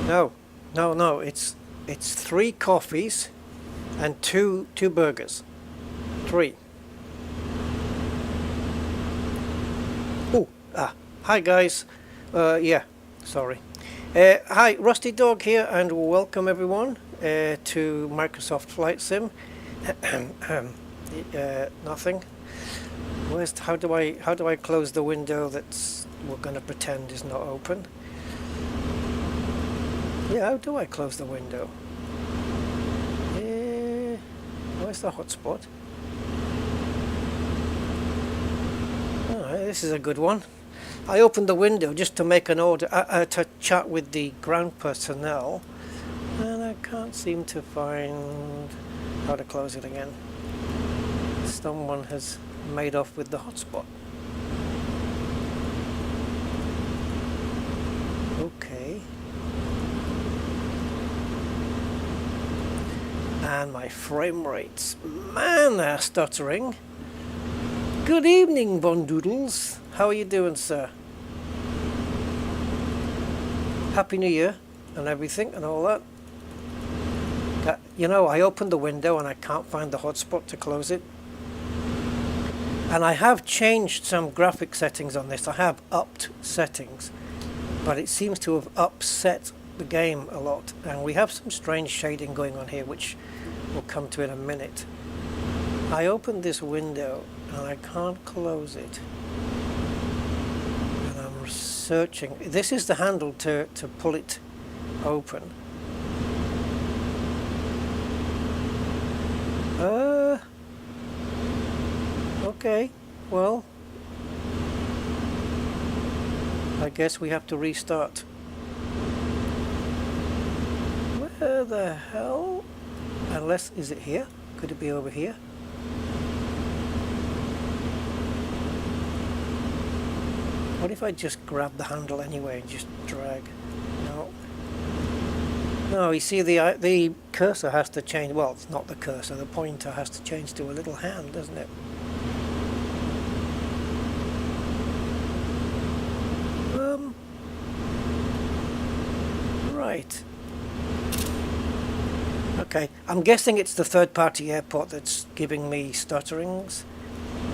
No, it's 3 coffees and two burgers. 3. Hi guys. Yeah, sorry. Hi, Rusty Dog here, and welcome everyone to Microsoft Flight Sim. Nothing. How do I close the window that's we're going to pretend is not open? Yeah, how do I close the window? Where's the hotspot? Alright, this is a good one. I opened the window just to make an order, to chat with the ground personnel, and I can't seem to find how to close it again. Someone has made off with the hotspot. Okay. And my frame rates, man, they're stuttering. Good evening, Von Doodles. How are you doing, sir? Happy New Year and everything and all that. You know, I opened the window and I can't find the hotspot to close it. And I have changed some graphic settings on this. I have upped settings, but it seems to have upset the game a lot. And we have some strange shading going on here, which we'll come to in a minute. I opened this window and I can't close it. And I'm searching. This is the handle to pull it open. Okay, well, I guess we have to restart. Where the hell? Unless, is it here? Could it be over here? What if I just grab the handle anyway and just drag? No. No, you see the cursor has to change. Well, it's not the cursor, the pointer has to change to a little hand, doesn't it? Right. Okay, I'm guessing it's the third-party airport that's giving me stutterings.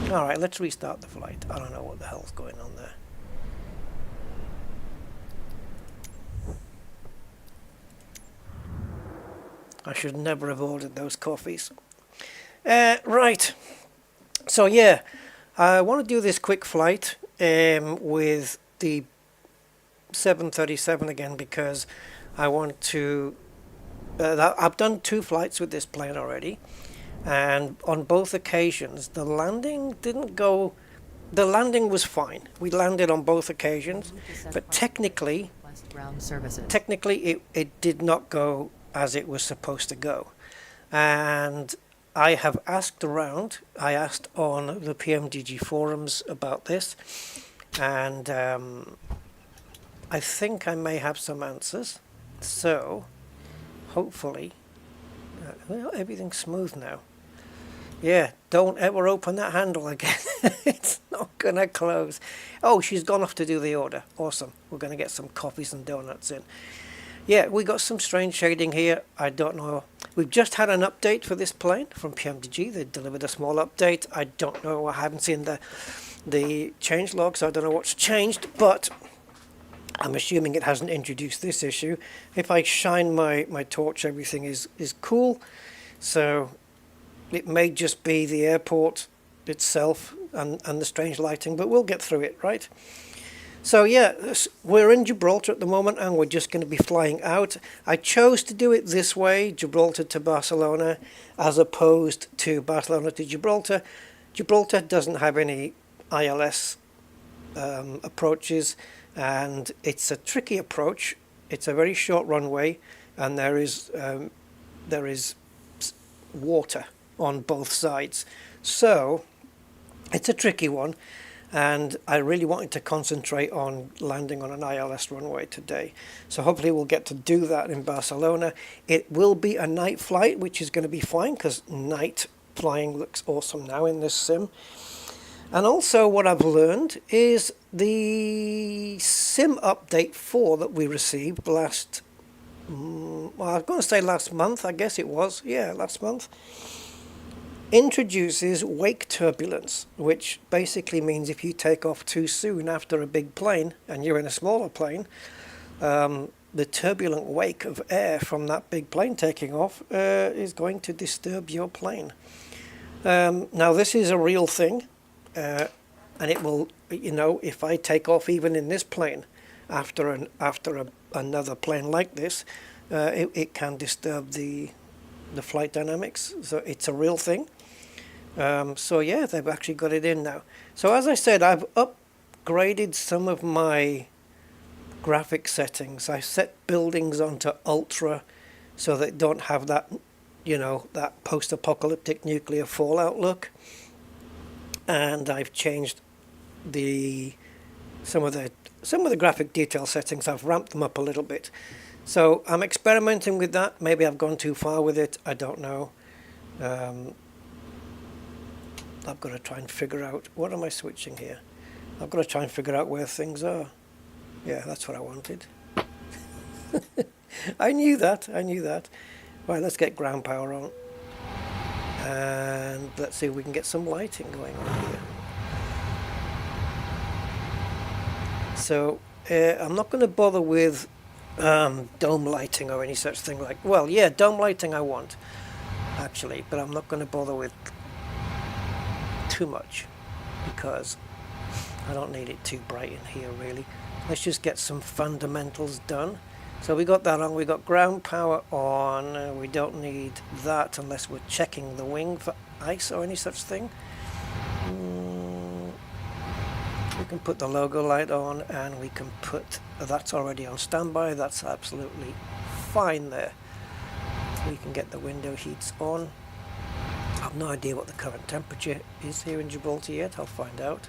Alright, let's restart the flight. I don't know what the hell's going on there. I should never have ordered those coffees. Right. So yeah, I want to do this quick flight with the 737 again, because I want to I've done 2 flights with this plane already, and on both occasions the landing didn't go. The landing was fine. We landed on both occasions, but technically it did not go as it was supposed to go. And I have asked around. I asked on the PMDG forums about this, and I think I may have some answers. So hopefully well, everything's smooth now. Yeah, don't ever open that handle again. It's not gonna close. Oh, she's gone off to do the order. Awesome. We're gonna get some coffees and donuts in. Yeah, we got some strange shading here. I don't know. We've just had an update for this plane from PMDG. They delivered a small update. I don't know. I haven't seen the change log, so I don't know what's changed, but I'm assuming it hasn't introduced this issue. If I shine my torch, everything is cool. So it may just be the airport itself and the strange lighting, but we'll get through it, right? So yeah, we're in Gibraltar at the moment, and we're just going to be flying out. I chose to do it this way, Gibraltar to Barcelona, as opposed to Barcelona to Gibraltar. Gibraltar doesn't have any ILS approaches, and it's a tricky approach. It's a very short runway, and there is water on both sides, so it's a tricky one. And I really wanted to concentrate on landing on an ILS runway today. So hopefully we'll get to do that in Barcelona. It will be a night flight, which is going to be fine, because night flying looks awesome now in this sim. And also what I've learned is the sim update 4 that we received last well, I was going to say last month, I guess it was, yeah, last month, introduces wake turbulence, which basically means if you take off too soon after a big plane and you're in a smaller plane, the turbulent wake of air from that big plane taking off is going to disturb your plane. Now this is a real thing, and it will, you know, if I take off even in this plane after another plane like this, it can disturb the flight dynamics. So it's a real thing. So yeah, they've actually got it in now. So as I said, I've upgraded some of my graphic settings. I set buildings onto ultra so they don't have that, you know, that post-apocalyptic nuclear fallout look. And I've changed some of the graphic detail settings. I've ramped them up a little bit. So I'm experimenting with that. Maybe I've gone too far with it. I don't know. I've got to try and figure out, what am I switching here? I've got to try and figure out where things are. Yeah, that's what I wanted. I knew that. Right, let's get ground power on. And let's see if we can get some lighting going on here. So I'm not going to bother with dome lighting or any such thing like, well, yeah, dome lighting I want, actually, but I'm not going to bother with too much because I don't need it too bright in here, really. Let's just get some fundamentals done. So we got that on, we got ground power on, we don't need that unless we're checking the wing for ice or any such thing. We can put the logo light on, and we can put, that's already on standby, that's absolutely fine there. We can get the window heats on. I have no idea what the current temperature is here in Gibraltar yet, I'll find out.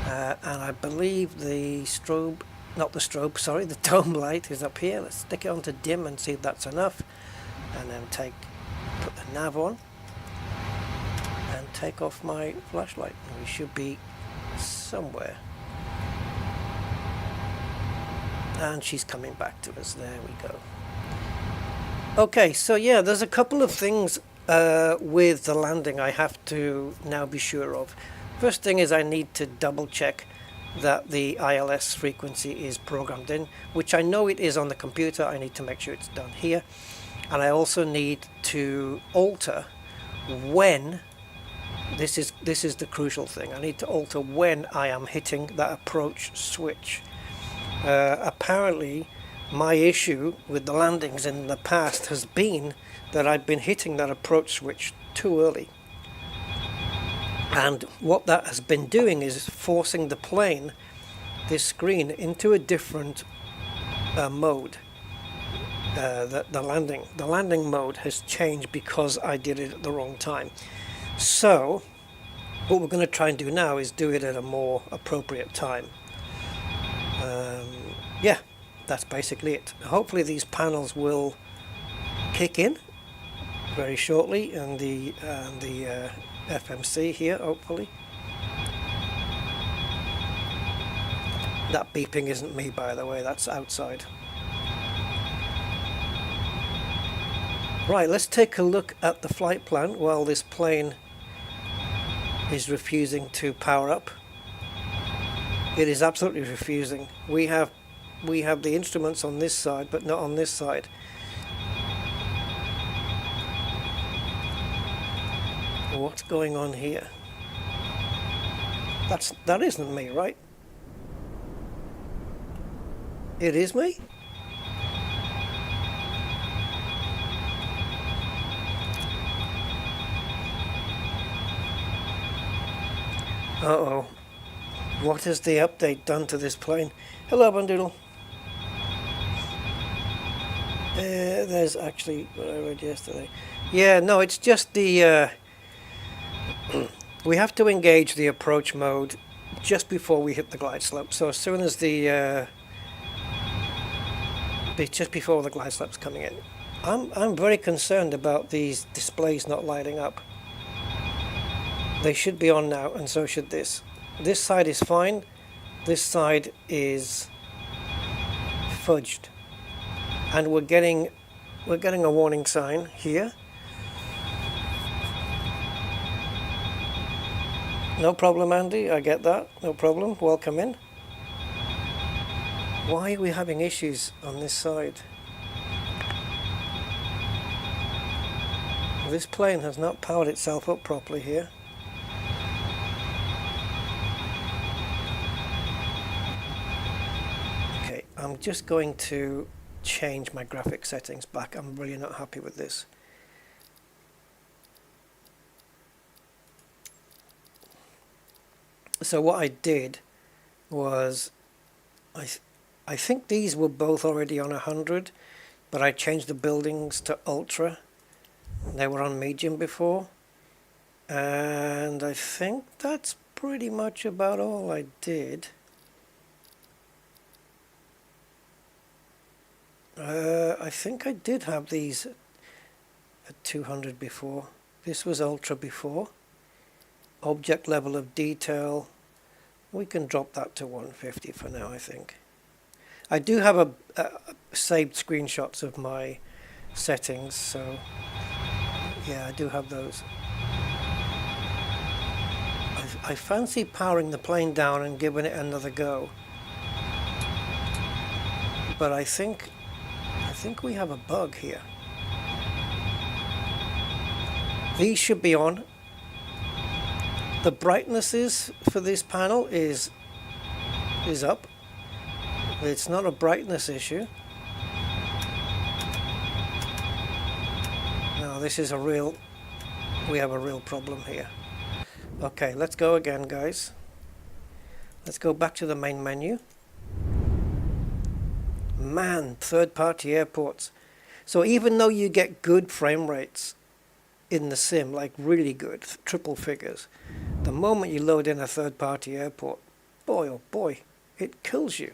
And I believe the strobe, not the strobe, sorry, the dome light is up here. Let's stick it onto dim and see if that's enough. And then put the nav on and take off my flashlight. And we should be somewhere. And she's coming back to us. There we go. Okay, so yeah, there's a couple of things with the landing I have to now be sure of. First thing is I need to double check that the ILS frequency is programmed in, which I know it is on the computer. I need to make sure it's done here. And I also need to alter when, this is the crucial thing, I need to alter when I am hitting that approach switch. Apparently my issue with the landings in the past has been that I've been hitting that approach switch too early. And what that has been doing is forcing the plane, this screen, into a different mode. The landing mode has changed because I did it at the wrong time. So what we're going to try and do now is do it at a more appropriate time. Yeah, that's basically it. Hopefully these panels will kick in very shortly, and the FMC here, hopefully. That beeping isn't me, by the way, that's outside. Right, let's take a look at the flight plan while this plane is refusing to power up. It is absolutely refusing. We have the instruments on this side, but not on this side. What's going on here? That isn't me, right? It is me? Uh-oh. What has the update done to this plane? Hello, Bundoodle. There's actually what I read yesterday. Yeah, no, it's just the... we have to engage the approach mode just before we hit the glide slope. So as soon as just before the glide slope's coming in. I'm very concerned about these displays not lighting up. They should be on now, and so should this. This side is fine. This side is fudged. and we're getting a warning sign here. No problem, Andy, I get that, no problem, welcome in. Why are we having issues on this side? This plane has not powered itself up properly here. Okay, I'm just going to change my graphic settings back. I'm really not happy with this. So what I did was, I think these were both already on 100, but I changed the buildings to ultra. They were on medium before, and I think that's pretty much about all I did. I think I did have these at 200 before. This was ultra before. Object level of detail, we can drop that to 150 for now, I think. I do have saved screenshots of my settings, so yeah, I do have those. I fancy powering the plane down and giving it another go, but I think we have a bug here. These should be on. The brightnesses for this panel is up. It's not a brightness issue. No, this is we have a real problem here. Okay, let's go again, guys. Let's go back to the main menu. Man, third-party airports. So even though you get good frame rates in the sim, like really good, triple figures, the moment you load in a third-party airport, boy oh boy, it kills you.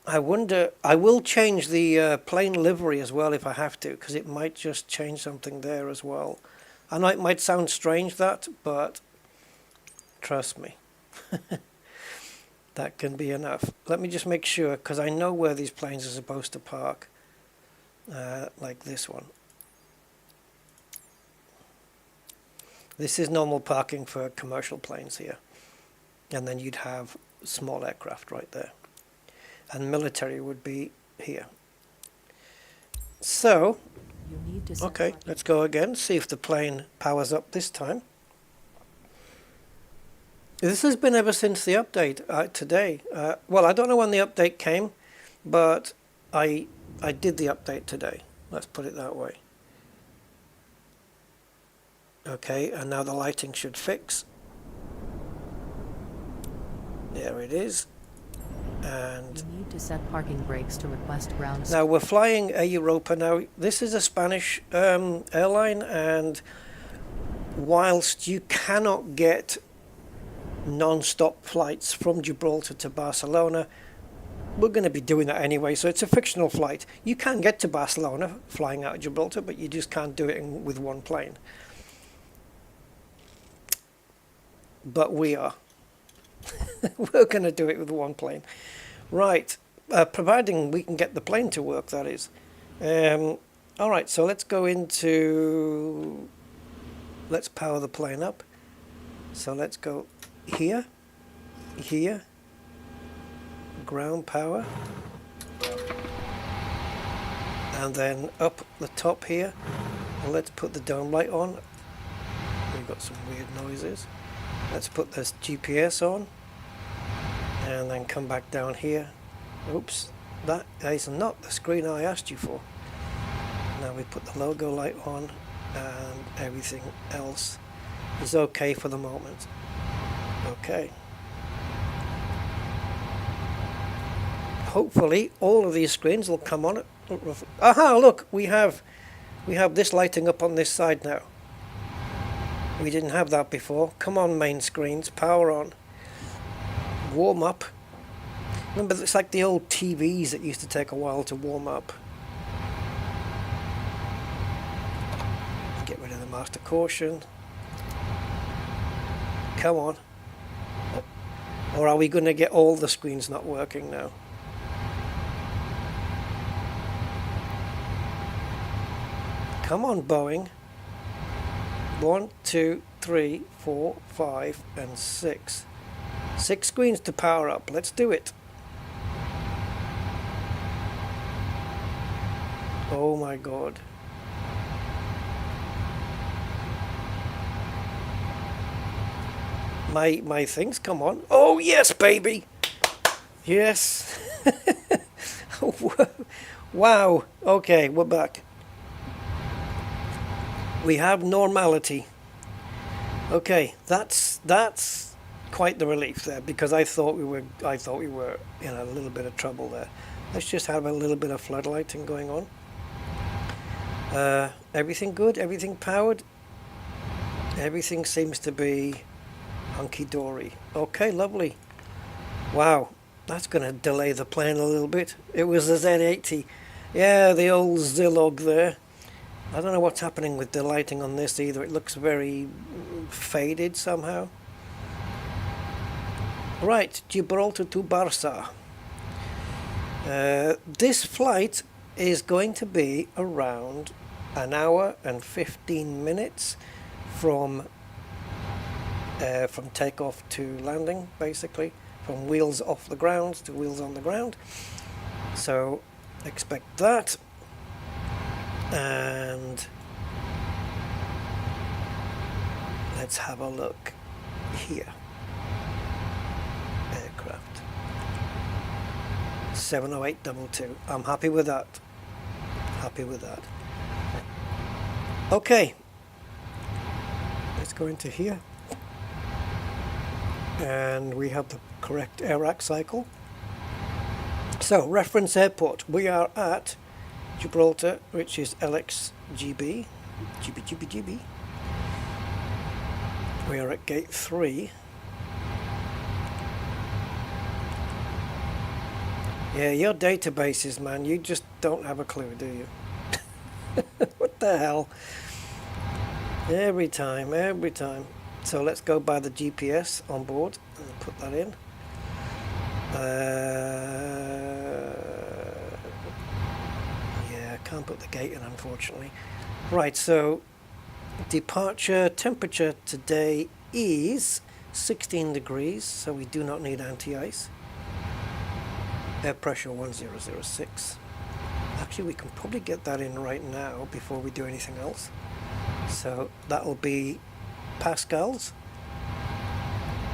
I wonder, I will change the plane livery as well if I have to, because it might just change something there as well. I know it might sound strange that, but trust me, that can be enough. Let me just make sure, because I know where these planes are supposed to park, like this one. This is normal parking for commercial planes here, and then you'd have small aircraft right there. And military would be here. So, okay, let's go again, see if the plane powers up this time. This has been ever since the update today. Well, I don't know when the update came, but I did the update today. Let's put it that way. Okay, and now the lighting should fix. There it is. And you need to set parking brakes to request ground. Now we're flying a Europa. Now this is a Spanish airline, and whilst you cannot get non-stop flights from Gibraltar to Barcelona, we're going to be doing that anyway, so it's a fictional flight. You can get to Barcelona flying out of Gibraltar, but you just can't do it with one plane. But we are. We're going to do it with one plane. Right, providing we can get the plane to work, that is. All right, so let's go into... Let's power the plane up. So let's go here, here, ground power, and then up the top here. And let's put the dome light on. We've got some weird noises. Let's put this GPS on, and then come back down here. Oops, that is not the screen I asked you for. Now we put the logo light on, and everything else is okay for the moment. Okay. Hopefully all of these screens will come on. Aha, look, we have this lighting up on this side now. We didn't have that before. Come on, main screens, power on. Warm up. Remember, it's like the old TVs that used to take a while to warm up. Get rid of the master caution. Come on. Or are we going to get all the screens not working now? Come on, Boeing. 1, 2, 3, 4, 5, and 6. 6 screens to power up. Let's do it. Oh my god. My things, come on. Oh yes, baby. Yes. Wow. Okay, we're back. We have normality. Okay, that's quite the relief there, because I thought we were in a little bit of trouble there. Let's just have a little bit of floodlighting going on. Everything good? Everything powered? Everything seems to be hunky-dory. Okay, lovely. Wow, that's going to delay the plane a little bit. It was the Z80. Yeah, the old Zilog there. I don't know what's happening with the lighting on this either. It looks very faded somehow. Right, Gibraltar to Barca. This flight is going to be around an hour and 15 minutes from takeoff to landing, basically, from wheels off the ground to wheels on the ground. So expect that. And let's have a look here. Aircraft 70822. I'm happy with that. Happy with that. Okay, let's go into here, and we have the correct AIRAC cycle. So reference airport, we are at Gibraltar, which is LXGB, GB. We are at gate 3. Yeah, your databases, man, you just don't have a clue, do you? What the hell? Every time. So let's go by the GPS on board and put that in. Yeah, I can't put the gate in, unfortunately. Right, so departure temperature today is 16 degrees, so we do not need anti-ice. Air pressure 1006. Actually, we can probably get that in right now before we do anything else. So that will be pascals,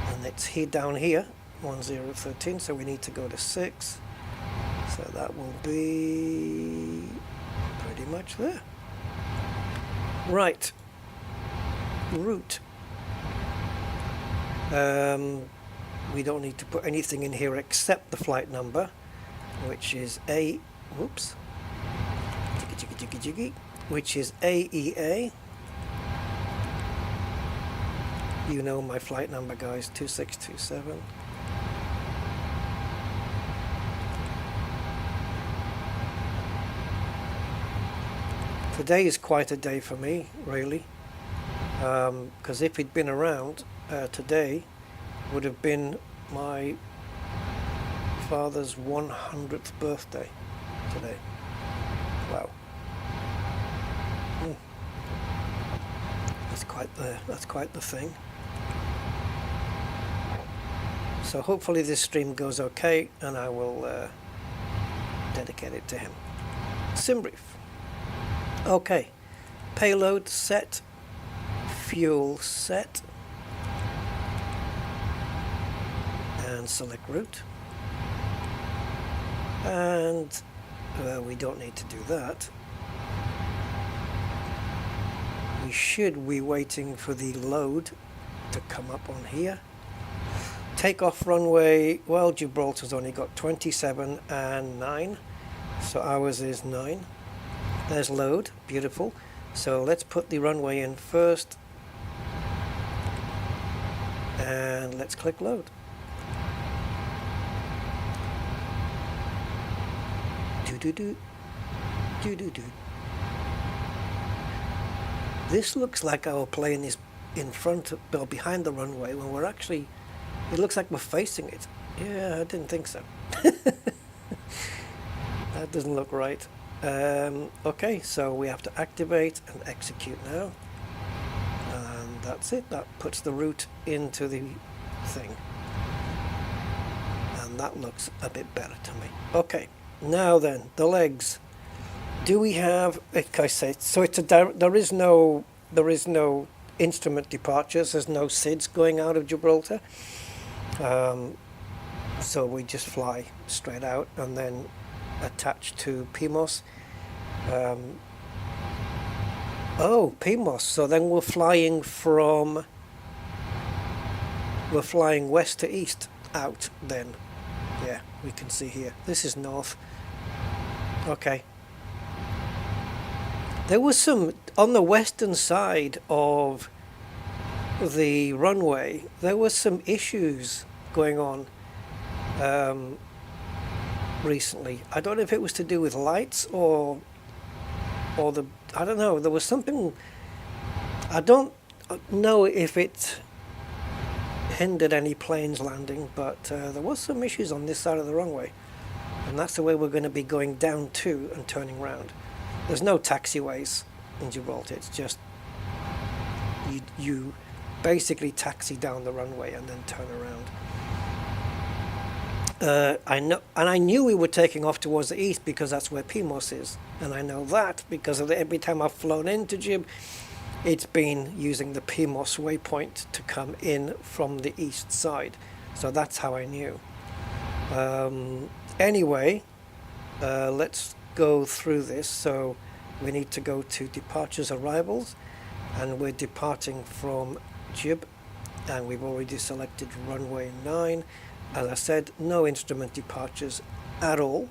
and it's here down here 1013, so we need to go to 6, so that will be pretty much there. Right, route. We don't need to put anything in here except the flight number, which is which is AEA. You know my flight number, guys, 2627. Today is quite a day for me, really, because if he'd been around today, would have been my father's 100th birthday today. Wow. That's quite the thing. So hopefully this stream goes okay, and I will dedicate it to him. Sim brief. Okay, payload set, fuel set, and select route. And we don't need to do that. We should be waiting for the load to come up on here. Takeoff runway, well, Gibraltar's only got 27 and 9, so ours is 9. There's load, beautiful. So let's put the runway in first, and let's click load. This looks like our plane is in front of, or behind the runway, when we're actually It looks like we're facing it. Yeah, I didn't think so. That doesn't look right. Okay, so we have to activate and execute now. And that's it. That puts the root into the thing. And that looks a bit better to me. Okay, now then, the legs. Do we have, like I say, so it's there is no instrument departures. There's no SIDS going out of Gibraltar. So we just fly straight out and then attach to PMOS. Oh, PMOS. So then we're flying west to east out then. Yeah, we can see here. This is north. Okay. There was some, on the western side of the runway, there was some issues going on recently. I don't know if it was to do with lights or the, I don't know, there was something, I don't know if it hindered any planes landing, but there was some issues on this side of the runway, and that's the way we're going to be going down to and turning round. There's no taxiways in Gibraltar. It's just you basically taxi down the runway and then turn around. I knew we were taking off towards the east because that's where PMOS is, and I know that because of every time I've flown into Gib, it's been using the PMOS waypoint to come in from the east side. So that's how I knew. Anyway, let's go through this. So we need to go to departures arrivals, and we're departing from Gib, and we've already selected runway 9. As I said, no instrument departures at all.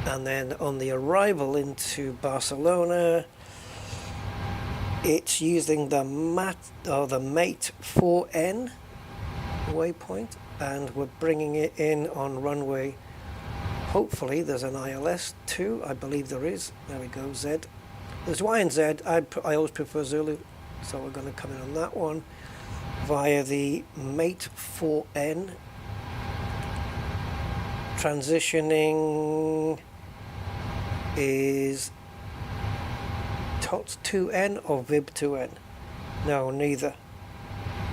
And then on the arrival into Barcelona, it's using the Mate 4N waypoint, and we're bringing it in on runway. Hopefully there's an ILS too. I believe there is. There we go, Z. There's Y and Z. I always prefer Zulu, so we're going to come in on that one via the Mate 4N. Transitioning is TOTS 2N or VIB 2N. No, neither.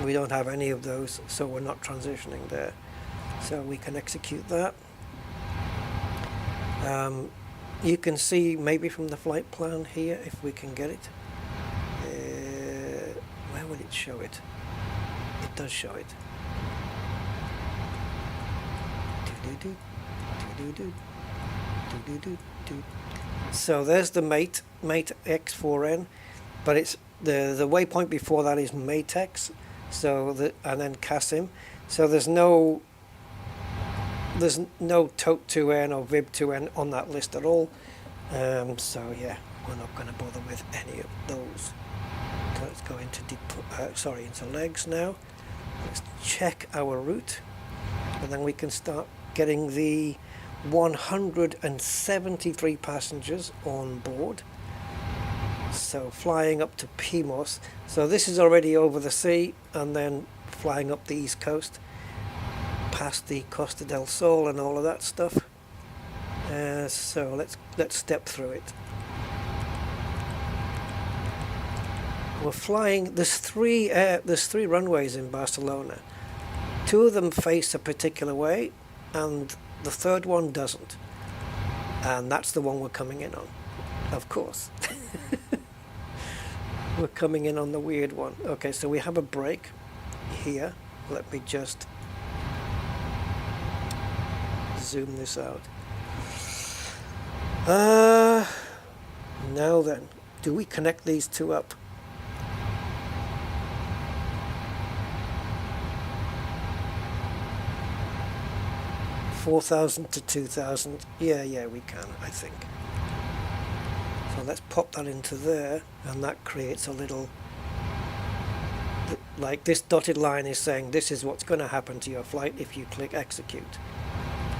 We don't have any of those, so we're not transitioning there. So we can execute that. You can see maybe from the flight plan here, if we can get it. Where will it show it? It does show it. So there's the Mate X4N, but it's the waypoint before that is Matex, so and then Kasim. So there's no TOT 2N or VIB 2N on that list at all. So yeah, we're not going to bother with any of those. So let's go into into legs now. Let's check our route, and then we can start getting the 173 passengers on board. So flying up to PMOS. So this is already over the sea, and then flying up the east coast, past the Costa del Sol and all of that stuff. So let's step through it. We're flying. There's three runways in Barcelona. 2 of them face a particular way, and the third one doesn't. And that's the one we're coming in on, of course. We're coming in on the weird one. Okay, so we have a break here. Let me just zoom this out. Now then, do we connect these two up? $4,000 to $2,000. Yeah, we can, I think. So let's pop that into there, and that creates a little, like this dotted line is saying this is what's going to happen to your flight if you click execute.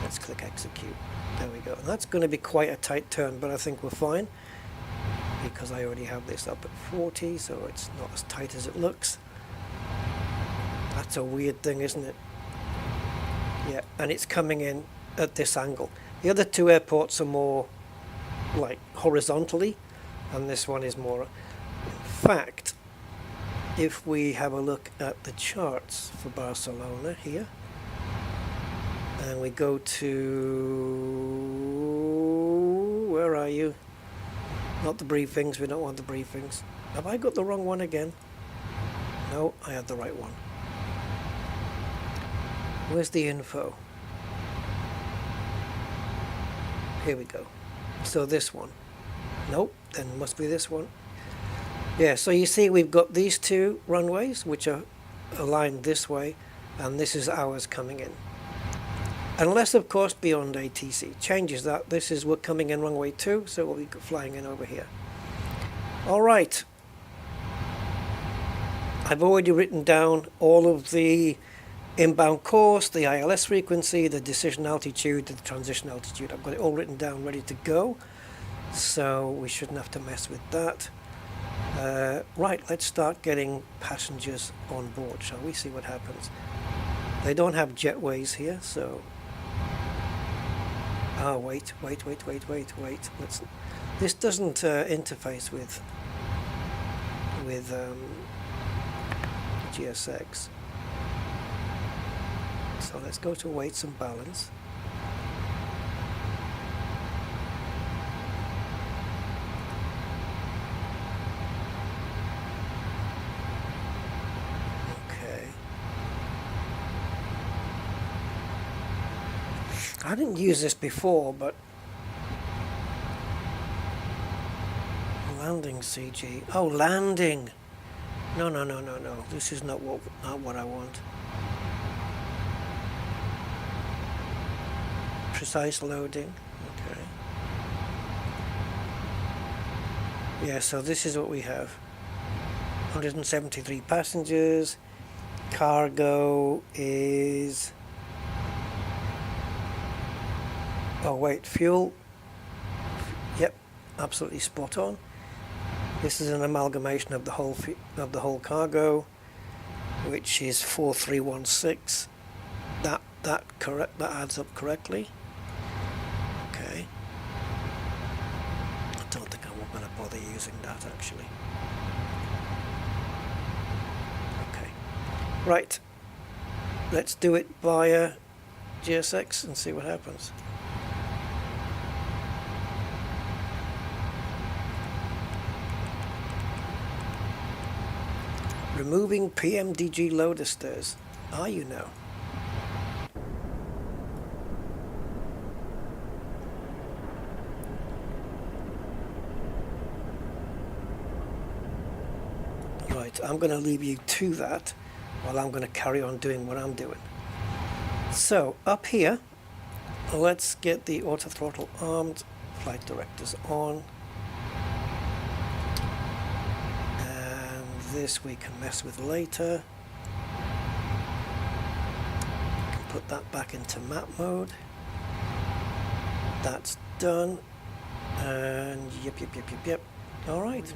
Let's click execute. There we go. And that's going to be quite a tight turn, but I think we're fine because I already have this up at 40, so it's not as tight as it looks. It's a weird thing, isn't it? Yeah, and it's coming in at this angle. The other two airports are more like horizontally, and this one is more. In fact, if we have a look at the charts for Barcelona here, and we go to, where are you? Not the briefings, we don't want the briefings. Have I got the wrong one again? No, I had the right one. Where's the info? Here we go. So this one. Nope, then it must be this one. Yeah, so you see we've got these two runways which are aligned this way, and this is ours coming in. Unless, of course, beyond ATC changes that. This is, we're coming in runway 2, so we'll be flying in over here. All right. I've already written down all of the inbound course, the ILS frequency, the decision altitude, the transition altitude. I've got it all written down, ready to go. So we shouldn't have to mess with that. Right, let's start getting passengers on board, shall we? See what happens. They don't have jetways here, so... Oh, wait. Let's... This doesn't interface with GSX. So let's go to weights and balance. Okay. I didn't use this before, but landing CG. Oh, landing. No. This is not what I want. Precise loading. Okay. Yeah, so this is what we have. 173 passengers. Cargo is... Oh wait, fuel. Yep, absolutely spot on. This is an amalgamation of the whole cargo, which is 4316. That adds up correctly. Okay. I don't think I'm going to bother using that actually. Okay. Right. Let's do it via GSX and see what happens. Removing PMDG loader stirrs. Are you now? Right, I'm going to leave you to that while I'm going to carry on doing what I'm doing. So, up here, let's get the auto throttle armed, flight directors on. This we can mess with later. We can put that back into map mode. That's done. And yep. Alright.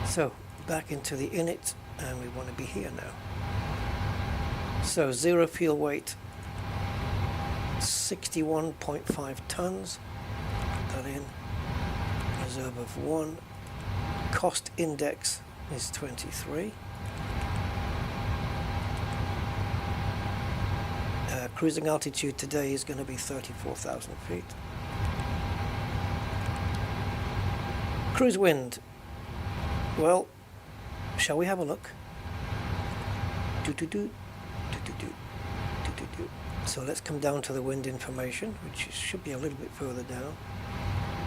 So back into the init, and we want to be here now. So zero fuel weight, 61.5 tons. Put that in. Reserve of 1. Cost index is 23. Cruising altitude today is going to be 34,000 feet. Cruise wind. Well, shall we have a look? So let's come down to the wind information, which should be a little bit further down.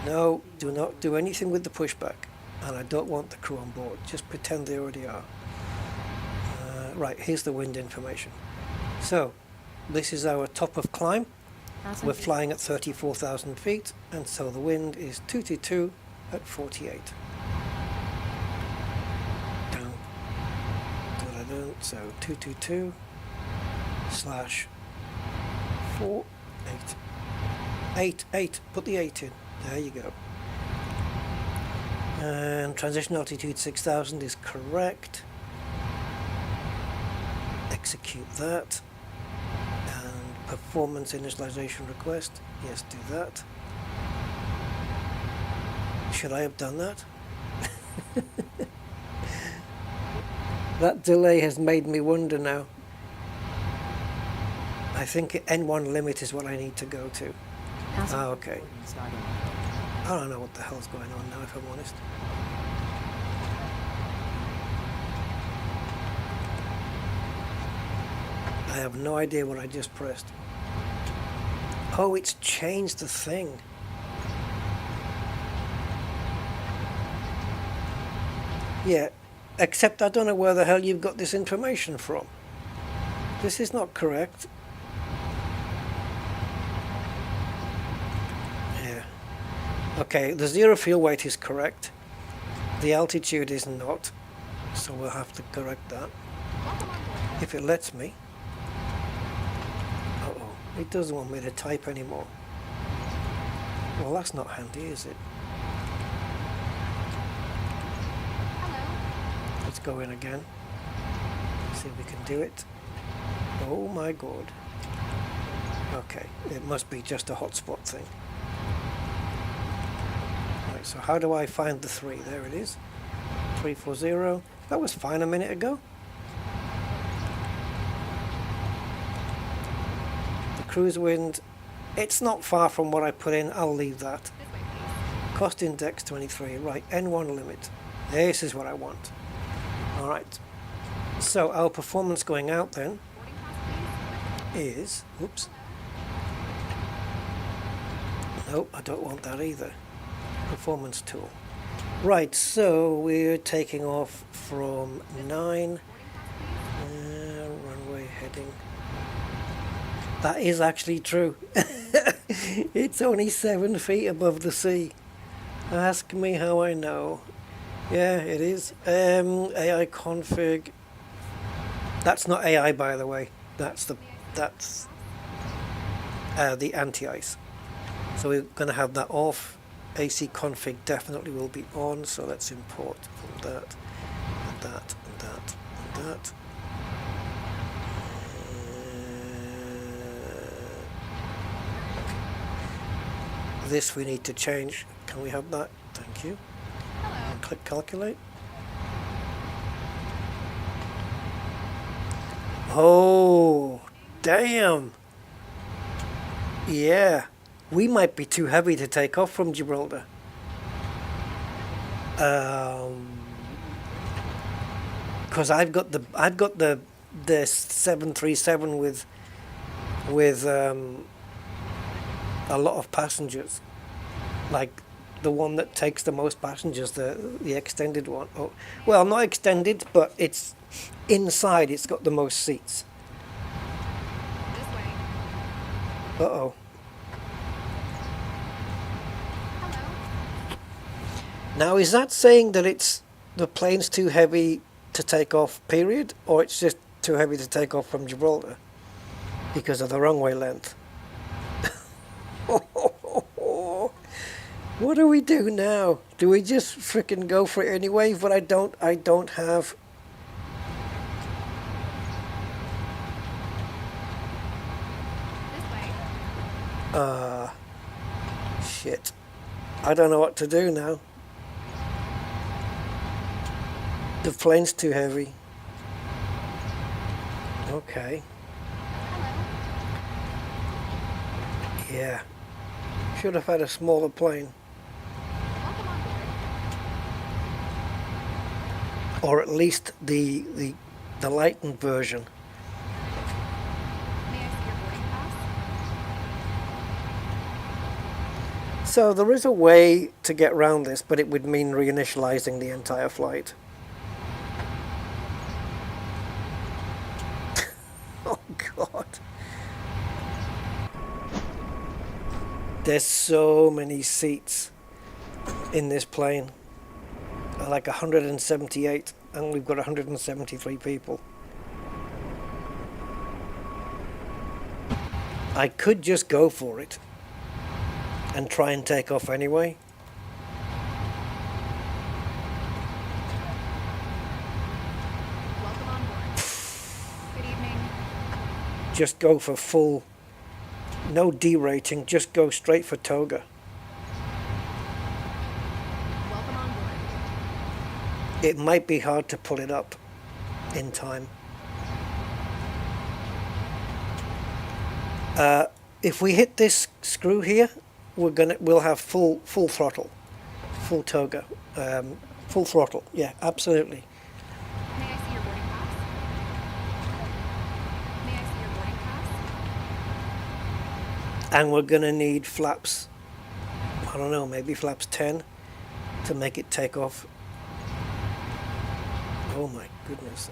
No, do not do anything with the pushback. And I don't want the crew on board. Just pretend they already are. Right, here's the wind information. So, this is our top of climb. We're flying at 34,000 feet, and so the wind is 222 at 48. Down. So 222 slash 48. 8. Put the 8 in. There you go. And transition altitude 6,000 is correct. execute that. And performance initialization request. Yes, do that. Should I have done that? That delay has made me wonder now. I think N1 limit is what I need to go to. Ah, okay. I don't know what the hell's going on now, if I'm honest. I have no idea what I just pressed. Oh, it's changed the thing. Yeah, except I don't know where the hell you've got this information from. This is not correct. Yeah. Okay, the zero fuel weight is correct. The altitude is not. So we'll have to correct that. If it lets me. Uh-oh, it doesn't want me to type anymore. Well, that's not handy, is it? Let's go in again. See if we can do it. Oh my god. Okay, it must be just a hotspot thing. Right, so how do I find the 3? There it is. 340. That was fine a minute ago. The cruise wind, it's not far from what I put in. I'll leave that. Cost index 23. Right, N1 limit. This is what I want. Alright. So our performance going out then is, oops. Nope, I don't want that either. Performance tool. Right, so we're taking off from 9. Runway heading. That is actually true. It's only 7 feet above the sea. Ask me how I know. Yeah, it is. AI config. That's not AI, by the way. That's the anti-ice. So we're going to have that off. AC config definitely will be on. So let's import from that, and that, and that, and that. This we need to change. Can we have that? Thank you. And click calculate. Oh, damn. Yeah, we might be too heavy to take off from Gibraltar. Because I've got the 737 with a lot of passengers, like the one that takes the most passengers, the extended one. Oh, well, not extended, but it's inside. It's got the most seats. This way. Uh-oh. Hello. Now, is that saying that the plane's too heavy to take off, period, or it's just too heavy to take off from Gibraltar because of the runway length? What do we do now? Do we just frickin' go for it anyway? But I don't have. This way. Shit. I don't know what to do now. The plane's too heavy. Okay. Hello. Yeah. Should have had a smaller plane. Welcome on board. Or at least the lightened version. May I see your boarding pass? So there is a way to get around this, but it would mean reinitializing the entire flight. Oh God. There's so many seats in this plane. Like 178, and we've got 173 people. I could just go for it and try and take off anyway. Welcome on board. Good evening. just go for full, no derating, just go straight for toga. Welcome on board. It might be hard to pull it up in time. If we hit this screw here, we'll have full throttle, full toga, full throttle. Yeah, absolutely. May I see your boarding pass? May I see your boarding pass? And we're gonna need flaps. I don't know, maybe flaps 10 to make it take off. Oh my goodness.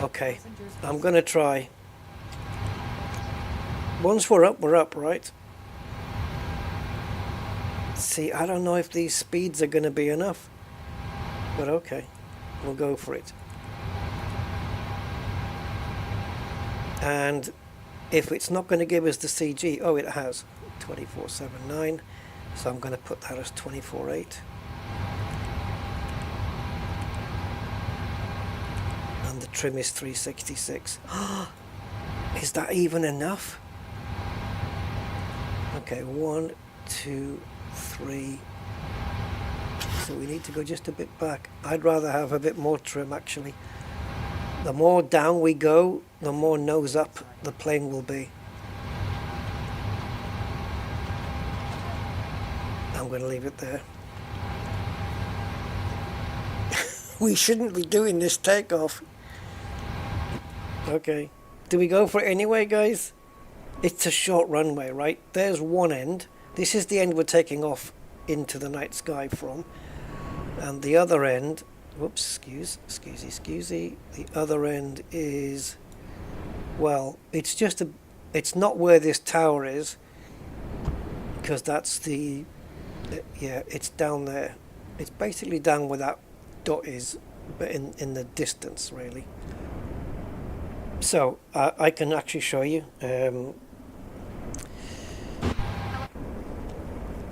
Okay, I'm gonna try. Once we're up, right? See, I don't know if these speeds are going to be enough, but okay, we'll go for it. And if it's not going to give us the CG, oh, it has 24.79, so I'm going to put that as 24.8. And the trim is 366. Is that even enough? Okay, 1, 2, 3. So we need to go just a bit back. I'd rather have a bit more trim actually. The more down we go, the more nose up the plane will be. I'm going to leave it there. We shouldn't be doing this takeoff. Okay. Do we go for it anyway, guys? It's a short runway, right? There's one end. This is the end we're taking off into the night sky from. And the other end, whoops, excusey. The other end is, well, it's just it's not where this tower is, because that's the, yeah, it's down there. It's basically down where that dot is, but in the distance, really. So, I can actually show you.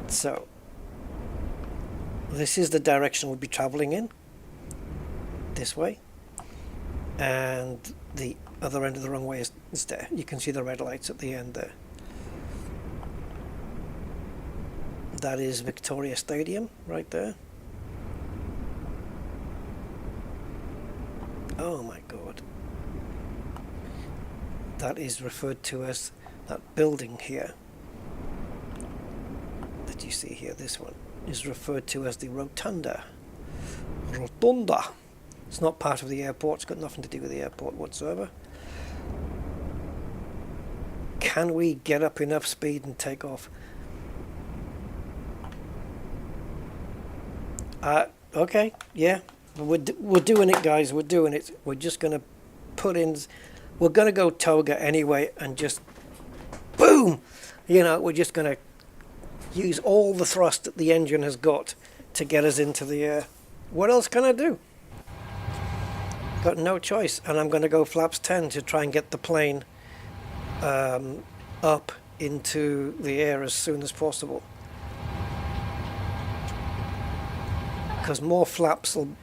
So, this is the direction we'll be traveling in, this way, and the other end of the runway is there. You can see the red lights at the end there. That is Victoria Stadium right there. Oh my god. That is referred to as that building here. That you see here, this one, is referred to as the Rotunda. Rotunda. It's not part of the airport. It's got nothing to do with the airport whatsoever. Can we get up enough speed and take off? Okay, yeah. We're doing it, guys. We're doing it. We're just going to put in... We're going to go toga anyway and just... Boom! You know, we're just going to use all the thrust that the engine has got to get us into the air. What else can I do? Got no choice. And I'm going to go flaps 10 to try and get the plane up into the air as soon as possible. Because more flaps will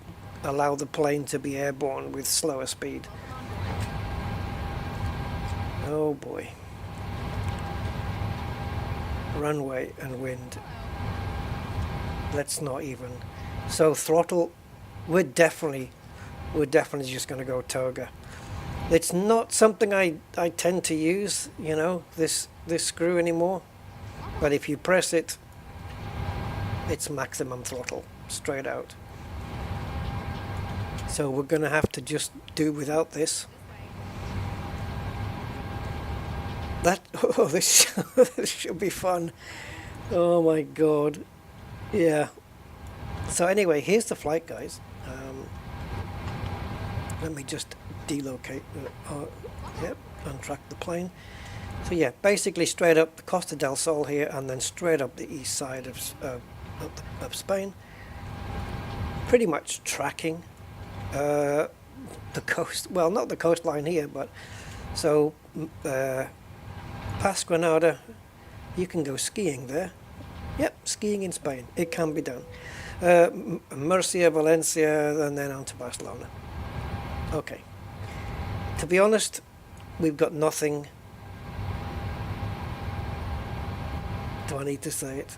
allow the plane to be airborne with slower speed. Oh boy. Runway and wind. Let's not even. So throttle, we're definitely just going to go toga. It's not something I tend to use, you know, this screw anymore. But if you press it, it's maximum throttle, straight out. So we're going to have to just do without this. This should be fun. Oh my god. Yeah. So anyway, here's the flight, guys. Let me just delocate, untrack the plane. So yeah, basically straight up the Costa del Sol here, and then straight up the east side of Spain. Pretty much tracking the coast. Well, not the coastline here, but so past Granada, you can go skiing there. Yep, skiing in Spain. It can be done. Murcia, Valencia, and then on to Barcelona. Okay. To be honest, we've got nothing. Do I need to say it?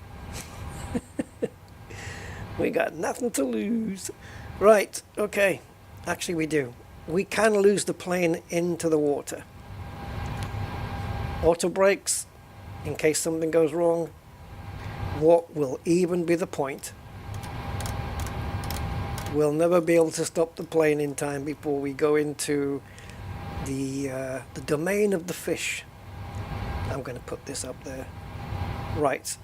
We got nothing to lose. Right, okay. Actually, we do. We can lose the plane into the water. Auto brakes, in case something goes wrong. What will even be the point? We'll never be able to stop the plane in time before we go into the domain of the fish. I'm going to put this up there. Right.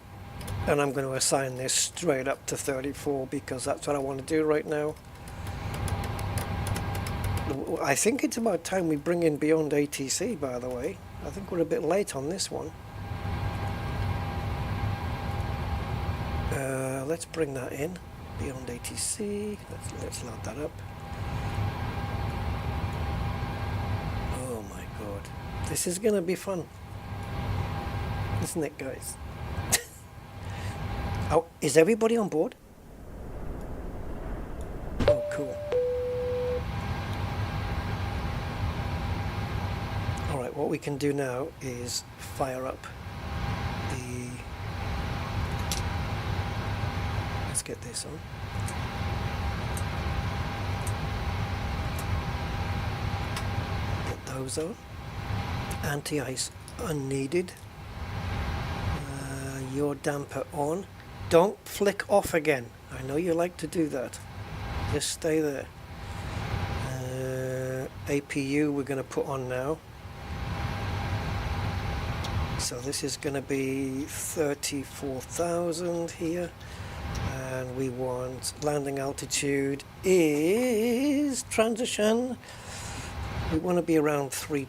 And I'm going to assign this straight up to 34 because that's what I want to do right now. I think it's about time we bring in Beyond ATC, by the way. I think we're a bit late on this one. Let's bring that in. Beyond ATC. Let's load that up. Oh my god. This is going to be fun. Isn't it, guys? Oh, is everybody on board? Oh, cool. Alright, what we can do now is fire up the... Let's get this on. Get those on. Anti-ice unneeded. Your damper on. Don't flick off again. I know you like to do that. Just stay there. APU we're going to put on now. So this is going to be 34,000 here. And we want landing altitude is transition. We want to be around 300.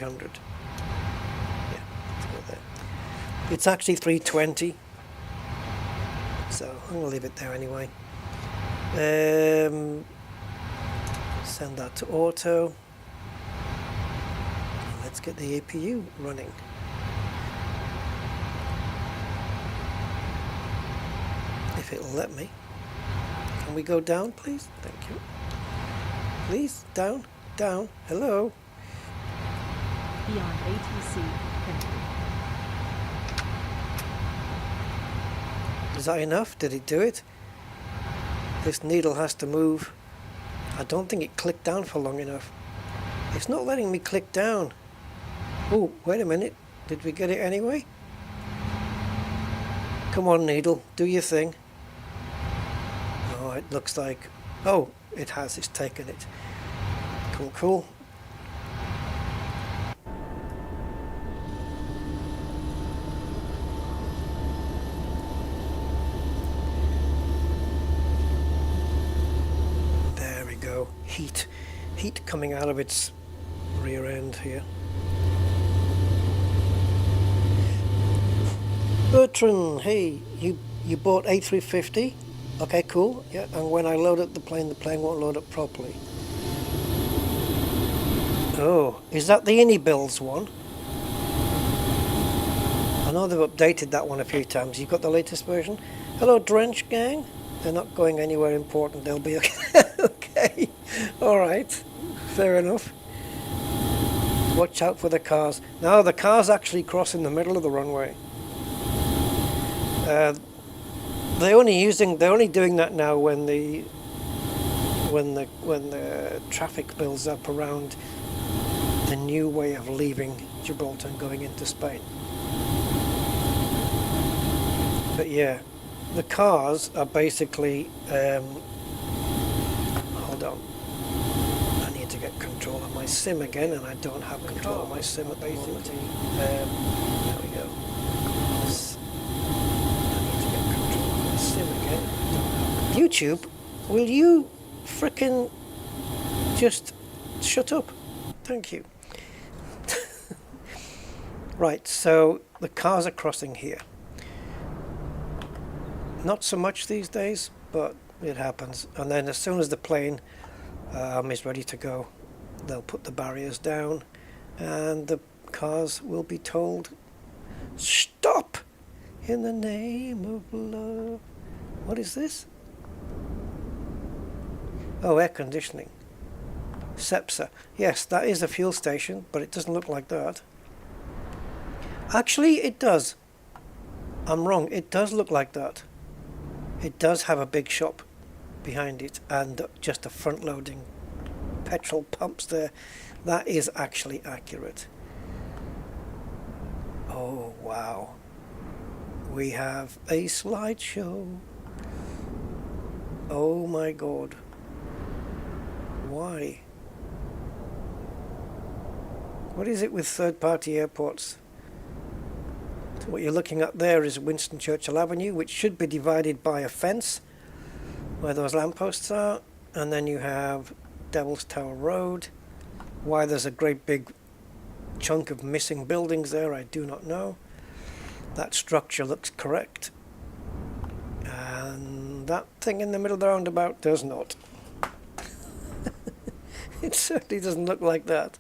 Yeah, let's go there. It's actually 320. So I'm going to leave it there anyway. Send that to auto. Let's get the APU running. If it'll let me. Can we go down, please? Thank you. Please, down, down. Hello. Beyond ATC. Is that enough? Did it do it? This needle has to move. I don't think it clicked down for long enough. It's not letting me click down. Oh, wait a minute. Did we get it anyway? Come on, needle. Do your thing. Oh, it looks like... Oh, it has. It's taken it. Cool, cool. Heat coming out of its rear end here. Bertrand, hey, you bought A350? Okay, cool. Yeah, and when I load up the plane won't load up properly. Oh, is that the Builds one? I know they've updated that one a few times. You've got the latest version? Hello, Drench gang. They're not going anywhere important. They'll be okay. Okay. All right. Fair enough. Watch out for the cars. Now the car's actually crossing the middle of the runway. They're only doing that now when the traffic builds up around the new way of leaving Gibraltar and going into Spain. But yeah, the cars are basically hold on. I need to get control of my sim again, and I don't have control of my sim at the moment. There we go. I need to get control of my sim again. YouTube, will you frickin' just shut up? Thank you. Right, so the cars are crossing here. Not so much these days, but it happens. And then as soon as the plane is ready to go, they'll put the barriers down and the cars will be told, stop in the name of love. What is this? Oh, air conditioning. Cepsa. Yes, that is a fuel station, but it doesn't look like that. Actually, it does. I'm wrong. It does look like that. It does have a big shop behind it and just a front-loading petrol pumps there. That is actually accurate. Oh, wow. We have a slideshow. Oh my god. Why? What is it with third-party airports? So what you're looking at there is Winston Churchill Avenue, which should be divided by a fence where those lampposts are, and then you have Devil's Tower Road. Why there's a great big chunk of missing buildings there, I do not know. That structure looks correct, and that thing in the middle of the roundabout does not. It certainly doesn't look like that.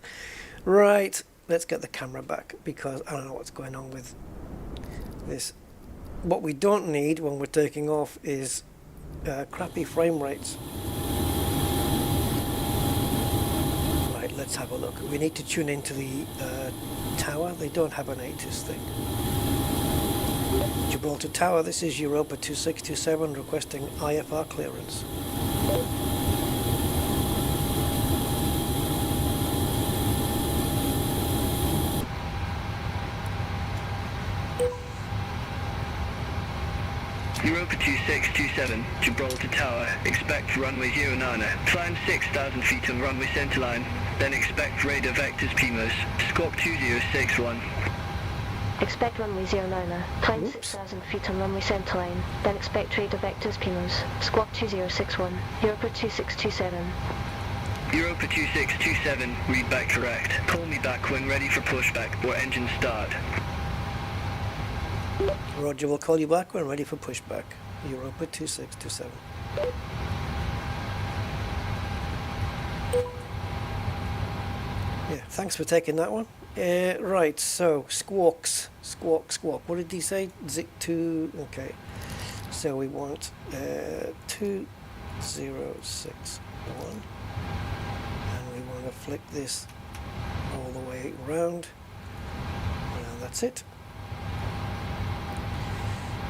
Right, let's get the camera back, because I don't know what's going on with this. What we don't need when we're taking off is crappy frame rates. Right, let's have a look. We need to tune into the tower. They don't have an ATIS thing. Gibraltar Tower, this is Europa 2627 requesting IFR clearance. Europa 2627, Gibraltar Tower, expect runway 09, climb 6,000 feet on runway centerline, then expect radar vectors PMOS, squawk 2061. Expect runway 09, climb Oops. 6,000 feet on runway centerline, then expect radar vectors PMOS, squawk 2061, Europa 2627. Europa 2627, read back correct. Call me back when ready for pushback or engine start. Roger, we'll call you back when ready for pushback. Europa 2627. Yeah, thanks for taking that one. Right, so squawks, squawk. What did he say? Z2. Okay, so we want 2061, and we want to flick this all the way around, and that's it.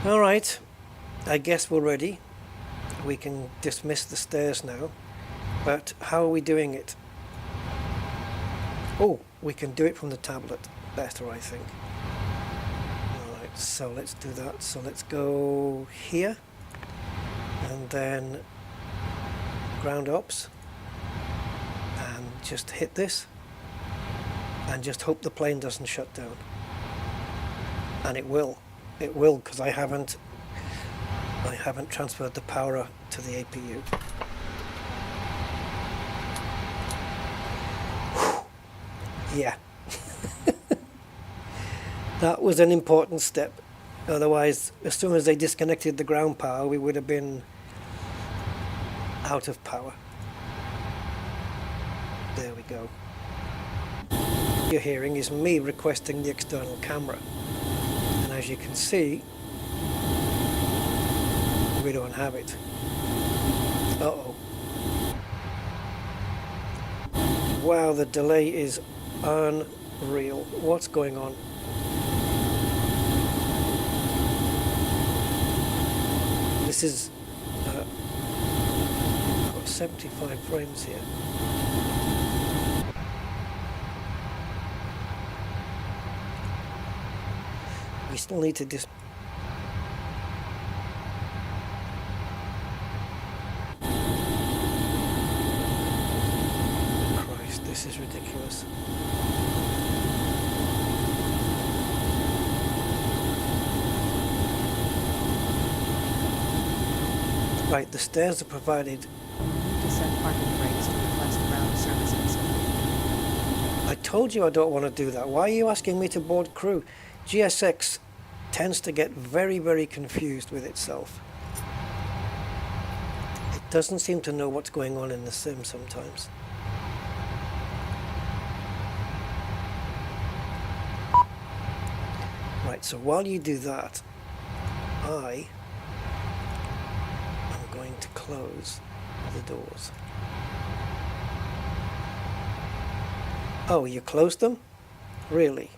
All right, I guess we're ready. We can dismiss the stairs now, but how are we doing it? Oh, we can do it from the tablet better, I think. Alright, so let's do that. So let's go here, and then ground ops, and just hit this, and just hope the plane doesn't shut down. And it will, because I haven't transferred the power to the APU. Yeah, that was an important step. Otherwise, as soon as they disconnected the ground power, we would have been out of power. There we go. What you're hearing is me requesting the external camera. And as you can see, we don't have it. Uh-oh. Wow, the delay is unreal. What's going on? This is I've got 75 frames here. We still need to Christ, this is ridiculous. Right, the stairs are provided. To set parking brakes to request ground services. I told you I don't want to do that. Why are you asking me to board crew? GSX tends to get very, very confused with itself. It doesn't seem to know what's going on in the sim sometimes. Right, so while you do that, I am going to close the doors. Oh, you closed them? Really?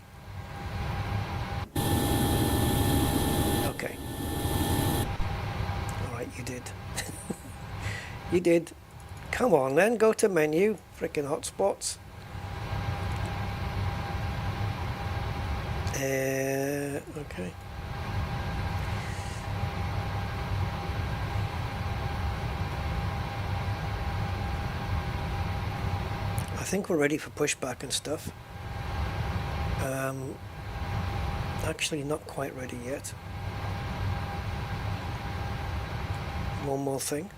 Okay. Alright, you did. You did. Come on then, go to menu. Frickin' hotspots. Okay. I think we're ready for pushback and stuff. Actually not quite ready yet. One more thing.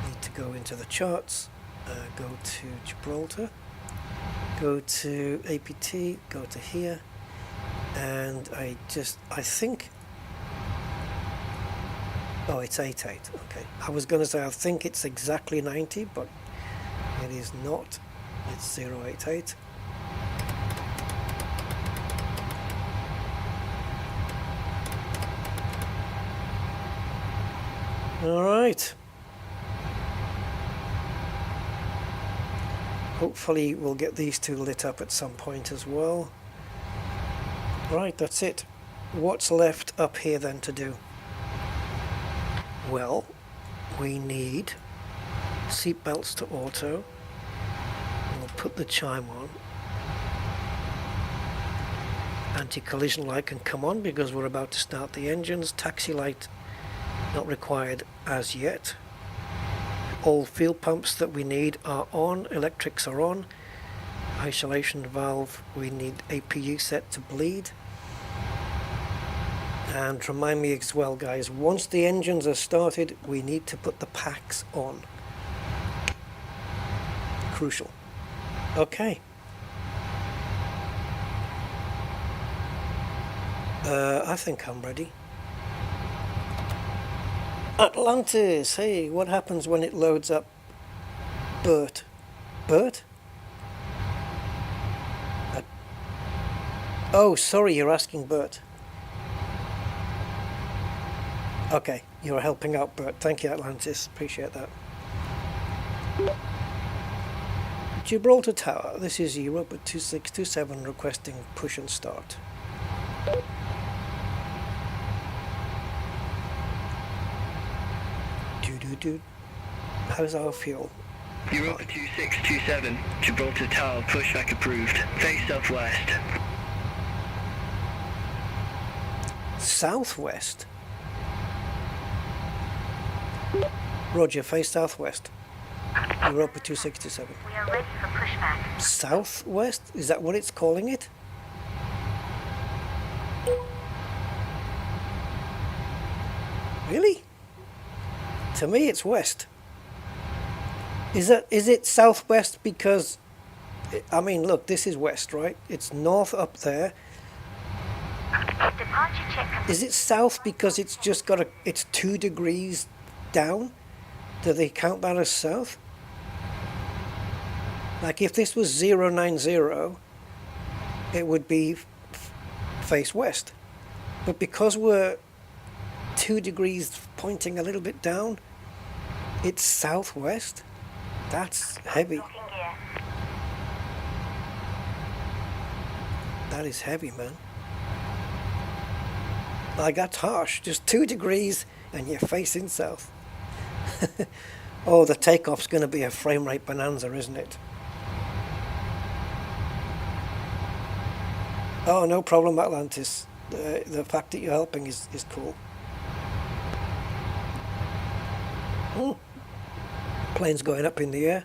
Need to go into the charts, go to Gibraltar, go to APT, go to here, and I think, oh, it's 88. Okay, I was going to say I think it's exactly 90, but it is not. It's 088. All right. Hopefully we'll get these two lit up at some point as well. Right, that's it. What's left up here then to do? Well, we need seat belts to auto. We'll put the chime on. Anti-collision light can come on because we're about to start the engines. Taxi light not required as yet. All fuel pumps that we need are on. Electrics are on. Isolation valve, we need APU set to bleed. And remind me as well, guys, once the engines are started, we need to put the packs on. Crucial. Okay. I think I'm ready. Atlantis, hey, what happens when it loads up? Bert? Oh, sorry, you're asking Bert. Okay, you're helping out Bert. Thank you, Atlantis. Appreciate that. Gibraltar Tower. This is Europe at 2627 requesting push and start. How's our fuel? Europa 2627, Gibraltar Tower, pushback approved. Face southwest. Southwest? Roger, face southwest. Europa 2627. We are ready for pushback. Southwest? Is that what it's calling it? Really? To me it's west. Is it southwest because, I mean, look, this is west, right? It's north up there. Departure check. Is it south because it's just got it's 2 degrees down? Do they count that as south? Like if this was 090, it would be face west. But because we're 2 degrees pointing a little bit down, it's southwest. That's heavy. That is heavy, man. Like, that's harsh. Just 2 degrees and you're facing south. Oh, the takeoff's going to be a frame rate bonanza, isn't it? Oh, no problem, Atlantis. The fact that you're helping is cool. Plane's going up in the air.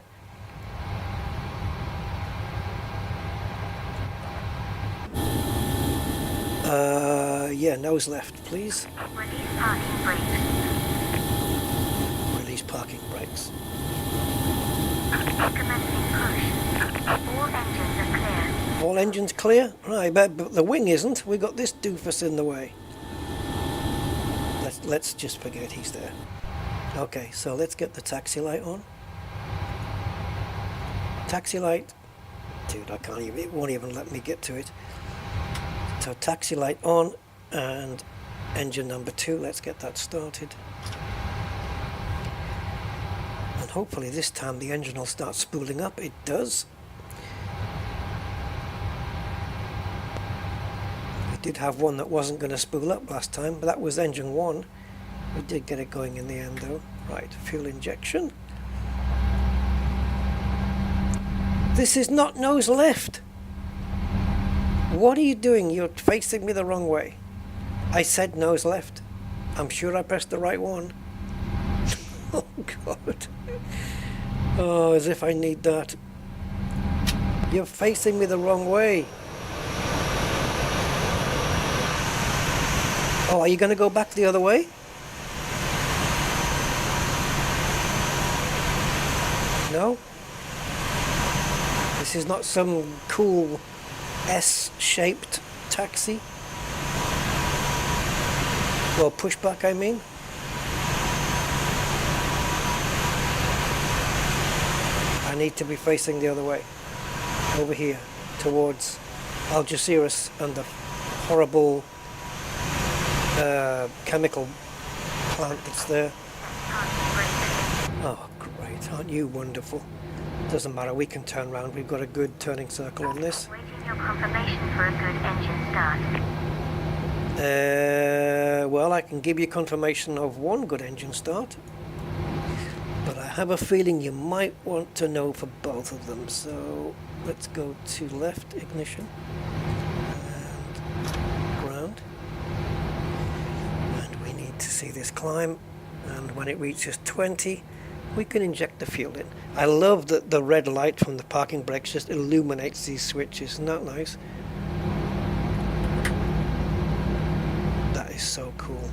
Yeah, nose left, please. Release parking brakes. Release parking brakes. Commencing push. All engines are clear. All engines clear? Right, but the wing isn't. We got this doofus in the way. Let's just forget he's there. Okay, so let's get the taxi light on. Taxi light. Dude, I can't even, it won't even let me get to it. So taxi light on and engine number 2. Let's get that started. And hopefully this time the engine will start spooling up. It does. We did have one that wasn't going to spool up last time, but that was engine 1. We did get it going in the end though. Right, fuel injection. This is not nose left. What are you doing? You're facing me the wrong way. I said nose left. I'm sure I pressed the right one. Oh God. Oh, as if I need that. You're facing me the wrong way. Oh, are you going to go back the other way? No? This is not some cool S-shaped taxi? Well, pushback, I mean. I need to be facing the other way. Over here, towards Algeciras and the horrible chemical plant that's there. Oh, great. Aren't you wonderful? Doesn't matter, we can turn around. We've got a good turning circle on this. Waiting your confirmation for a good engine start. Well, I can give you confirmation of one good engine start, but I have a feeling you might want to know for both of them. So let's go to left ignition and ground, and we need to see this climb, and when it reaches 20 we can inject the fuel in. I love that the red light from the parking brakes just illuminates these switches. Isn't that nice? That is so cool.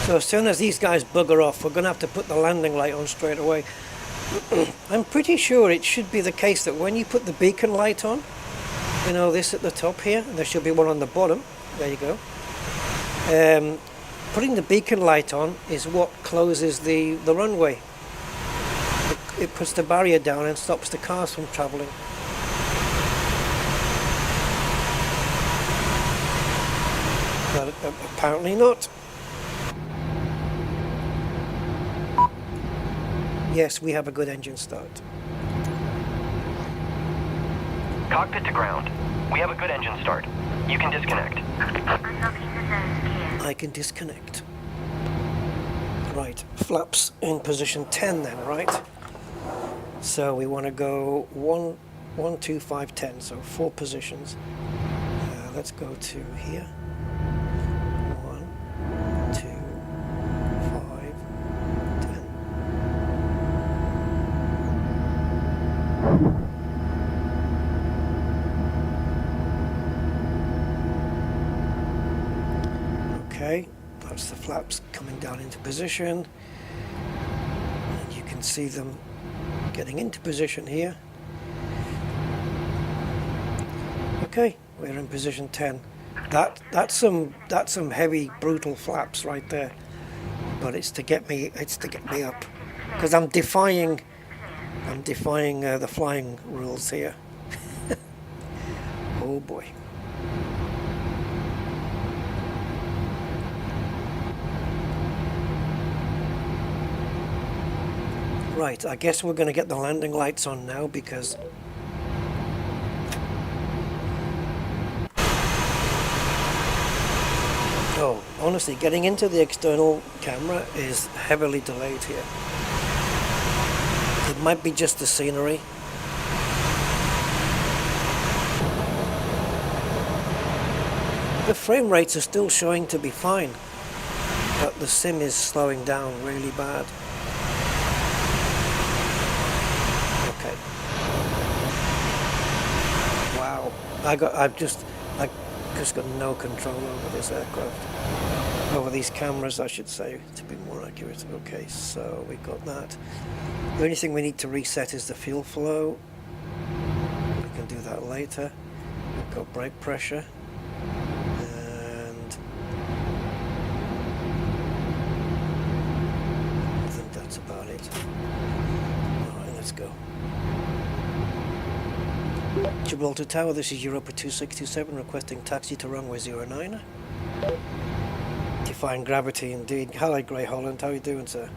So as soon as these guys bugger off, we're going to have to put the landing light on straight away. I'm pretty sure it should be the case that when you put the beacon light on, you know, this at the top here, and there should be one on the bottom, there you go. Putting the beacon light on is what closes the runway. It puts the barrier down and stops the cars from travelling. But apparently not. Yes, we have a good engine start. Cockpit to ground. We have a good engine start. You can disconnect. Unlocking the nose gear. I can disconnect. Right, flaps in position 10 then, right? So we want to go 1, 2, 5, 10, so 4 positions. Let's go to here. 1, 2, 5, 10. Okay, that's the flaps coming down into position, and you can see them getting into position here. Okay, we're in position 10. That's some heavy, brutal flaps right there, but it's to get me up, because I'm defying the flying rules here. Oh boy. Right, I guess we're going to get the landing lights on now, because oh, honestly, getting into the external camera is heavily delayed here. It might be just the scenery. The frame rates are still showing to be fine, but the sim is slowing down really bad. Okay. Wow. I've just got no control over this aircraft. Over these cameras, I should say, to be more accurate. Okay, so we got that. The only thing we need to reset is the fuel flow. We can do that later. We've got brake pressure. And I think that's about it. Alright, let's go. Gibraltar Tower, this is Europa 2627 requesting taxi to runway 09. Defying gravity indeed. Hello Grey Holland, how are you doing, sir?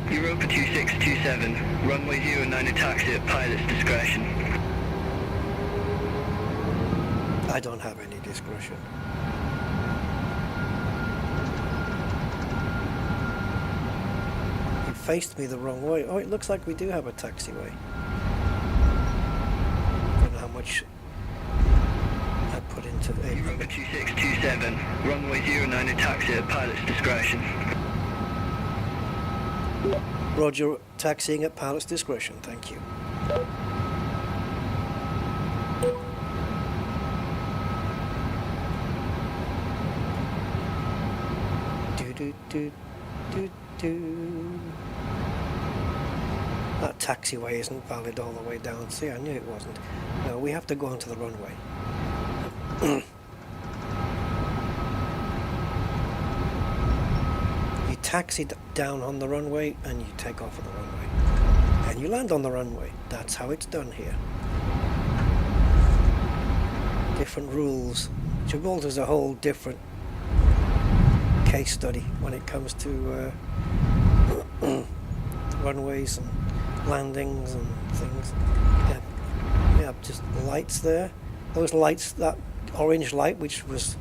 Europa 2627, runway 09 taxi at pilot's discretion. I don't have any discretion. You faced me the wrong way. Oh, it looks like we do have a taxiway. Don't know how much I put into it. Europa 2627, runway 09 taxi at pilot's discretion. Roger, taxiing at pilot's discretion, thank you. That taxiway isn't valid all the way down. See, I knew it wasn't. No, we have to go onto the runway. You taxi down on the runway and you take off of the runway. And you land on the runway. That's how it's done here. Different rules. Gibraltar's a whole different case study when it comes to runways and landings and things. Yeah, just lights there. Those lights, that orange light which was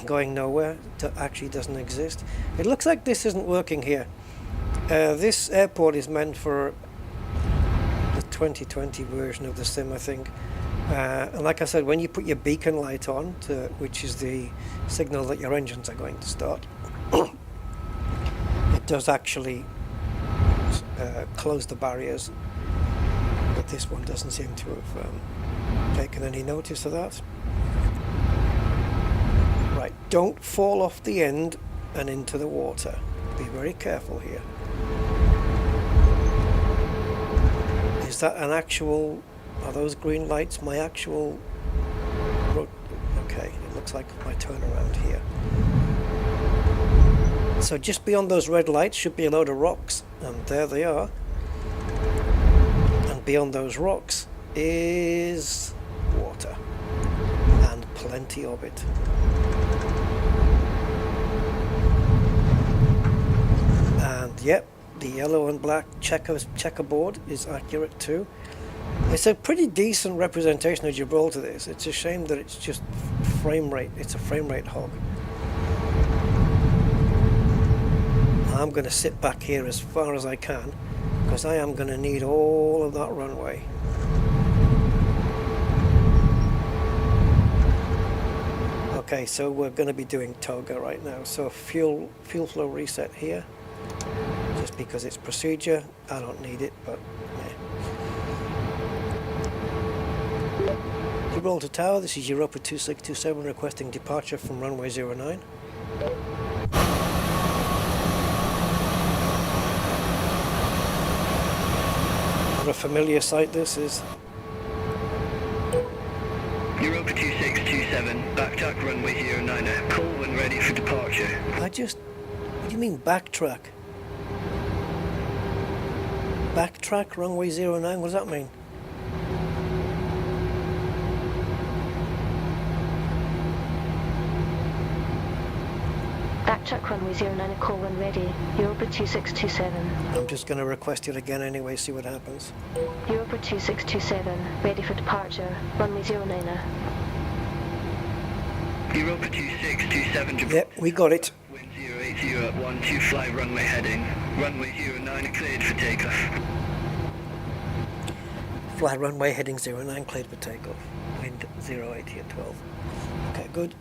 going nowhere, actually doesn't exist. It looks like this isn't working here. This airport is meant for the 2020 version of the sim, I think. And like I said, when you put your beacon light on, which is the signal that your engines are going to start, it does actually close the barriers, but this one doesn't seem to have taken any notice of that. Right, don't fall off the end and into the water. Be very careful here. Is that an actual... Are those green lights my actual road? Okay, it looks like my turnaround here. So just beyond those red lights should be a load of rocks, and there they are. And beyond those rocks is water, and plenty of it. And yep, the yellow and black checkerboard is accurate too. It's a pretty decent representation of Gibraltar, this. It's a shame that it's just frame rate. It's a frame rate hog. I'm going to sit back here as far as I can, because I am going to need all of that runway. Okay, so we're going to be doing toga right now. So fuel flow reset here, just because it's procedure. I don't need it, but yeah. Gibraltar Tower, this is Europa 2627 requesting departure from runway 09. What a familiar sight this is. Europa 2627, backtrack runway 09. Call when ready for departure. What do you mean backtrack? Backtrack runway 09, what does that mean? Backtrack runway 09, call when ready. Europa 2627. I'm just going to request it again anyway, see what happens. Europa 2627, ready for departure. Runway 09. Europa 2627. Yep, we got it. Wind 080 at 12 fly runway heading. Runway 09 cleared for takeoff. Fly runway heading 09, cleared for takeoff. Wind 080 at 12. Okay, good.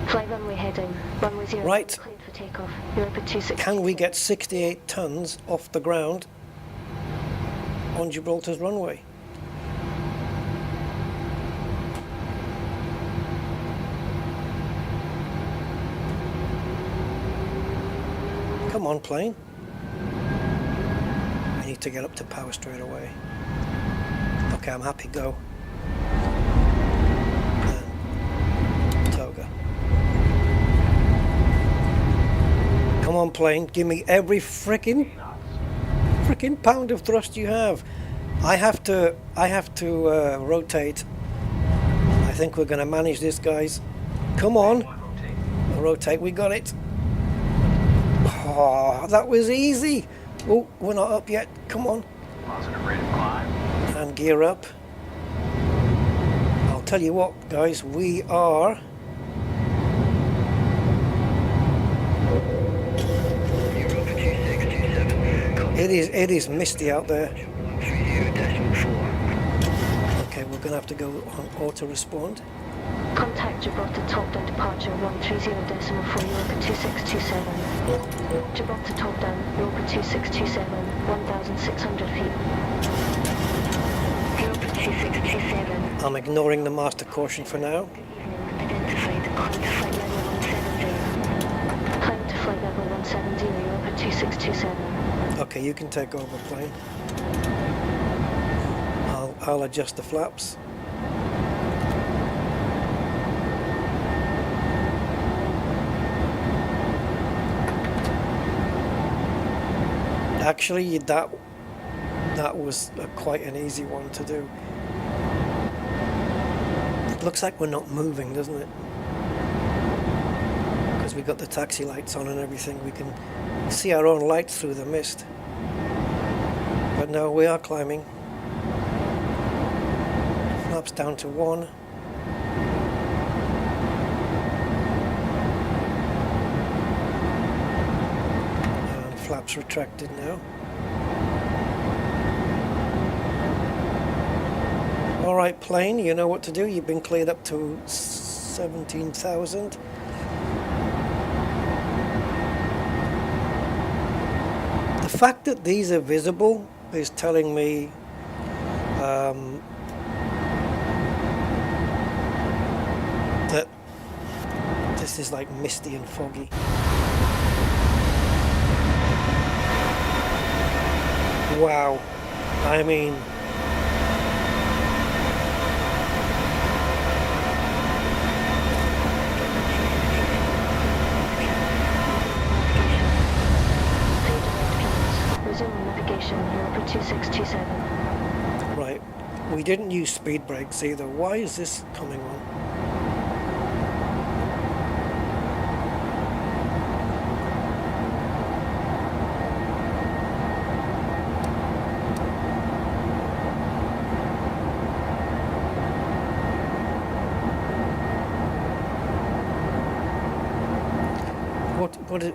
Fly runway heading. Runway 09 Right. cleared for takeoff. Europa 2627. Can we get 68 tons off the ground on Gibraltar's runway? Come on, plane. I need to get up to power straight away. Okay, I'm happy, go. And toga. Come on, plane, give me every frickin' pound of thrust you have. I have to rotate. I think we're going to manage this, guys. Come on. Rotate, we got it. Oh, that was easy. Oh, we're not up yet. Come on. Positive rate of climb. And gear up. I'll tell you what, guys, we are... It is misty out there. Okay, we're going to have to go on auto respond. Contact Gibraltar top down departure 130.4 Europa 2627. Gibraltar top down Europa 2627, 1,600 feet. Europa 2627. I'm ignoring the master caution for now. Identified, climb to flight level 170. Climb to flight level 170, Europa 2627. Okay, you can take over, plane. I'll adjust the flaps. Actually, that was quite an easy one to do. It looks like we're not moving, doesn't it? Because we got the taxi lights on and everything. We can see our own lights through the mist. But no, we are climbing. Flaps down to 1. And flaps retracted now. Alright, plane, you know what to do. You've been cleared up to 17,000. The fact that these are visible is telling me that this is like misty and foggy. Wow, I mean, Europa 2627. right, we didn't use speed brakes either. Why is this coming on?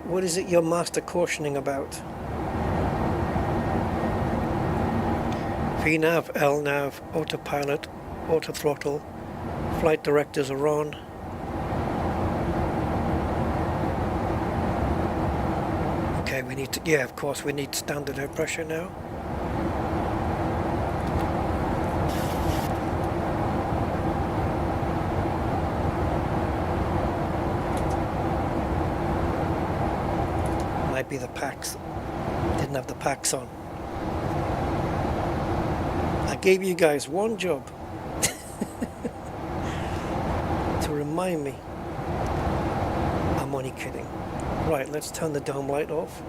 What is it you're master cautioning about? VNav, LNav, autopilot, auto throttle, flight directors are on. Okay, we need to, yeah, of course, we need standard air pressure now. Might be the packs. Didn't have the packs on. I gave you guys one job to remind me. I'm only kidding. Right, let's turn the dome light off.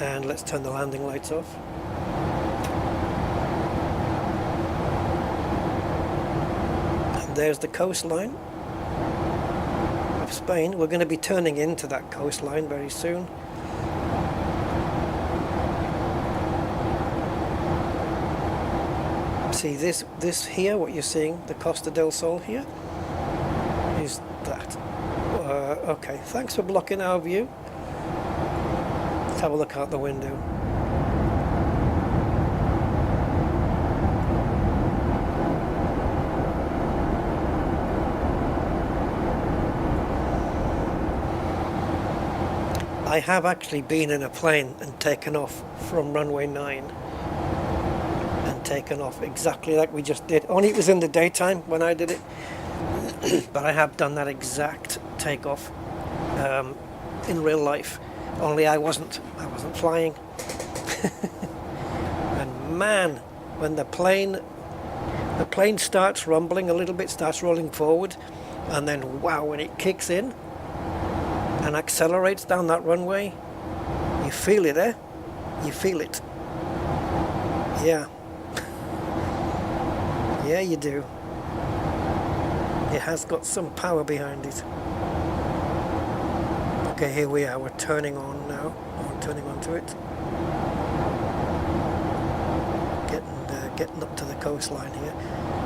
And let's turn the landing lights off. And there's the coastline of Spain. We're going to be turning into that coastline very soon. See this here, what you're seeing, the Costa del Sol here, is that. Okay, thanks for blocking our view. Let's have a look out the window. I have actually been in a plane and taken off from runway 9 and taken off exactly like we just did. Only it was in the daytime when I did it, but I have done that exact takeoff in real life. Only I wasn't flying. And man, when the plane starts rumbling a little bit, starts rolling forward, and then wow, when it kicks in, and and accelerates down that runway, you feel it, eh? You feel it. Yeah. Yeah, you do. It has got some power behind it. Okay, here we are. We're turning on now. We're turning onto it. Getting up to the coastline here.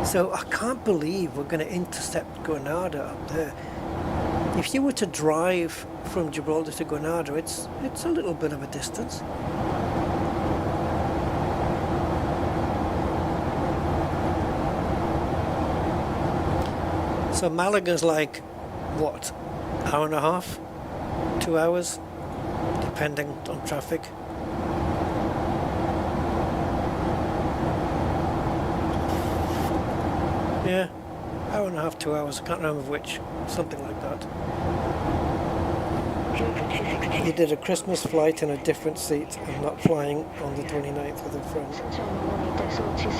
So I can't believe we're going to intercept Granada up there. If you were to drive from Gibraltar to Granada, it's a little bit of a distance. So Malaga's like, what, hour and a half, 2 hours, depending on traffic. Yeah, hour and a half, 2 hours, I can't remember which, something like that. He did a Christmas flight in a different seat and not flying on the 29th with a friend.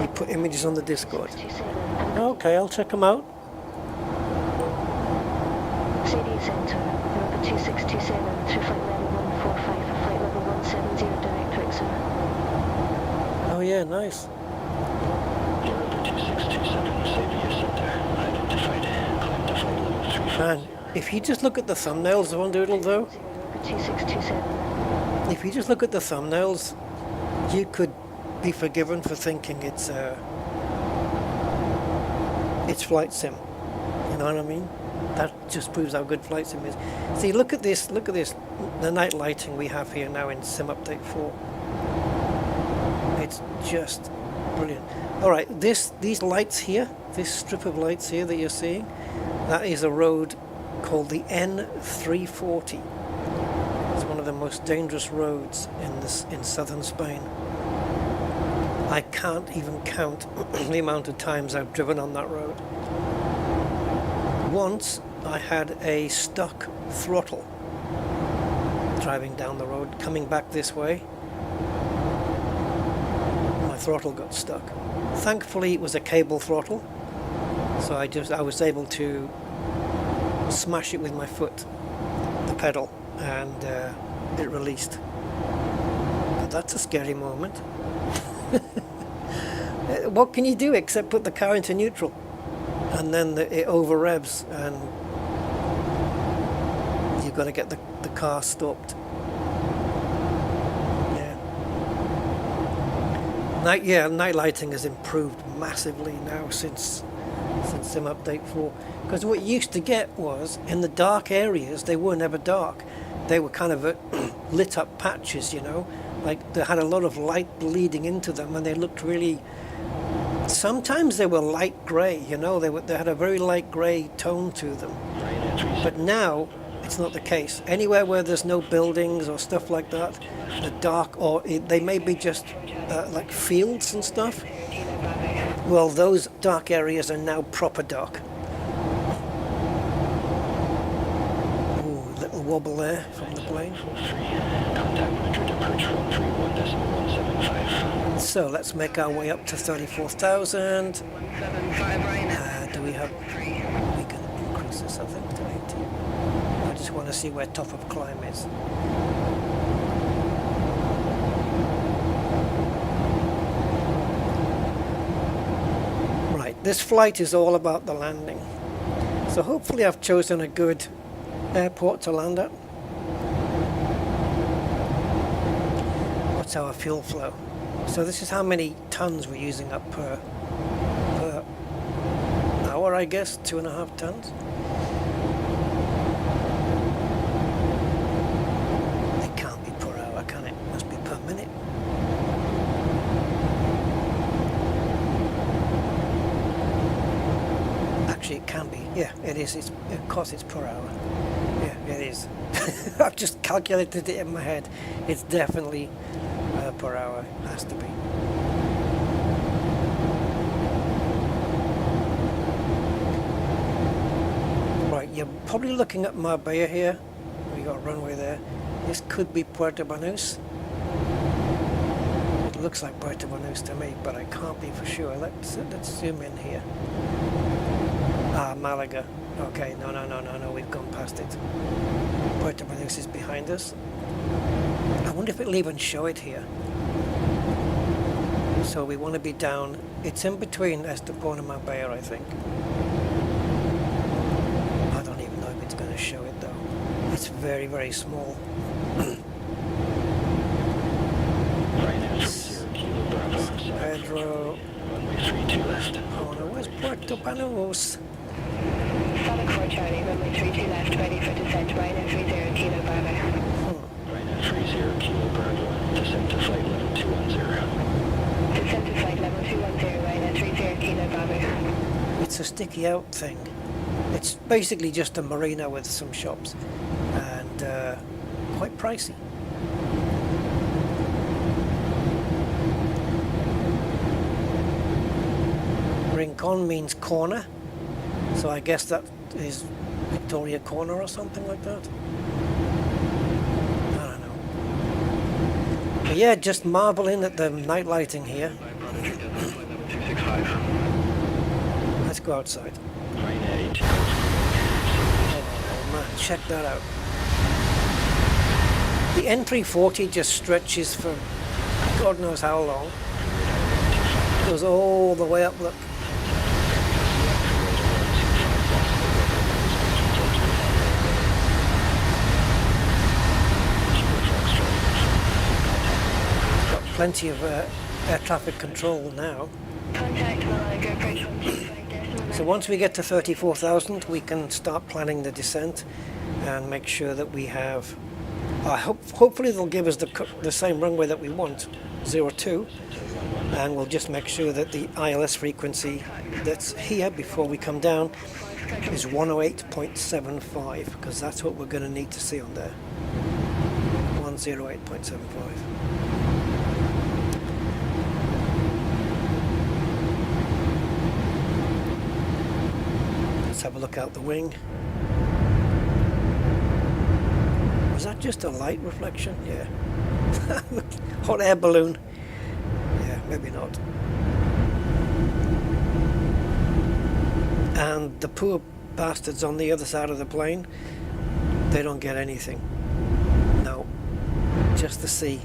He put images on the Discord. Okay, I'll check them out. CD Centre, number 2627 through flight level 145 for flight level 170 direct to Exeter. Oh yeah, nice. Man, if you just look at the thumbnails of Doodle though, if you just look at the thumbnails, you could be forgiven for thinking it's flight sim. You know what I mean? That just proves how good flight sim is. See, look at this, the night lighting we have here now in Sim Update 4. It's just brilliant. Alright, these lights here, this strip of lights here that you're seeing, that is a road called the N340. It's one of the most dangerous roads in southern Spain. I can't even count the amount of times I've driven on that road. Once I had a stuck throttle driving down the road, coming back this way. My throttle got stuck. Thankfully it was a cable throttle, so I was able to smash it with my foot, the pedal, and it released. But that's a scary moment. What can you do except put the car into neutral? And then it over revs and you've got to get the car stopped. Night lighting has improved massively now since Sim Update 4. Because what you used to get was, in the dark areas, they were never dark. They were kind of lit up patches, you know. Like they had a lot of light bleeding into them and they looked really... Sometimes they were light grey, you know, they had a very light grey tone to them. But now, it's not the case. Anywhere where there's no buildings or stuff like that, the dark, or they may be just like fields and stuff, well, those dark areas are now proper dark. Ooh, little wobble there from the plane. So let's make our way up to 34,000. Do we have... We can increase this, I think, to 80. I just want to see where top of climb is. Right, this flight is all about the landing. So hopefully I've chosen a good airport to land at. What's our fuel flow? So this is how many tons we're using up per hour, I guess, 2.5 tons. It can't be per hour, can it? It must be per minute. Actually, it can be. Yeah, it is. Of course, it's per hour. Yeah, it is. I've just calculated it in my head. It's definitely per hour. Has to be. Right, you're probably looking at Marbella here. We got a runway there. This could be Puerto Banús. It looks like Puerto Banús to me, but I can't be for sure. Let's zoom in here. Ah, Malaga. Okay, no, we've gone past it. Puerto Banús is behind us. I wonder if it'll even show it here. So we want to be down, it's in between Estepona and Marbella, I think. I don't even know if it's going to show it though. It's very, very small. Pedro. Runway 32 left. Oh no, where's Puerto Banús? Solid 4 Charlie, runway 32 left, ready for descent, Ryanair 30 Kilo Bravo. Ryanair 30 Kilo Bravo. Descent to flight level 210. Descent to flight level 210, Ryanair 30 Kilo Bravo. It's a sticky out thing. It's basically just a marina with some shops and quite pricey. Rincon means corner, so I guess that is Victoria Corner or something like that. I don't know. But yeah, just marveling at the night lighting here. Let's go outside. Oh man, check that out. The N340 just stretches for God knows how long. Goes all the way up, look. Got plenty of air traffic control now. Contact Malaga, approach 125. So once we get to 34,000, we can start planning the descent and make sure that we have. Hopefully they'll give us the same runway that we want, 02, and we'll just make sure that the ILS frequency that's here before we come down is 108.75, because that's what we're going to need to see on there. 108.75. Let's have a look out the wing. Was that just a light reflection? Yeah. Hot air balloon. Yeah, maybe not. And the poor bastards on the other side of the plane, they don't get anything. No. Just the sea.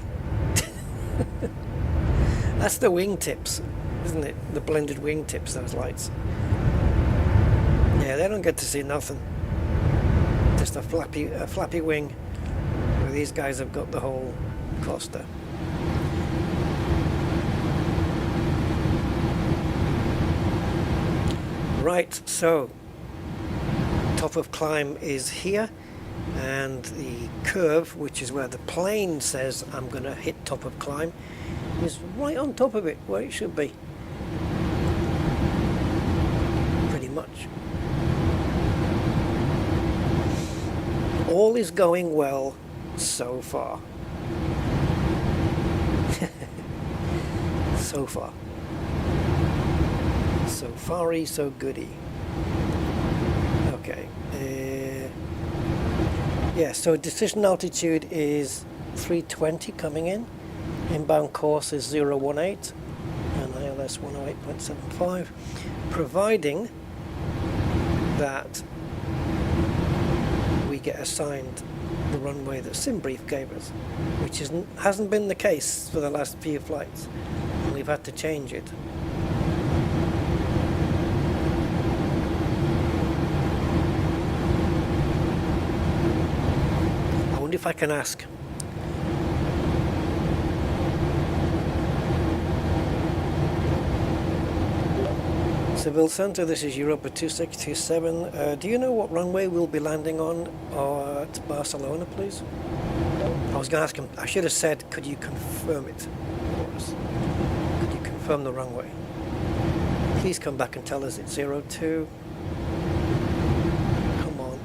That's the wingtips, isn't it? The blended wingtips, those lights. Yeah, they don't get to see nothing. Just a flappy wing. Where these guys have got the whole cluster. Right, so top of climb is here, and the curve, which is where the plane says I'm going to hit top of climb, is right on top of it, where it should be. Pretty much. All is going well so far. So far. So far-y, so goody. Okay. Yeah, so decision altitude is 320 coming in. Inbound course is 018 and ILS 108.75, providing that we get assigned the runway that SimBrief gave us, which hasn't been the case for the last few flights, and we've had to change it. I wonder if I can ask. Seville Centre, this is Europa 2627. Do you know what runway we'll be landing on at Barcelona, please? I was going to ask him, I should have said, could you confirm it for us? Could you confirm the runway? Please come back and tell us it's 02. Come on.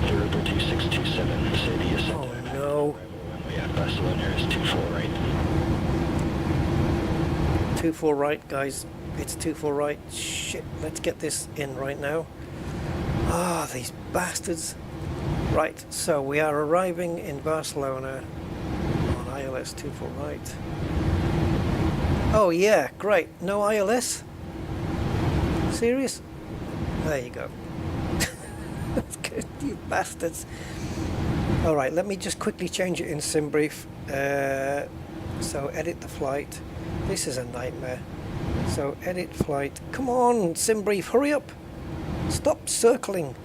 Europa 2627, say the ascent. Oh no. Runway at Barcelona is 24 right. 24 right, guys. It's 24 right. Shit, let's get this in right now. Ah, these bastards. Right, so we are arriving in Barcelona on ILS 24 right. Oh yeah, great. No ILS? Serious? There you go. That's good, you bastards. Alright, let me just quickly change it in SimBrief. So edit the flight. This is a nightmare. So edit flight. Come on, SimBrief, hurry up. Stop circling.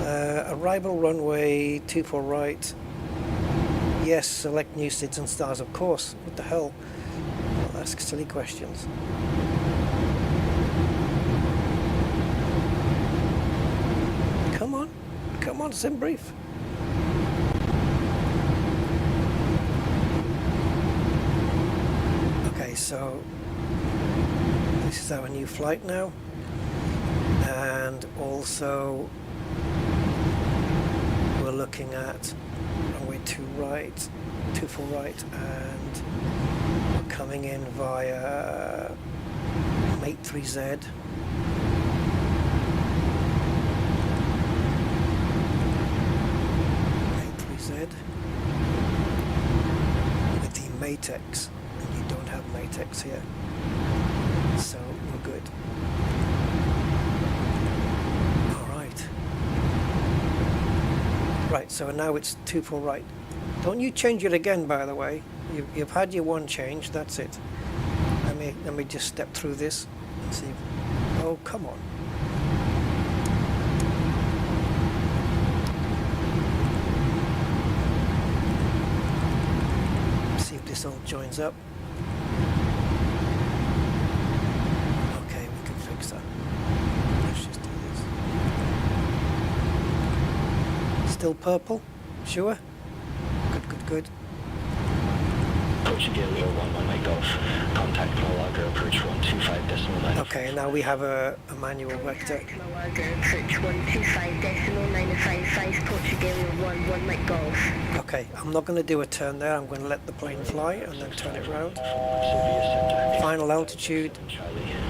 Arrival runway 24 right. Yes, select new SIDS and stars, of course. What the hell? I'll ask silly questions. Come on, SimBrief. Okay, so this is our new flight now, and also we're looking at runway 24 right, and we're coming in via Mate 3Z. With the Matex, and you don't have Matex here, so we're good. Alright. Right, so now it's 24 right. Don't you change it again, by the way. You've had your one change, that's it. Let me just step through this and see. Oh, come on. This all joins up. Okay, we can fix that. Let's just do this. Still purple? Sure? Good. Approach Gigabyte 11 Mike Golf. Contact logger approach 125.9. Okay, now we have a manual vector. Approach 125.955, Portugal 11 Mike Golf. Okay, I'm not going to do a turn there. I'm going to let the plane fly and then turn it around. Final altitude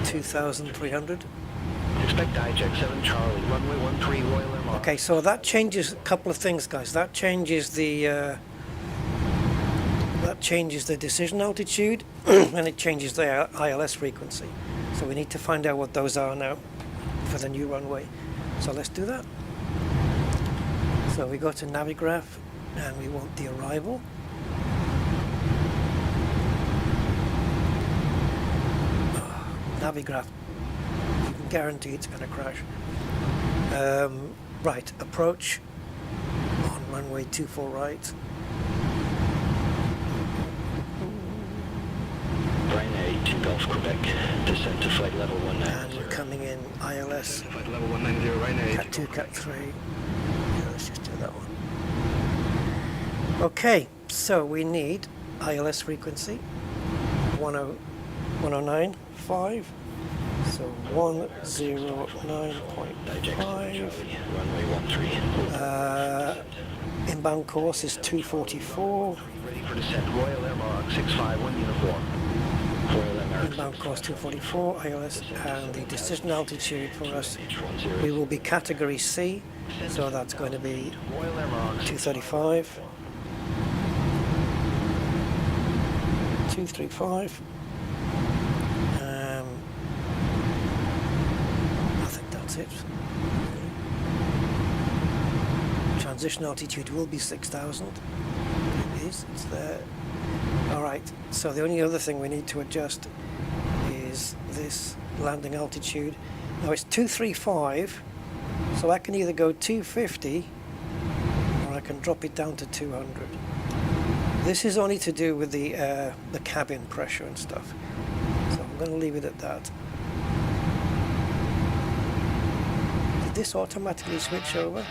2,300. Expect hijack 7 Charlie, runway 13 Royal Air Mars. Okay, so that changes a couple of things, guys. That changes the decision altitude and it changes the ILS frequency. So we need to find out what those are now for the new runway. So let's do that. So we go to Navigraph and we want the arrival. Navigraph, you can guarantee it's going to crash. Right, approach on runway 24 right. Ryzen 2 Golf Quebec, descent to flight level 190. And we're coming in ILS. Flight level 190, Ryzen Cat 2, Cat 3. Yeah, let's just do that one. Okay, so we need ILS frequency 109.5. So 109.5. Runway 13. Inbound course is 244. Ready for descent, Royal Air Mars 651 uniform. Royal Air Mars Inbound course 244 ILS, and the decision altitude for us, we will be category C, so that's going to be 235. 235. I think that's it. Transition altitude will be 6,000. It is, it's there. Alright, so the only other thing we need to adjust is this landing altitude. Now it's 235, so I can either go 250 or I can drop it down to 200. This is only to do with the cabin pressure and stuff, so I'm going to leave it at that. Did this automatically switch over?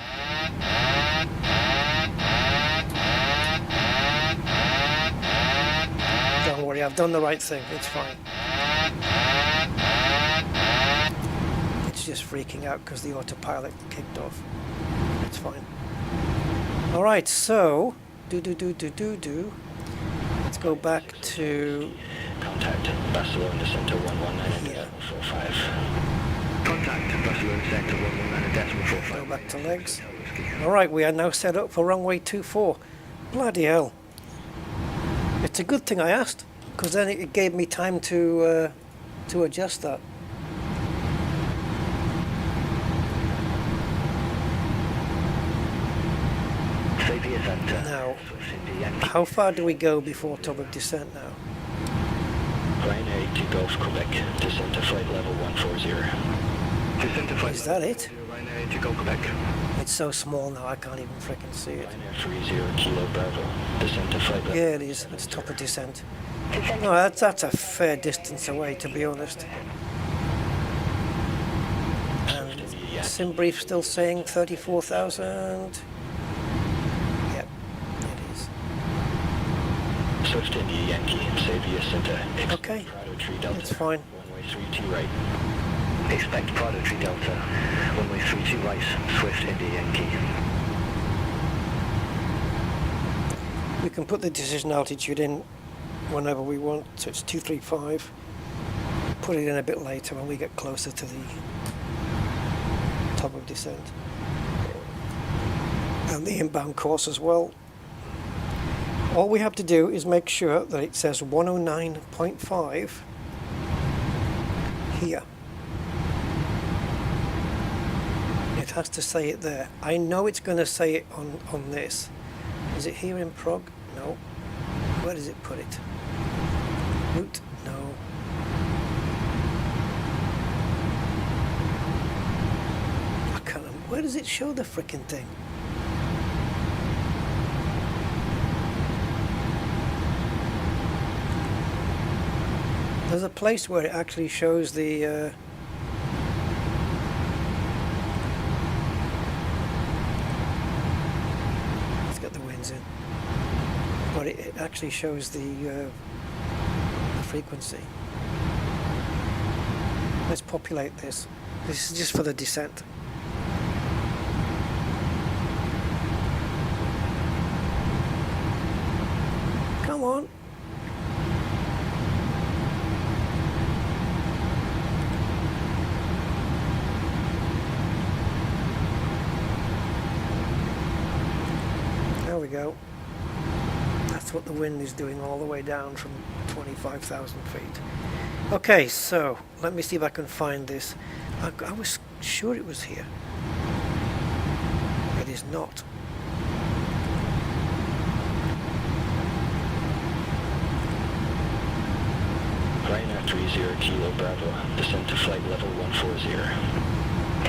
Don't worry, I've done the right thing, it's fine. It's just freaking out because the autopilot kicked off. It's fine. Alright, so let's go back to contact Barcelona Center 119.45. Contact Barcelona Center 119.45. Go back to legs. Alright, we are now set up for runway 24. Bloody hell. It's a good thing I asked, because then it gave me time to adjust that. Xavier Center. Now, Swift India Yankee. how far do we go before top of descent now? Ryanair to Gulf Quebec, descent to flight level 140. Descent to flight Is that it? Ryanair to Gulf Quebec. It's so small now I can't even frickin' see it. Ryanair 30 Kilo Bravo, descent to flight level. Yeah, it is. It's top of descent. No, that's a fair distance away, to be honest. And SimBrief still saying 34,000. Yep, it is. Swift India Yankee, Xavier Center. Okay, Prado Tree Delta. it's fine. Runway 32 right. Expect Prado Tree Delta. Runway 32 right, Swift India Yankee. We can put the decision altitude in whenever we want, so it's 235. Put it in a bit later when we get closer to the top of descent. And the inbound course as well. All we have to do is make sure that it says 109.5 here. It has to say it there. I know it's going to say it on this. Is it here in Prague? No. Where does it put it? Route? No. I can't remember. Where does it show the frickin' thing? There's a place where it actually shows the let's get the winds in. But it actually shows the frequency. Let's populate this. This is just for the descent. Come on. There we go. That's what the wind is doing all the way down from 25,000 feet. Okay, so let me see if I can find this. I was sure it was here. It is not. Ryanair 30 Kilo Bravo, descent to flight level 140.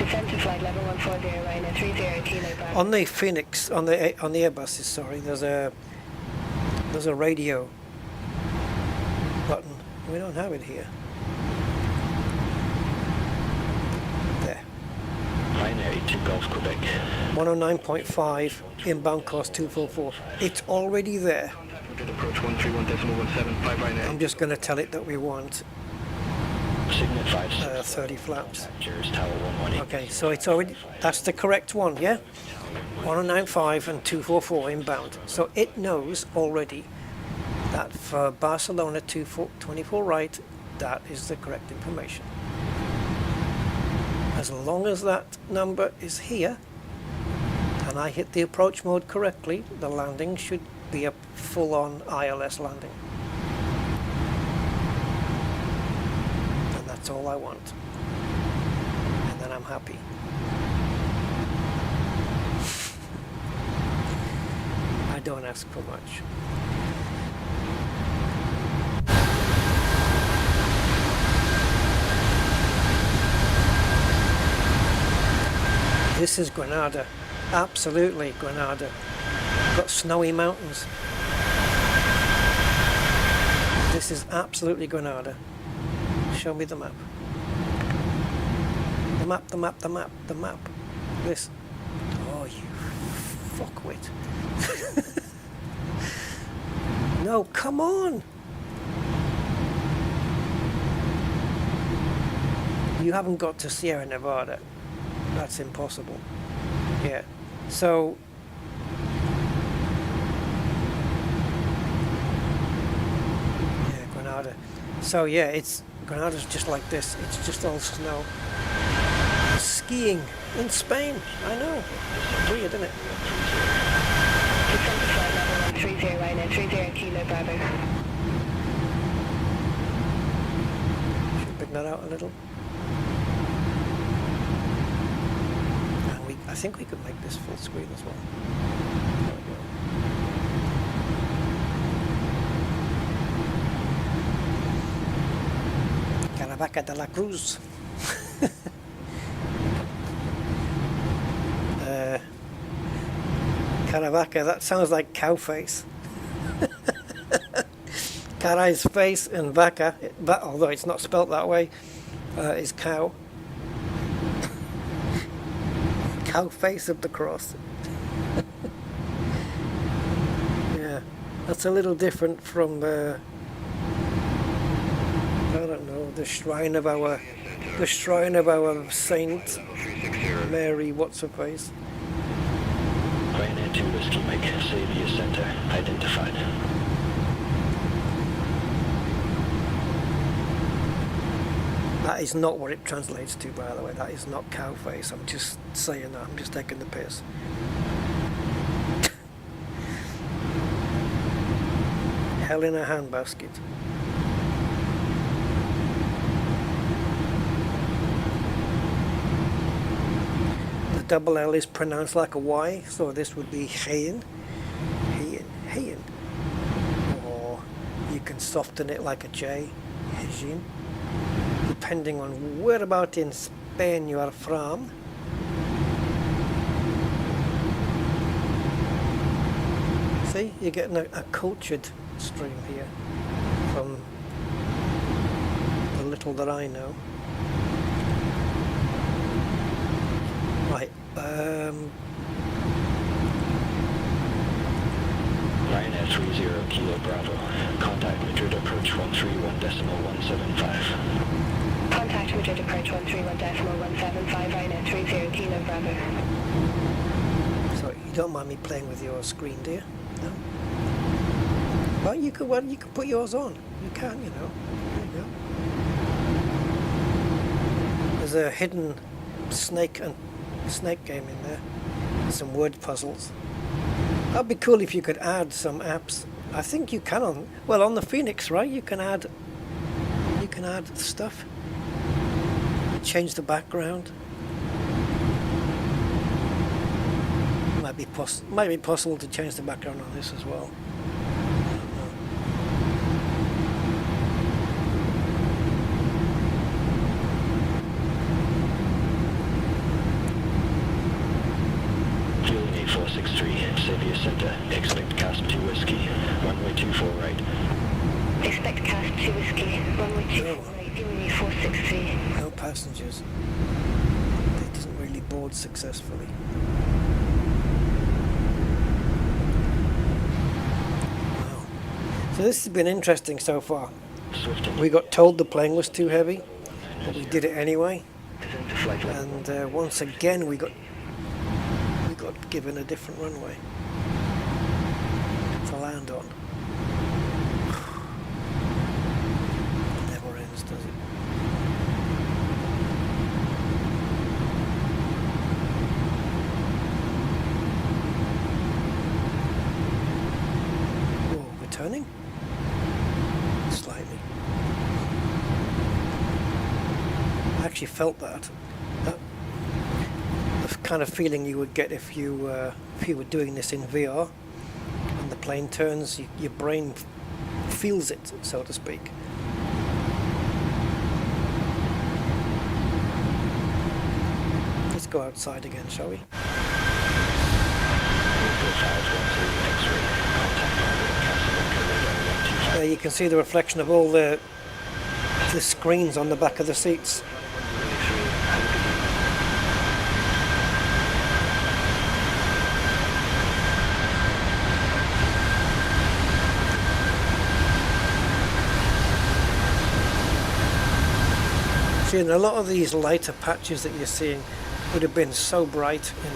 Descent to flight level 140, Ryanair 30 Kilo Bravo. On the Phoenix, on the Airbuses, sorry, there's a radio button. We don't have it here. There. Ryanair to Gulf Quebec. 109.5, inbound course 244. It's already there. Contact approach 131.175 Ryanair. I'm just going to tell it that we want Signet 5 30 flaps. Cheers, Tower 118. Okay, so it's already, that's the correct one, yeah? 109.5 and 244 inbound. So it knows already that for Barcelona 24 right, that is the correct information. As long as that number is here, and I hit the approach mode correctly, the landing should be a full-on ILS landing. And that's all I want. And then I'm happy. I don't ask for much. This is Granada. Absolutely Granada. Got snowy mountains. This is absolutely Granada. Show me the map. The map, the map, the map, the map. This. Oh, you fuckwit. No, come on. You haven't got to Sierra Nevada. That's impossible. Yeah. So yeah, Granada. So yeah, it's Granada's just like this. It's just all snow. Skiing in Spain. I know. Weird, isn't it? Descent to flight level 130, Ryanair 30 Kilo Bravo. Should we bring that out a little? And I think we could make this full screen as well. There we go. Caravaca de la Cruz. Caravaca, that sounds like cow face. Carai's face and vaca, although it's not spelt that way, is cow. Cow face of the cross. Yeah, that's a little different from I don't know, the shrine of our Saint Mary. What's her face? Ryanair 2 Whiskey Mike, Savia Center, identified. That is not what it translates to, by the way. That is not cow face. I'm just saying that. I'm just taking the piss. Hell in a handbasket. The double L is pronounced like a Y, so this would be Hein. Hein. Or you can soften it like a J. Hejin. Depending on whereabout in Spain you are from. See, you're getting a cultured stream here from the little that I know. Right, Ryanair 30 Kilo Bravo, contact Madrid approach 131.175. Contact Madrid approach 131.175, Ryanair 30 Kilo Bravo. so you don't mind me playing with your screen, do you? No? Well, you could put yours on. You can, you know. There you go. There's a hidden snake game in there. Some word puzzles. That'd be cool if you could add some apps. I think you can on the Phoenix, right? You can add stuff. Change the background. Might be possible to change the background on this as well. I don't know. Fueling 8463, Savia Center, expect CASP 2 Whiskey, runway 24 right. Expect CASP 2 Whiskey, runway 24 right, fueling 8463. No passengers. They didn't really board successfully. Wow. So this has been interesting so far. We got told the plane was too heavy, but we did it anyway. And once again we got given a different runway to land on. It never ends, does it? Whoa, we're turning? Slightly. I actually felt that. The kind of feeling you would get if you were doing this in VR and the plane turns, your brain feels it, so to speak. Let's go outside again, shall we? There you can see the reflection of all the screens on the back of the seats. And a lot of these lighter patches that you're seeing would have been so bright in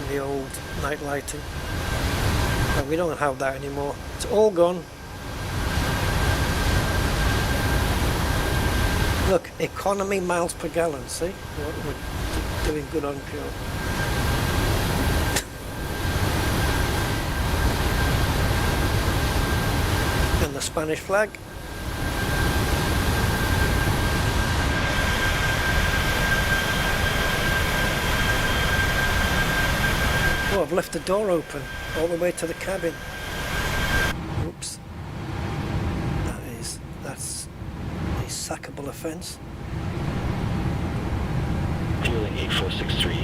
the old night lighting, but we don't have that anymore. It's all gone. Look, economy miles per gallon. See, we're doing good on fuel. And the Spanish flag. Oh, I've left the door open all the way to the cabin. Oops. That's a sackable offence. Fueling 8463,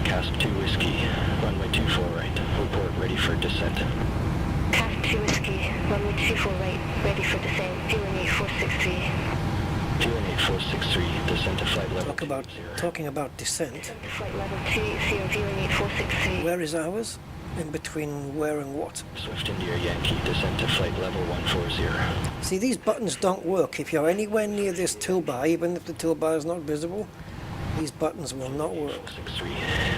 CASP 2 Whiskey, runway 24 right, report ready for descent. CASP 2 Whiskey, runway 24 right, ready for descent, fueling 8463. Fueling 8463, descent to flight level Talking about descent. Descent to flight level 280, fueling 8463. Where is ours? In between where and what? Swift India Yankee, descent to flight level 140. See, these buttons don't work. If you're anywhere near this toolbar, even if the toolbar is not visible, these buttons will not work. 63,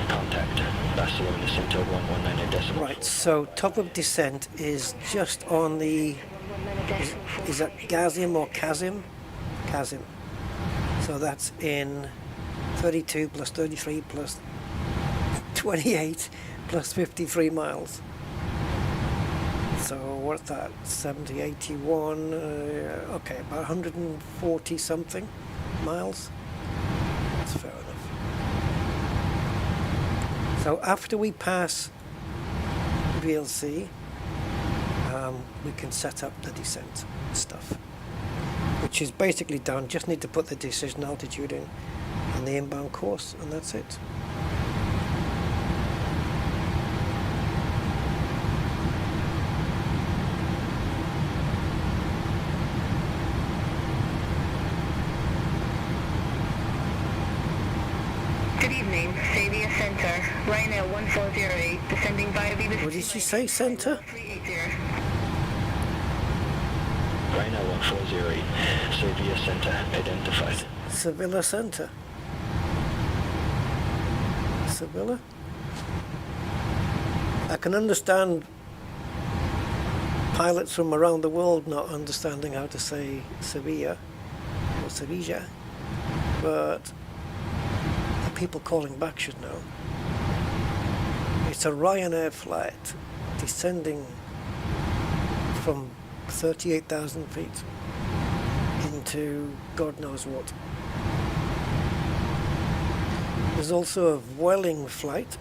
contact, Barcelona Cento 119.4. Right, so top of descent is just on the... Is that Gazim or Kazim? Kazim. So that's in 32 plus 33 plus 28 plus 53 miles. So what's that? 70, 81, okay, about 140 something miles. That's fair enough. So after we pass VLC, we can set up the descent stuff, which is basically done. Just need to put the decision altitude in and the inbound course, and that's it. Good evening, Sabia Center, Ryanair 1408, descending via Viva. What did she say, Center? 380. Ryanair 1408, Sevilla Center, identified. Sevilla Center. Sevilla? I can understand pilots from around the world not understanding how to say Sevilla or Sevilla, but the people calling back should know. It's a Ryanair flight descending from 38,000 feet into God knows what. There's also a Vueling flight,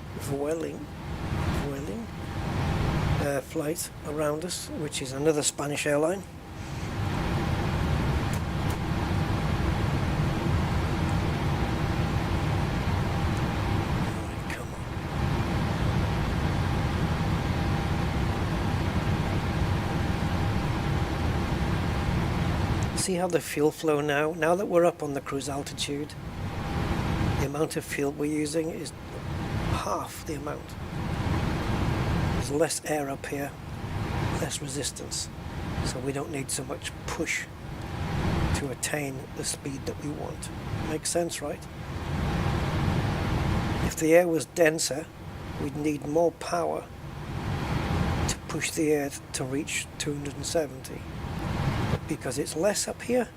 flight around us, which is another Spanish airline. Alright, come on. See how the fuel flow now that we're up on the cruise altitude, the amount of fuel we're using is half the amount. There's less air up here, less resistance, so we don't need so much push to attain the speed that we want. Makes sense, right? If the air was denser, we'd need more power to push the air to reach 270. But because it's less up here,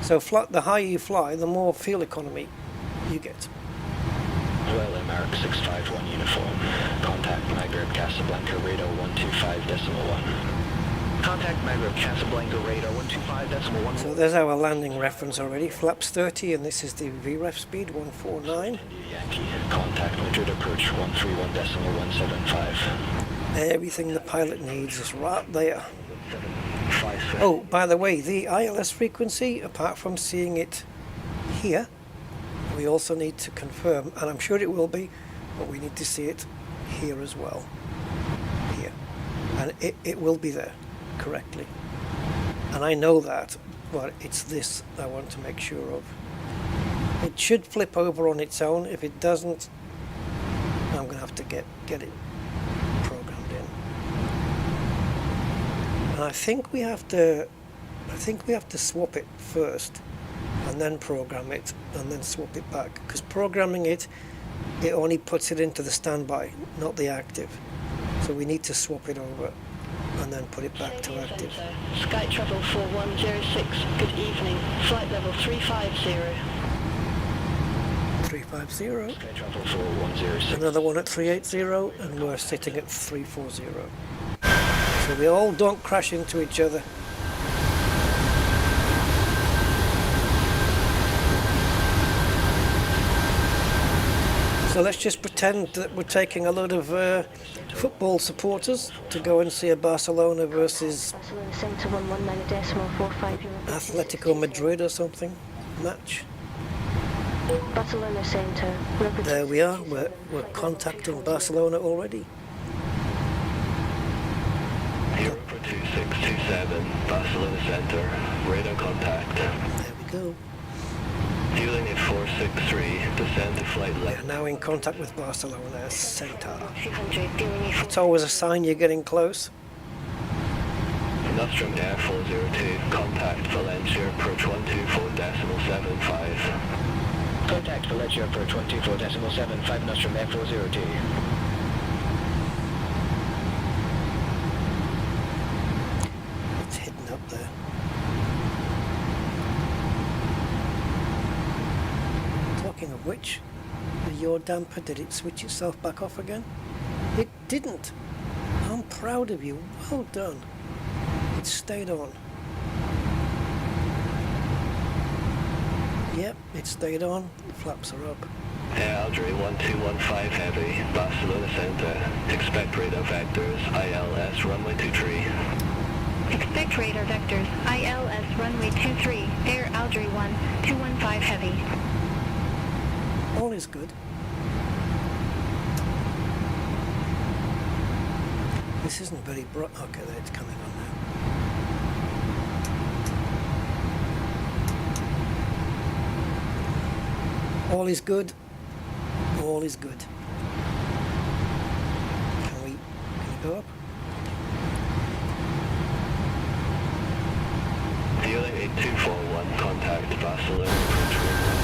so the higher you fly, the more fuel economy you get. Well, America 651 uniform. Contact Maghreb Casablanca radar 125.1. Contact Maghreb Casablanca radar 125.1. So there's our landing reference already. Flaps 30, and this is the VREF speed 149. Yankee. Contact Madrid approach 131.175. Everything the pilot needs is right there. Oh, by the way, the ILS frequency, apart from seeing it here, we also need to confirm, and I'm sure it will be, but we need to see it here as well. Here. And it will be there correctly. And I know that, but it's this I want to make sure of. It should flip over on its own. If it doesn't, I'm going to have to get it programmed in. And I think we have to swap it first, and then program it, and then swap it back. Because programming it only puts it into the standby, not the active. So we need to swap it over and then put it back to active. Sky Travel 4106, good evening. Flight level 350. 350. Sky Travel 4106. Another one at 380, and we're sitting at 340. So we all don't crash into each other. So let's just pretend that we're taking a load of football supporters to go and see a Barcelona versus Barcelona Center 119.45. Atletico Madrid or something match. Barcelona Center. Rocket There we are. We're contacting Barcelona already. Europa 2627, Barcelona Center, radar contact. There we go. Fueling at 463, descend to flight We are level. now in contact with Barcelona Center. 300, fueling It's always a sign you're getting close. Nostrum Air 402, contact Valencia, approach 124.75. Contact Valencia, approach 124.75, Nostrum Air 402. It's hidden up there. Talking of which, the yaw damper, did it switch itself back off again? It didn't. I'm proud of you. Well done. It stayed on. Yep, it stayed on. The flaps are up. Air Aldry 1215 Heavy, Barcelona Center. Expect radar vectors, ILS runway 23. Expect radar vectors. ILS runway 23. Air Aldry 1215 Heavy. All is good. This isn't very bright. Okay, there, it's coming on now. All is good. All is good. Can we go up? Fueling 8241, contact Barcelona, approach 105.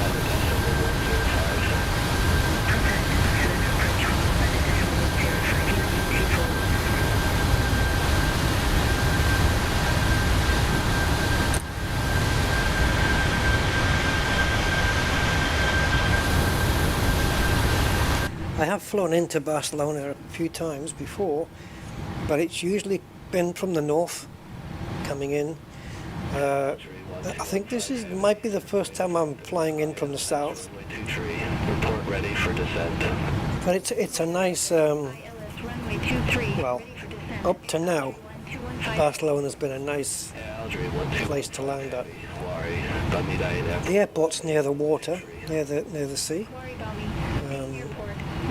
I have flown into Barcelona a few times before, but it's usually been from the north coming in. I think this might be the first time I'm flying in from the south. Report ready for descent. But it's a nice, ILS runway 23. well, up to now, Barcelona's been a nice place to land at. The airport's near the water, near the sea.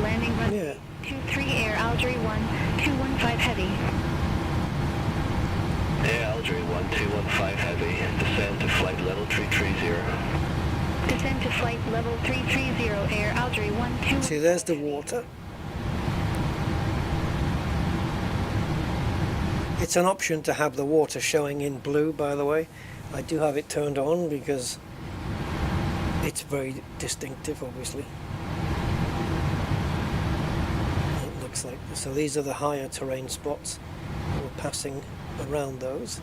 Landing runway Yeah. 23. Air Aldry 1215 Heavy. Air Aldry 1215 Heavy, descend to flight level 330. Descend to flight level 330. Air Aldry 12. See, there's the water. It's an option to have the water showing in blue, by the way. I do have it turned on because it's very distinctive, obviously. It looks like, so these are the higher terrain spots. We're passing around those.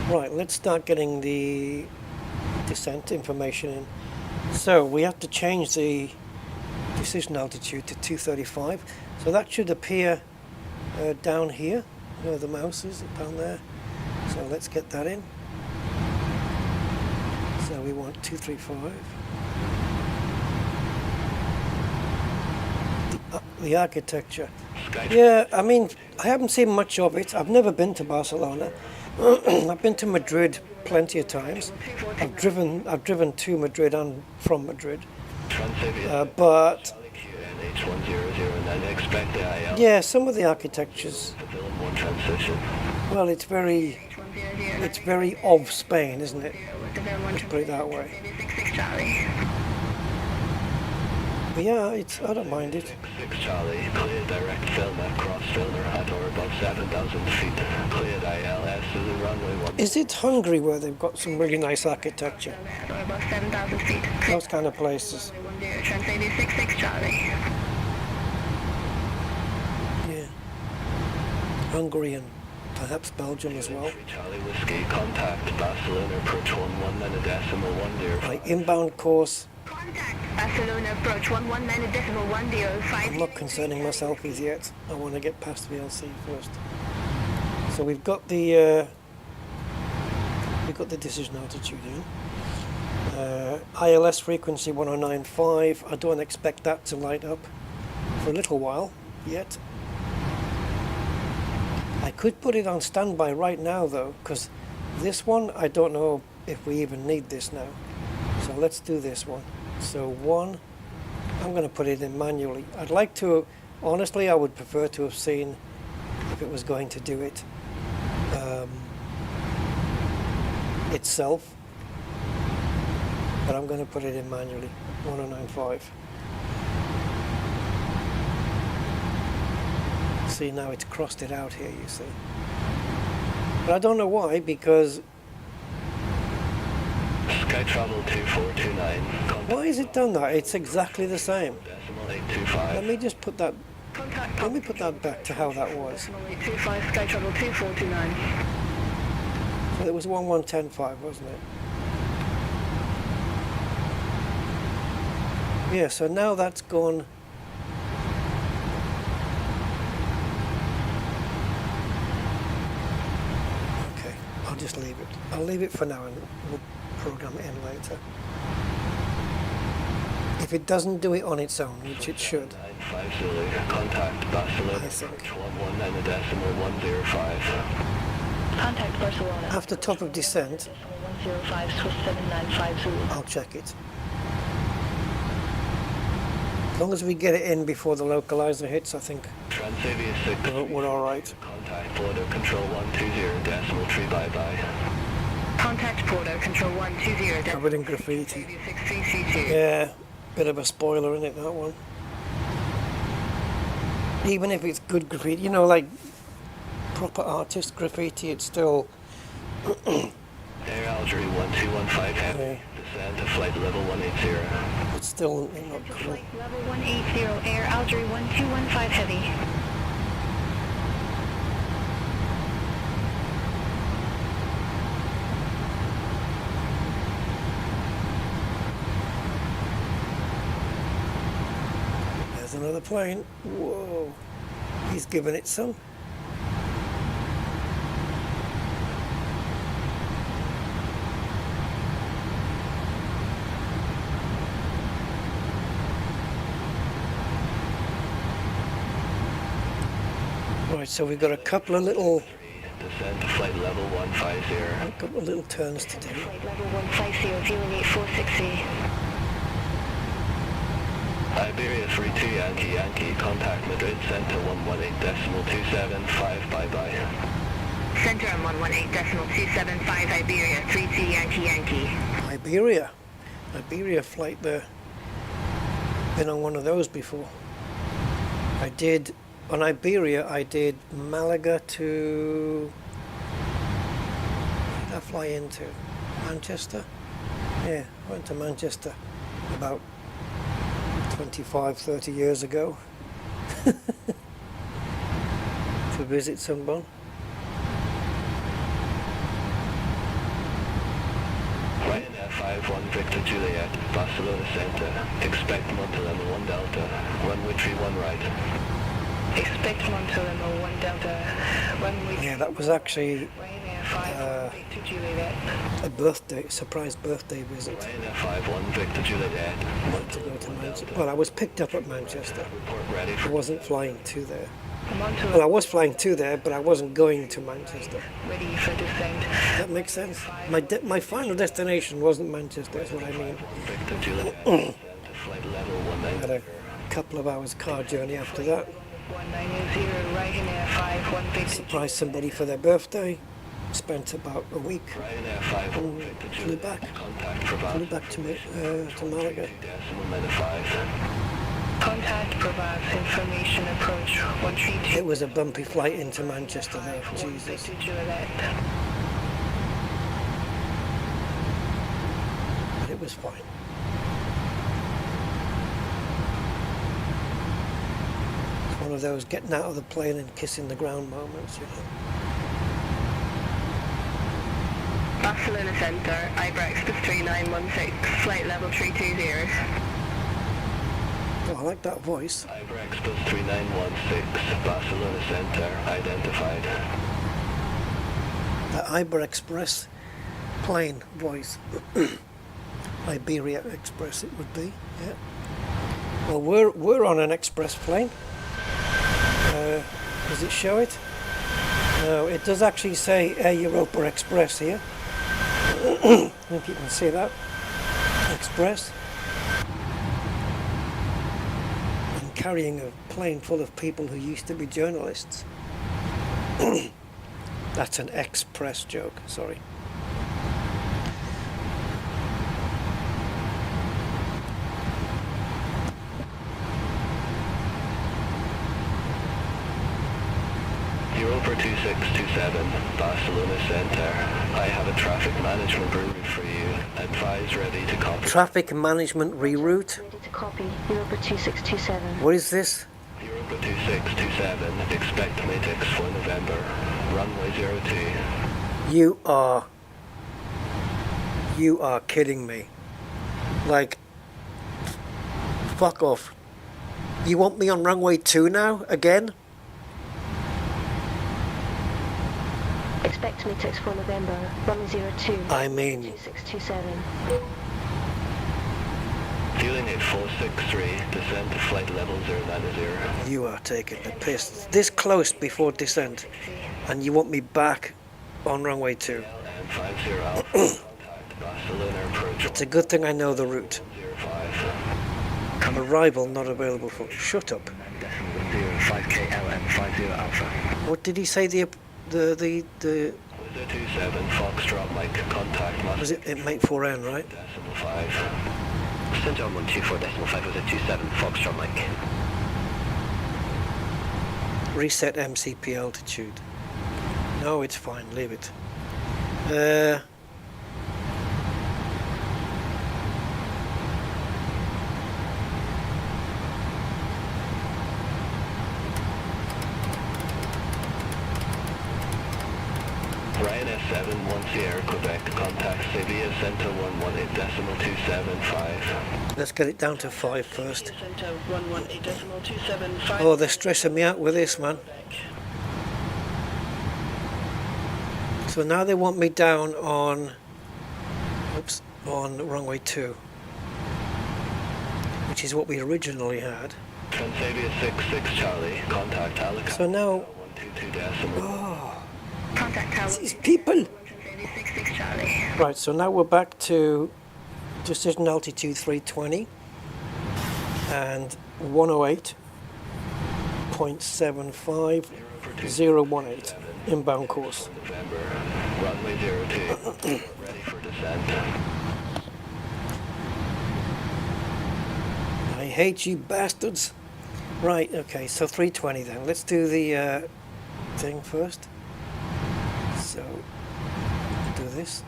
Right, let's start getting the descent information in. So we have to change the decision altitude to 235. So that should appear down here, where the mouse is, down there. So let's get that in. So we want 235. The architecture. Yeah, I mean, I haven't seen much of it. I've never been to Barcelona. I've been to Madrid plenty of times. I've driven to Madrid and from Madrid. But yeah, some of the architectures. Well, it's very of Spain, isn't it? Let's put it that way. But yeah, I don't mind it. 6 Charlie, clear direct film across filter at or above 7,000 feet. Cleared ILS to the runway 1. Is it Hungary where they've got some really nice architecture? Or above 7,000 feet. Those kind of places. Translated 66 Charlie. Yeah. Hungary and perhaps Belgium as well. Charlie Whiskey, contact Barcelona, approach 11.10. Right, inbound course. Contact Barcelona, approach 11.10. I'm not concerning myself with yet. I want to get past VLC first. So we've got the decision altitude in. ILS frequency 1095. I don't expect that to light up for a little while yet. I I could put it on standby right now though, because this one, I don't know if we even need this now. So let's do this one. So one, I'm going to put it in manually. I'd like to, honestly, I would prefer to have seen if it was going to do it itself. But I'm going to put it in manually, 1095. See, now it's crossed it out here, you see. But I don't know why, because... Sky Travel 2429. Why is it done that? It's exactly the same. Decimal 825. Let me just put that... Let me put that back to how that was. 825, Sky Travel 2429. So it was 1110.5, wasn't it? Yeah, so now that's gone... Okay, I'll just leave it. I'll leave it for now and we'll program it in later. If it doesn't do it on its own, which it should. 950, contact Barcelona. I think. 119.105. Contact Barcelona. After top of descent, 105 Swiss 7950. I'll check it. As long as we get it in before the localizer hits, I think Transavia 6. we're all right. Contact Border Control 120.3 bye-bye. Contact Porter, Control 120. Covered in graffiti. 63C2. Yeah, bit of a spoiler in it, that one. Even if it's good graffiti, you know, like proper artist graffiti, it's still... Air Algeria 1215 heavy. Yeah. Descend to flight level 180. It's still not cool. Flight level 180, Air Algeria 1215 heavy. There's another plane. Whoa. He's giving it some. Right, so we've got a couple of little Flight level 150. turns to do. Flight level 150, 08460. Iberia 32 Yankee Yankee, contact Madrid Center 118.275, bye-bye. Center on 118.275, Iberia 32 Yankee Yankee. Iberia flight there. Been on one of those before. I did, on Iberia, I did Malaga to, where did I fly into? Manchester? Yeah, I went to Manchester about 25-30 years ago to visit someone. Ryanair 51 Victor Juliet, Barcelona Center. Expect Montelemo 1 Delta, runway 31 right. Expect Montelemo 1 Delta, runway. Yeah, that was actually Ryanair 51 Victor Juliet. a birthday, surprise birthday visit. Ryanair 51 Victor Juliet. Not to go to Manchester. Well, I was picked up at Manchester. Report ready I for wasn't flying to there. Montelemo Well, I was flying to there, but I wasn't going to Manchester. ready for descent. That makes sense. My final destination wasn't Manchester, is what I mean. Victor Juliet. Descend to flight level I had 190. a couple of hours car journey after that. 190, Ryanair 51 Victor. Surprised somebody for their birthday. Spent about a week. Ryanair 51 Victor Flew Juliet. back. Contact Flew Provence. back to Malaga. 2.95. Contact provides information approach 132. It was a bumpy flight into Manchester there. Jesus. Victor Juliet. But it was fine. It's one of those getting out of the plane and kissing the ground moments, you know. Barcelona Center, Ibrex 3916, flight level 320. Oh, I like that voice. Ibrex plus 3916, Barcelona Center, identified. That Iber Express plane voice. Iberia Express it would be, yeah. Well, we're on an express plane. Does it show it? No, it does actually say Air Europa Express here. I think you can see that. Express. I'm carrying a plane full of people who used to be journalists. That's an express joke, sorry. Europa 2627, Barcelona Center. I have a traffic management route for you. Advise ready to copy. Traffic management reroute? Ready to copy. Europa 2627. What is this? Europa 2627, expect Matex for November. Runway 02. You are kidding me. Like, fuck off. You want me on runway 2 now? Again? Expect Matex for November. Runway 02. I mean, 2627. Fueling 8463, descend to flight level 090. you are taking the piss. This close before descent, and you want me back on runway 2. And 50 Alpha, contact Barcelona approach It's a good thing I know the route. 05. Arrival not available for... Shut up. 05K LM 50 Alpha. What did he say the 027 Foxtrot Mike, contact was it mate 4N, right? 5. St. John 124.5 was a 27 Foxtrot Mike. Reset MCP altitude. No, it's fine, leave it. Ryan S7 Sierra Quebec, contact Sevilla Center 118.275. Let's get it down to 5 first. Center 118.275. Oh, they're stressing me out with this, man. So now they want me down on... Oops, on runway 2. Which is what we originally had. Transavia 66 Charlie, contact Alec. So now... 122 decimal. Oh, Contact tower. these people! 66 Charlie. Right, so now we're back to decision altitude 320 and 108.75018 inbound course. November, runway 02, ready for descent. I hate you bastards. Right, okay, so 320 then. Let's do the thing first. So, do this.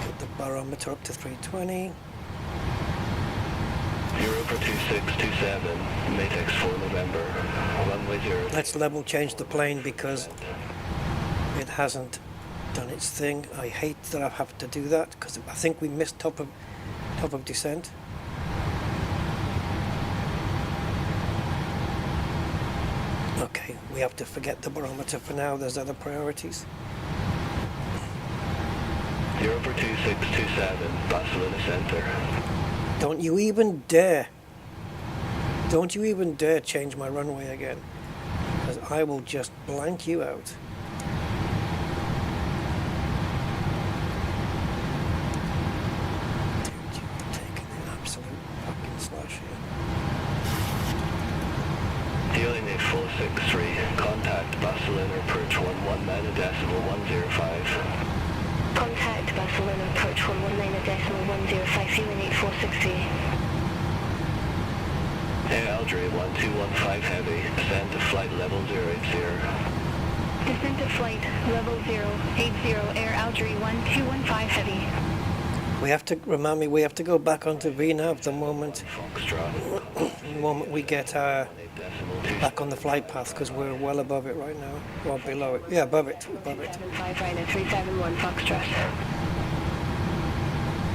Get the barometer up to 320. Europa 2627, Matex for November, runway 0. Let's level change the plane because it hasn't done its thing. I hate that I have to do that because I think we missed top of descent. Okay, we have to forget the barometer for now. There's other priorities. Europa 2627, Barcelona Center. Don't you even dare. Don't you even dare change my runway again. Because I will just blank you out. Dude, you're taking an absolute fucking slash here. Dealing 8463, contact Barcelona approach 119.105. Contact Barcelona approach 119.105, fueling 8460. Air Algeria 1215 heavy, descend to flight level 080. Descent to flight level 080, Air Algeria 1215 heavy. We have to, remind me, we have to go back onto VNAV the moment we get back on the flight path because we're well above it right now. Well, below it. Yeah, above it. 5 Ryder 371 Foxtrot.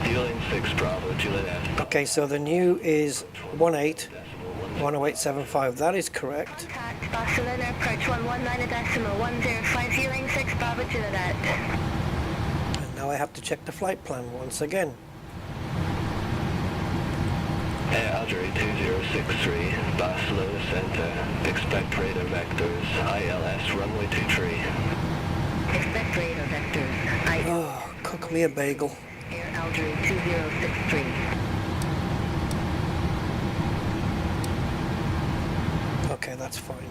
Dealing 6 Bravo Juliet. Okay, so the new is 108.75. That is correct. Contact Barcelona approach 119.105, fueling 6 Bravo Juliet. And now I have to check the flight plan once again. Algeria 2063, Barcelona Center. Expect radar vectors, ILS runway 23. Expect radar vectors. Oh, cook me a bagel. Air Algeria 2063. Okay, that's fine.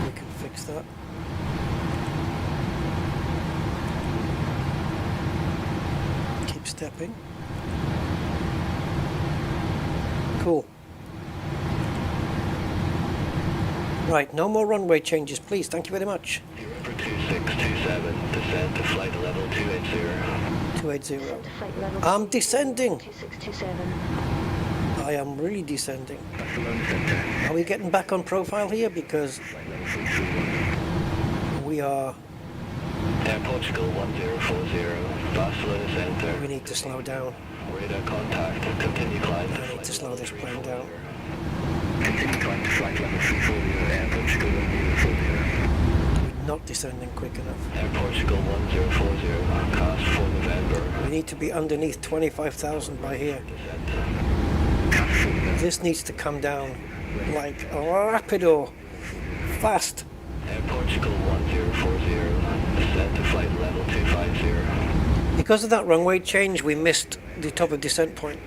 We can fix that. Keep stepping. Cool. Right, no more runway changes, please. Thank you very much. November 2627, descend to flight level 280. 280. Flight level I'm descending. 2627. I am really descending. Barcelona Center. Are we getting back on profile here? Because Flight level 331. we are... Air Portugal 1040, Barcelona Center. We need to slow down. Radar contact, continue climb to I need to slow this plane down. Continue climb to flight level 340, Air Portugal 1040. We're not descending quick enough. Air Portugal 1040, cast for November. We need to be underneath 25,000 by here. Cast for November. This needs to come down like rapido, fast. Air Portugal 1040, descend to flight level 250. Because of that runway change, we missed the top of descent point.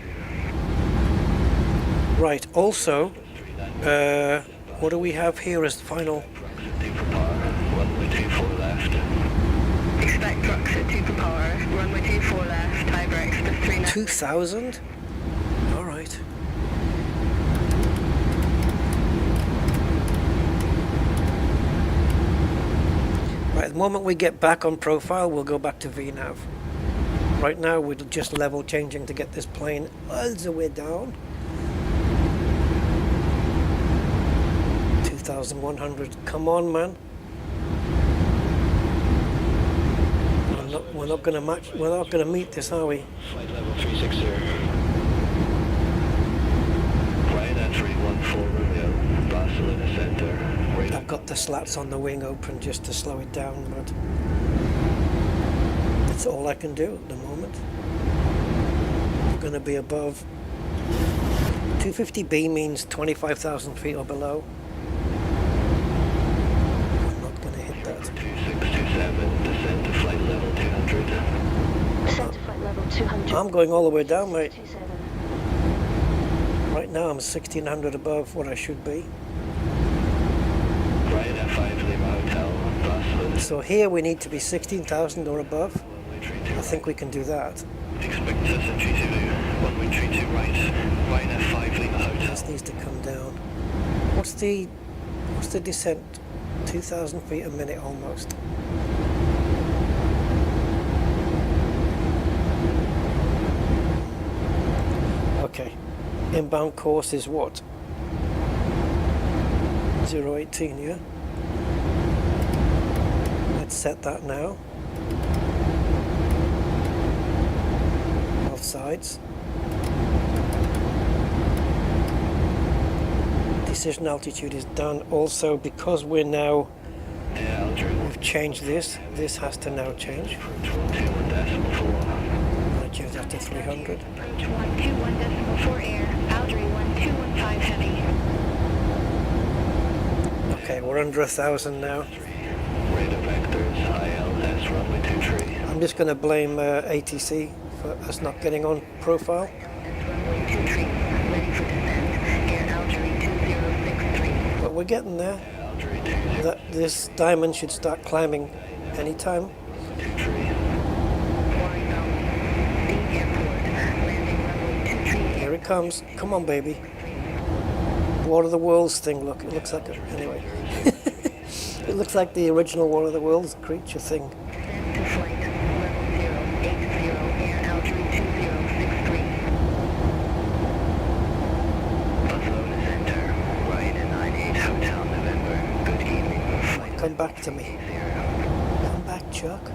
Right, also, what do we have here as the final? Proximity for power, runway 24 left. Expect proximity for power. Runway 24 left. Ibex plus 39. 2,000? All right. Right, the moment we get back on profile, we'll go back to VNAV. Right now, we're just level changing to get this plane all the way down. 2,100. Come on, man. We're not going to match. We're not going to meet this, are we? Flight level 360. Ryanair 314 Romeo, Barcelona Center. Radar. I've got the slats on the wing open just to slow it down, but that's all I can do at the moment. We're going to be above. 250B means 25,000 feet or below. I'm not going to hit that. 2627, descend to flight level 200. Descend to flight level 200. I'm going all the way down, mate. 27. Right now I'm 1,600 above what I should be. Ryanair 5 Lima Hotel, Barcelona. So here we need to be 16,000 or above. Runway 32 I think we can do that. Expect descent 32, runway 32 right. Ryanair 5 Lima Hotel. This needs to come down. What's the descent? 2,000 feet a minute almost. Okay. Inbound course is what? 018, yeah? Let's set that now. Both sides. Decision altitude is done. Also, because we're now, Air Algeria we've changed this. This has to now change. approach 121.4. I change that to 300. Approach 121.4 air. Algeria 1215 heavy. Okay, we're under 1,000 now. Radar vectors, ILS runway 23. I'm just going to blame ATC for us not getting on profile. Runway 23. Ready for descent. Air Algeria 2063. But we're getting there. Algeria 2023. This diamond should start climbing anytime. Here it comes. Come on, baby. War of the Worlds thing. Look, it looks like it. Anyway, it looks like the original War of the Worlds creature thing. Barcelona Center, Ryanair 98 Hotel November. Good evening. Flight Come back to me. Come back, Chuck.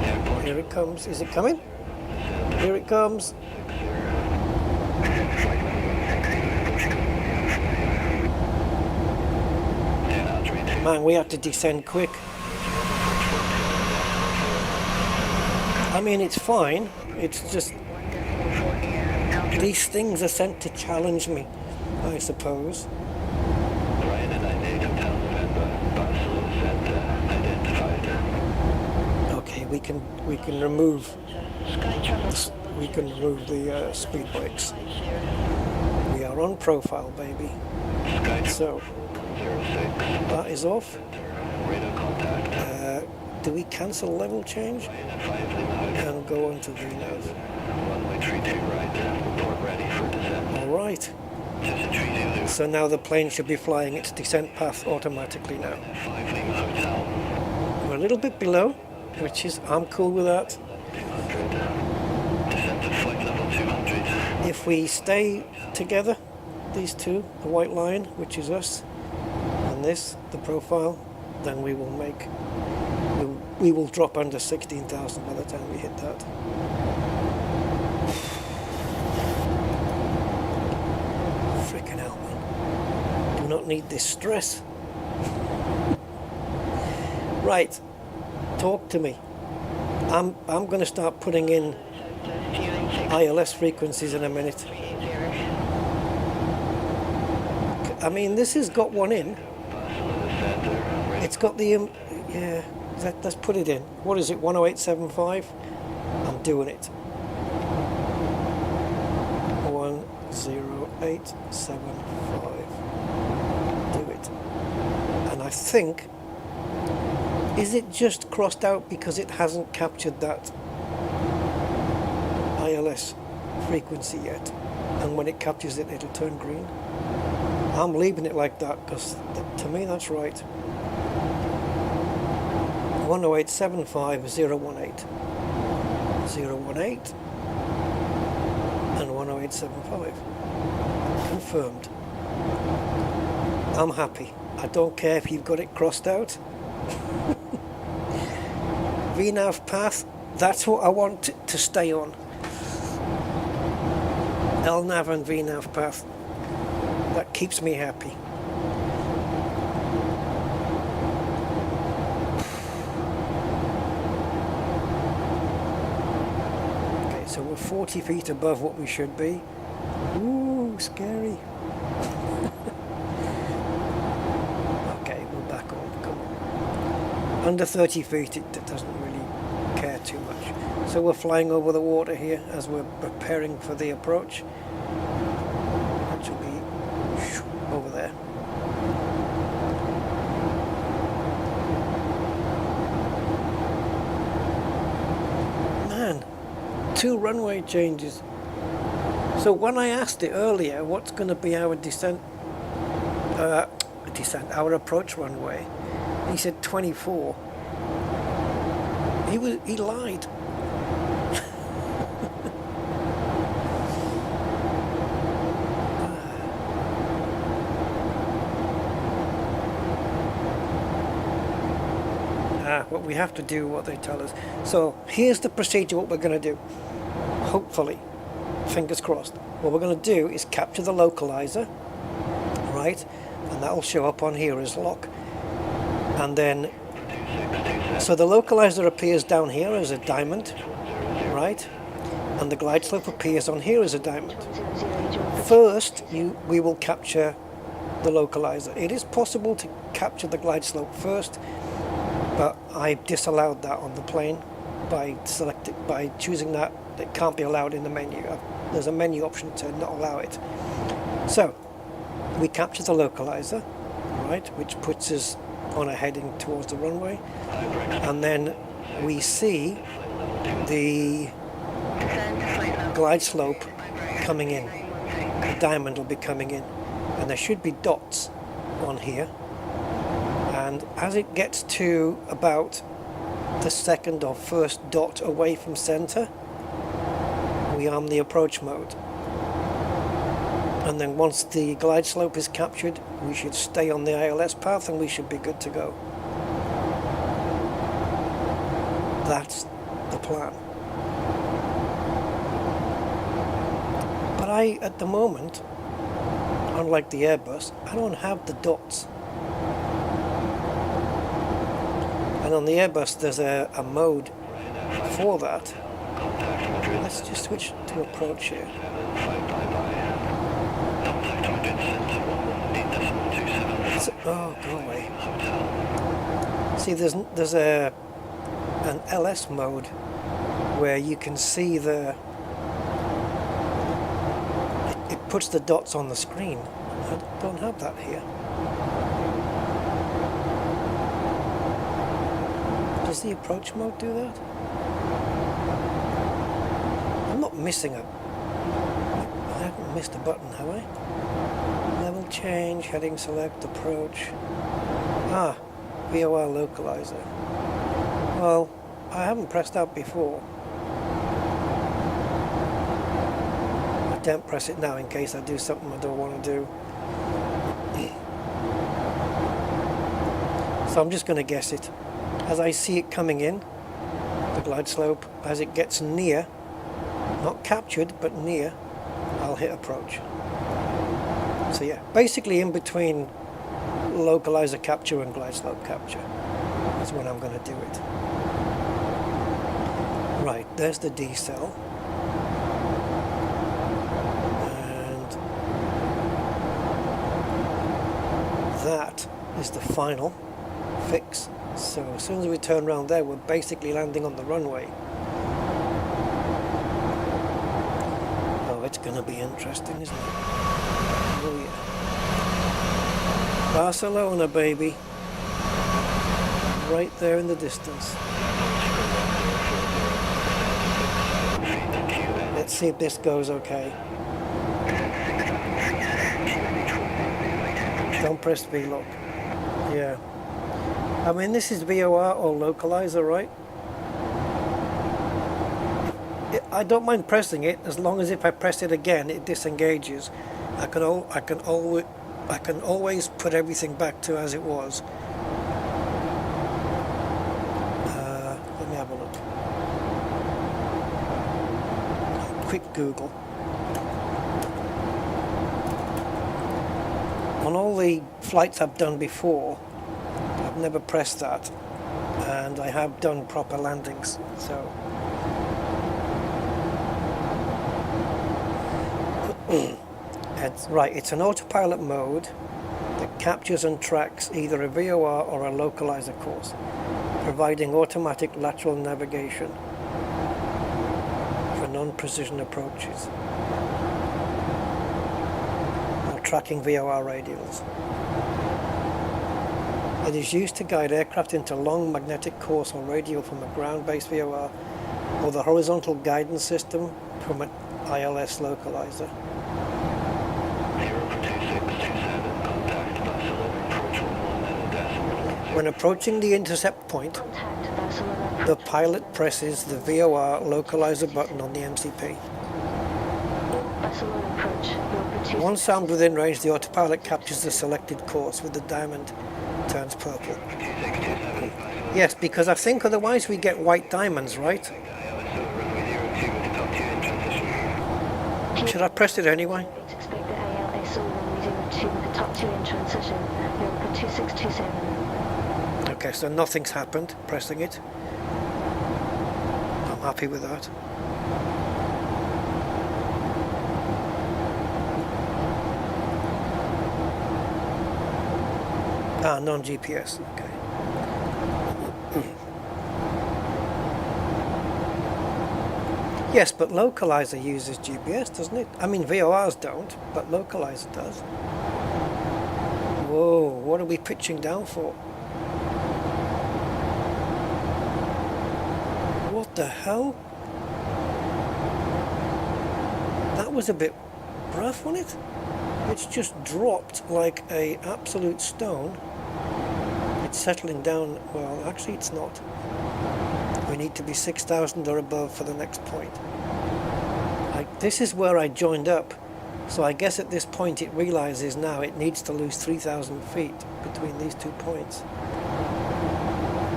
Airport. Here it comes. Is it coming? Here it comes. Man, we have to descend quick. I mean, it's fine. It's just These things are sent to challenge me, I suppose. Ryzen 98 Hotel November, Barcelona Center, identified. Okay, we can remove the speed brakes. We are on profile, baby. So that is off. Radar contact. Do we cancel level change and go on to VNAV? Runway 32 right, report ready for descent. All right. So now the plane should be flying its descent path automatically now. 5 Lima Hotel. We're a little bit below, which is, I'm cool with that. 200. Descent to flight level 200. If we stay together, these two, the white line, which is us, and this, the profile, then we will make, we will drop under 16,000 by the time we hit that. Frickin' hell, man. Do not need this stress. Right, talk to me. I'm going to start putting in ILS frequencies in a minute. I mean, this has got one in. It's got the, yeah, let's put it in. What is it, 108.75? I'm doing it. 108.75. Do it. And I think, is it just crossed out because it hasn't captured that ILS frequency yet? And when it captures it, it'll turn green. I'm leaving it like that because to me that's right. 108.75, 018. 018 and 108.75. Confirmed. I'm happy. I don't care if you've got it crossed out. VNAV path, that's what I want to stay on. LNAV and VNAV path. That keeps me happy. Okay, so we're 40 feet above what we should be. Ooh, scary. Okay, we're back on. Come on. Under 30 feet, it doesn't really care too much. So we're flying over the water here as we're preparing for the approach. Which will be over there. Man, 2 runway changes. So when I asked it earlier, what's going to be our our approach runway, he said 24. He lied. What we have to do, what they tell us. So here's the procedure, what we're going to do. Hopefully, fingers crossed. What we're going to do is capture the localizer, right? And that'll show up on here as lock. And then, so the localizer appears down here as a diamond, right? And the glide slope appears on here as a diamond. First, we will capture the localizer. It is possible to capture the glide slope first, but I disallowed that on the plane by choosing that. It can't be allowed in the menu. There's a menu option to not allow it. So we capture the localizer, right, which puts us on a heading towards the runway, and then we see the glide slope coming in. The diamond will be coming in, and there should be dots on here. And as it gets to about the second or first dot away from center, we arm the approach mode. And then once the glide slope is captured, we should stay on the ILS path and we should be good to go. That's the plan. But at the moment, unlike the Airbus, I don't have the dots. And on the Airbus there's a mode for that. Let's just switch to approach here. Oh, go away. See, there's an LS mode where you can see it puts the dots on the screen. I don't have that here. Does the approach mode do that? I'm not missing I haven't missed a button, have I? Level change, heading select, approach. Ah, VOR localizer. Well, I haven't pressed that before. I don't press it now in case I do something I don't want to do. So I'm just going to guess it. As I see it coming in, the glide slope, as it gets near, not captured, but near, I'll hit approach. So yeah, basically in between localizer capture and glide slope capture is when I'm going to do it. Right, there's the D cell. And that is the final fix. So as soon as we turn around there, we're basically landing on the runway. Oh, it's going to be interesting, isn't it? Oh yeah. Barcelona, baby. Right there in the distance. Let's see if this goes okay. Don't press V lock. Yeah. I mean, this is VOR or localizer, right? I don't mind pressing it as long as if I press it again, it disengages. I can always put everything back to as it was. Let me have a look. Quick Google. On all the flights I've done before, I've never pressed that, and I have done proper landings, so it's an autopilot mode that captures and tracks either a VOR or a localizer course, providing automatic lateral navigation for non-precision approaches or tracking VOR radials. It is used to guide aircraft into long magnetic course or radial from a ground-based VOR or the horizontal guidance system from an ILS localizer. When approaching the intercept point, the pilot presses the VOR localizer button on the MCP. Once armed within range, the autopilot captures the selected course with the diamond turns purple. Yes, because I think otherwise we get white diamonds, right? Should I press it anyway? Expect the ALSO runway 02 with the top 2 in transition, Europa 2627. Okay, so nothing's happened pressing it. I'm happy with that. Ah, non-GPS, okay. Yes, but localizer uses GPS, doesn't it? I mean, VORs don't, but localizer does. Whoa, what are we pitching down for? What the hell? That was a bit rough, wasn't it? It's just dropped like a absolute stone. It's settling down. Well, actually it's not. We need to be 6,000 or above for the next point. This is where I joined up. So I guess at this point it realizes now it needs to lose 3,000 feet between these 2 points.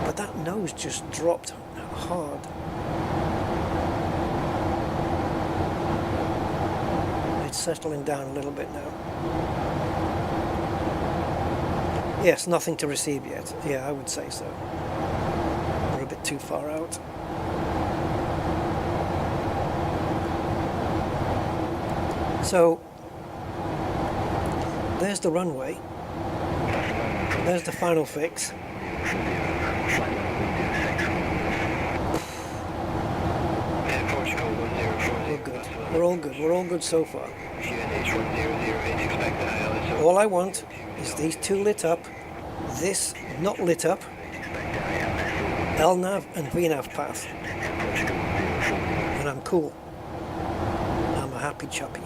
But that nose just dropped hard. It's settling down a little bit now. Yes, nothing to receive yet. Yeah, I would say so. We're a bit too far out. So, there's the runway. There's the final fix. Portugal 1040. We're good. We're all good. We're all good so far. QNH 1008, expect the ILS. All I want is these two lit up, this not lit up, LNAV and VNAV path. And I'm cool. I'm a happy chappy.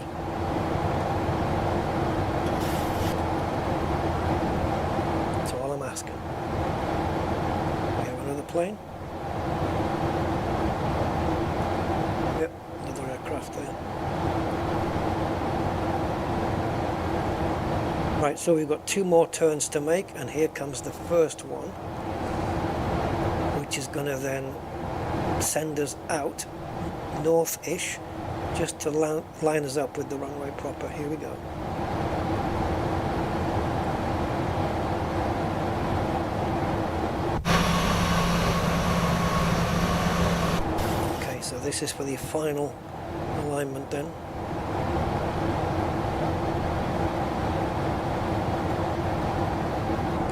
That's all I'm asking. We have another plane. Yep, another aircraft there. Right, so we've got 2 more turns to make, and here comes the first one, which is going to then send us out north-ish, just to line us up with the runway proper. Here we go. Okay, so this is for the final alignment then.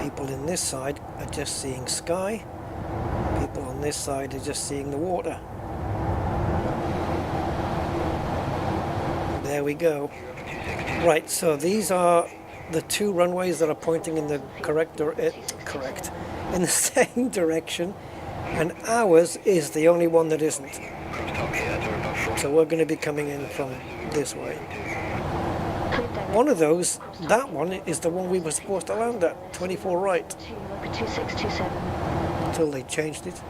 People in this side are just seeing sky. People on this side are just seeing the water. There we go. Right, so these are the 2 runways that are pointing in the in the same direction, and ours is the only one that isn't. So we're going to be coming in from this way. One of those, that one, is the one we were supposed to land at, 24 right. 2627. Until they changed it.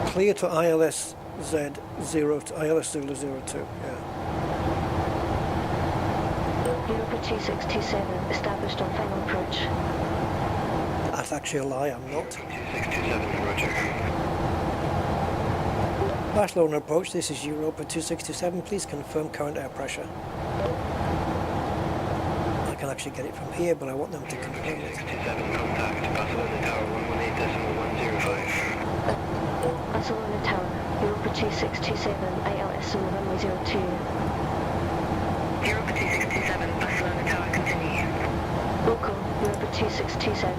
Clear to ILS Z0 to ILS 002. Yeah. Europa 2627, established on final approach. That's actually a lie, I'm not. 2627, roger. Barcelona approach, this is Europa 2627, please confirm current air pressure. I can actually get it from here, but I want them to confirm it. 2627, contact Barcelona Tower 118.105. Barcelona Tower, Europa 2627, ALS on the runway 02. Europa 2627, Barcelona Tower, continue. Local, Europa 2627.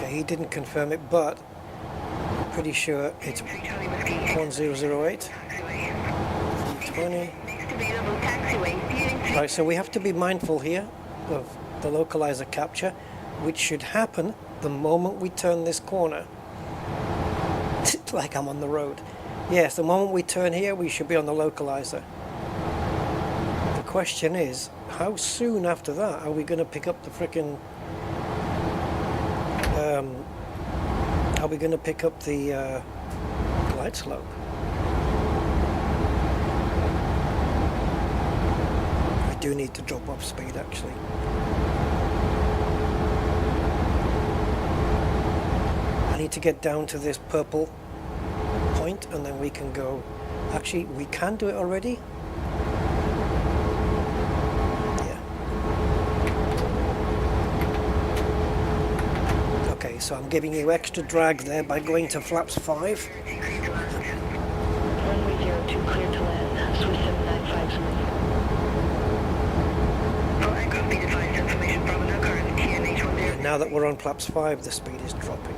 He didn't confirm it, but I'm pretty sure it's 1008. 320. Next available taxiway, steering Right, so we have to be mindful here of the localizer capture, which should happen the moment we turn this corner. It's like I'm on the road. Yes, the moment we turn here, we should be on the localizer. The question is, how soon after that are we going to pick up the frickin' are we going to pick up the glide slope? I do need to drop off speed actually. I need to get down to this purple point and then we can go. Actually, we can do it already. So I'm giving you extra drag there by going to flaps 5. Runway 02, clear to land, Swiss 7950. For aircraft speed advised, information from no current, QNH 10. And now that we're on flaps 5, the speed is dropping.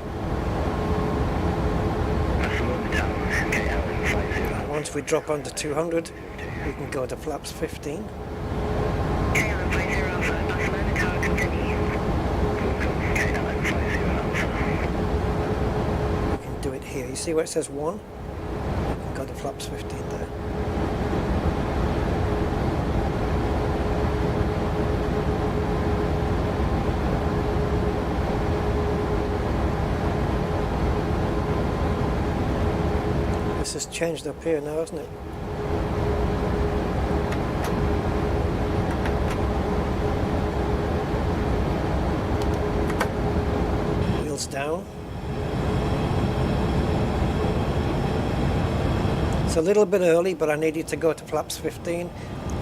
Barcelona Tower, KLM 50. And once we drop under 200, we can go to flaps 15. KLM 50 Alpha, Barcelona Tower, continue. Do it here. You see where it says 1? Go to flaps 15 there. This has changed up here now, hasn't it? Wheels down. It's a little bit early, but I needed to go to flaps 15,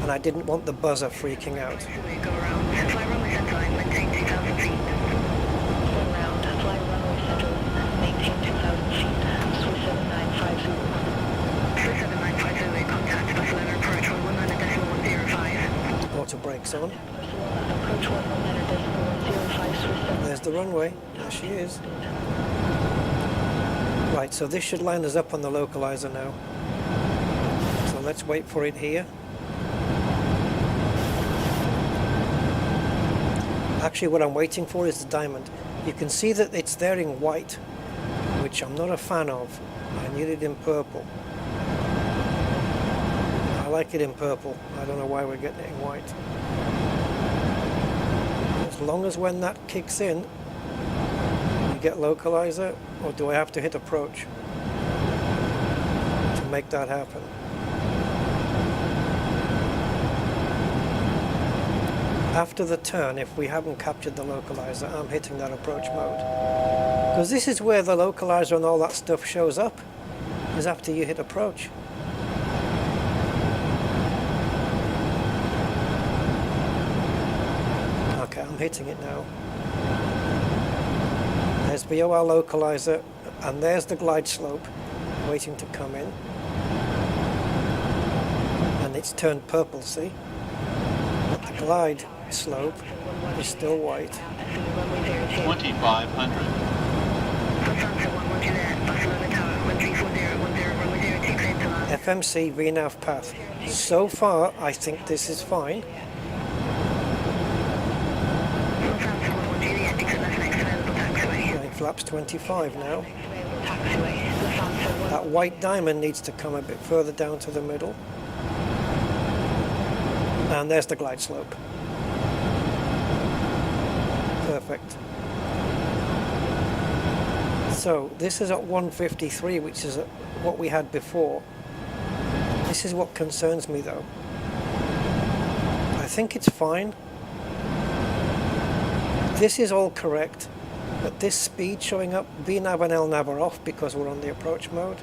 and and I didn't want the buzzer freaking out. Go around. Fly runway centerline, maintain 2,000 feet. Go around. Fly runway centerline, maintain 2,000 feet. Swiss 7950. Swiss 7950, contact Barcelona approach 119.105. Auto brakes on. Approach 119.105 Swiss. There's the runway. There she is. Right, so this should line us up on the localizer now. So let's wait for it here. Actually, what I'm waiting for is the diamond. You can see that it's there in white, which I'm not a fan of. I need it in purple. I like it in purple. I don't know why we're getting it in white. As long as when that kicks in, we get localizer, or do I have to hit approach to make that happen? After the turn, if we haven't captured the localizer, I'm hitting that approach mode. Because this is where the localizer and all that stuff shows up, is after you hit approach. Okay, I'm hitting it now. There's VOR localizer, and there's the glide slope waiting to come in. And it's turned purple, see? But the glide slope is still white. 2500. FMC VNAV path. So far, I think this is fine. Going flaps 25 now. That white diamond needs to come a bit further down to the middle. And there's the glide slope. Perfect. So this is at 153, which is what we had before. This is what concerns me though. I think it's fine. This is all correct, but this speed showing up, VNAV and LNAV are off because we're on the approach mode.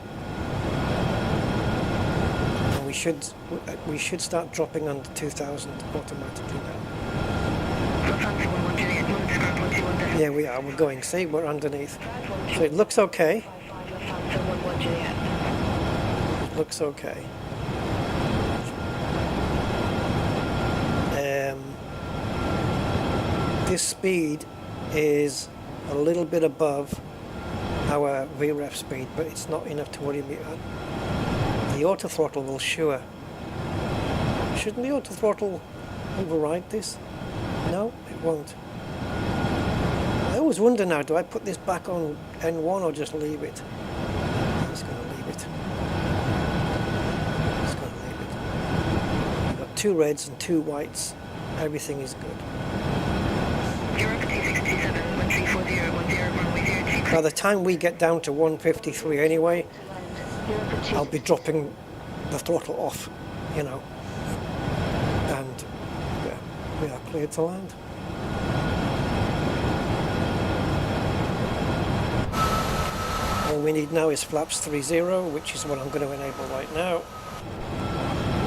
And we should start dropping under 2000 automatically now. Yeah, we are. We're going. See, we're underneath. So it looks okay. It looks okay. This speed is a little bit above our VREF speed, but it's not enough to worry me about. The auto throttle will sure. Shouldn't the auto throttle override this? No, it won't. I always wonder now, do I put this back on N1 or just leave it? I'm just going to leave it. Just going to leave it. I've got 2 reds and 2 whites. Everything is good. By the time we get down to 153 anyway, I'll be dropping the throttle off, you know. And yeah, we are cleared to land. All we need now is flaps 30, which is what I'm going to enable right now.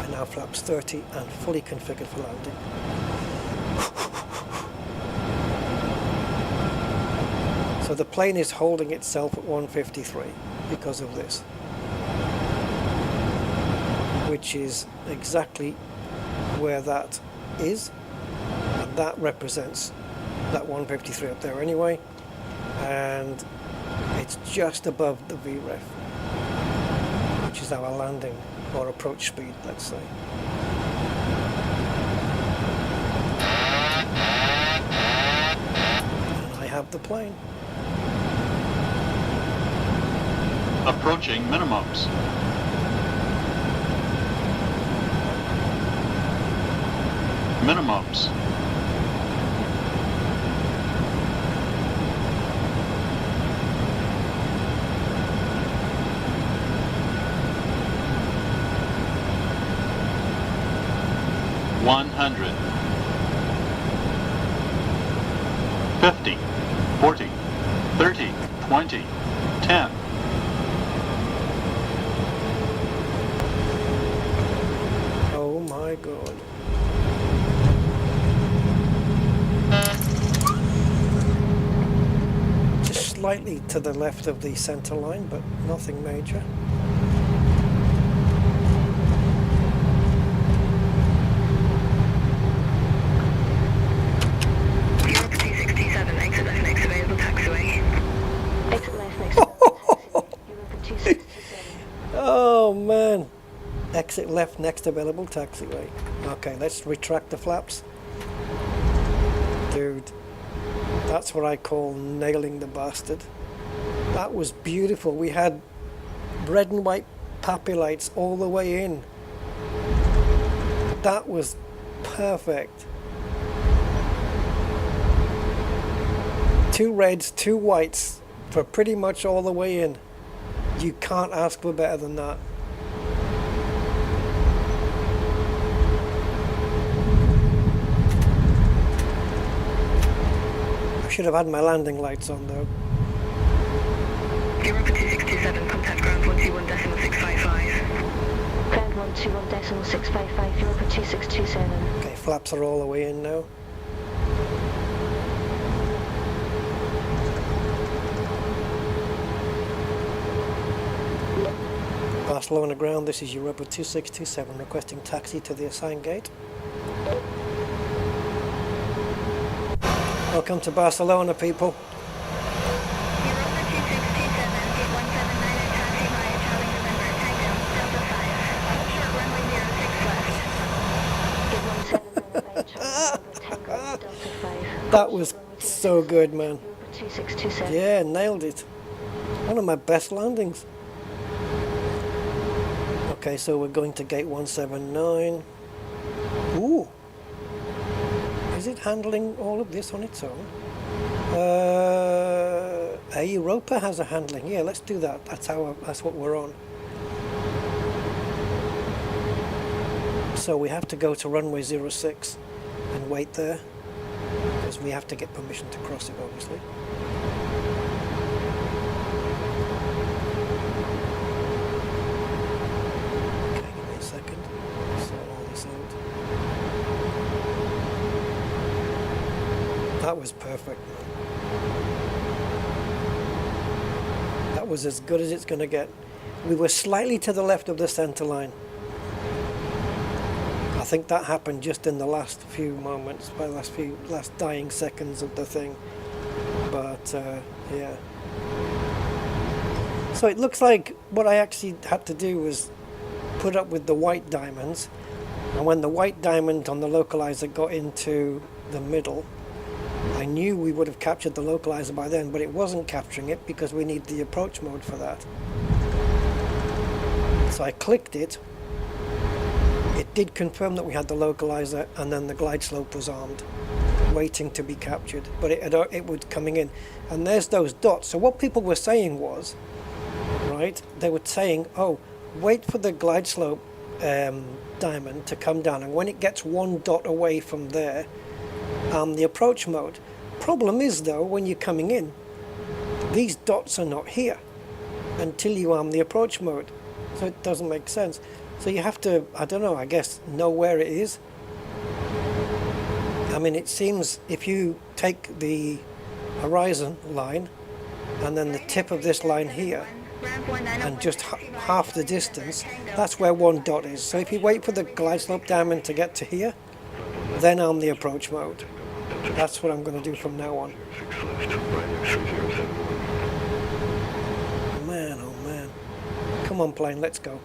And now flaps 30 and fully configured for landing. So the plane is holding itself at 153 because of this, which is exactly where that is, and that represents that 153 up there anyway, and it's just above the VREF, which is our landing or approach speed, let's say. And I have the plane. Approaching minimums. Minimums. $100. 50, 40, 30, 20, 10. Oh my God. Lord. Just slightly to the left of the center line, but nothing major. Europe 2627, exit left next available taxiway. Exit left next available taxi. Europa 2627. Oh man. Exit left next available taxiway. Okay, let's retract the flaps. Dude, that's what I call nailing the bastard. That was beautiful. We had red and white pappy lights all the way in. That was perfect. 2 reds, 2 whites for pretty much all the way in. You can't ask for better than that. I should have had my landing lights on though. Europa 2627, contact ground 121.655. Ground 121.655, Europa 2627. Okay, flaps are all the way in now. Barcelona ground, this is Europa 2627, requesting taxi to the assigned gate. Welcome to Barcelona, people. Europa 2627, gate 179 and taxi via Charlie November, takedown, Delta 5. Short runway 06 left. Gate 179 via Tango, Delta 5. That was so good, man. Europa 2627. Yeah, nailed it. One of my best landings. Okay, so we're going to gate 179. Ooh. Is it handling all of this on its own? Europa has a handling. Yeah, let's do that. That's what we're on. So we have to go to runway 06 and wait there because we have to get permission to cross it, obviously. Okay, give me a second. Sort all this out. That was perfect. That was as good as it's going to get. We were slightly to the left of the center line. I think that happened just in the last few moments, by the last dying seconds of the thing. But yeah. So it looks like what I actually had to do was put up with the white diamonds, and when the white diamond on the localizer got into the middle, I knew we would have captured the localizer by then, but it wasn't capturing it because we need the approach mode for that. So I clicked it. It did confirm that we had the localizer, and then the glide slope was armed, waiting to be captured, but it was coming in. And there's those dots. So what people were saying was, right, they were saying, oh, wait for the glide slope diamond to come down, and when it gets one dot away from there, the approach mode. Problem is though, when you're coming in, these dots are not here until you arm the approach mode, so it doesn't make sense. So you have to, I don't know, I guess, know where it is. I mean, it seems if you take the horizon line and then the tip of this line here and just half the distance, that's where one dot is. So if you wait for the glide slope diamond to get to here, then arm the approach mode. That's what I'm going to do from now on. Man, oh man. Come on, plane, let's go.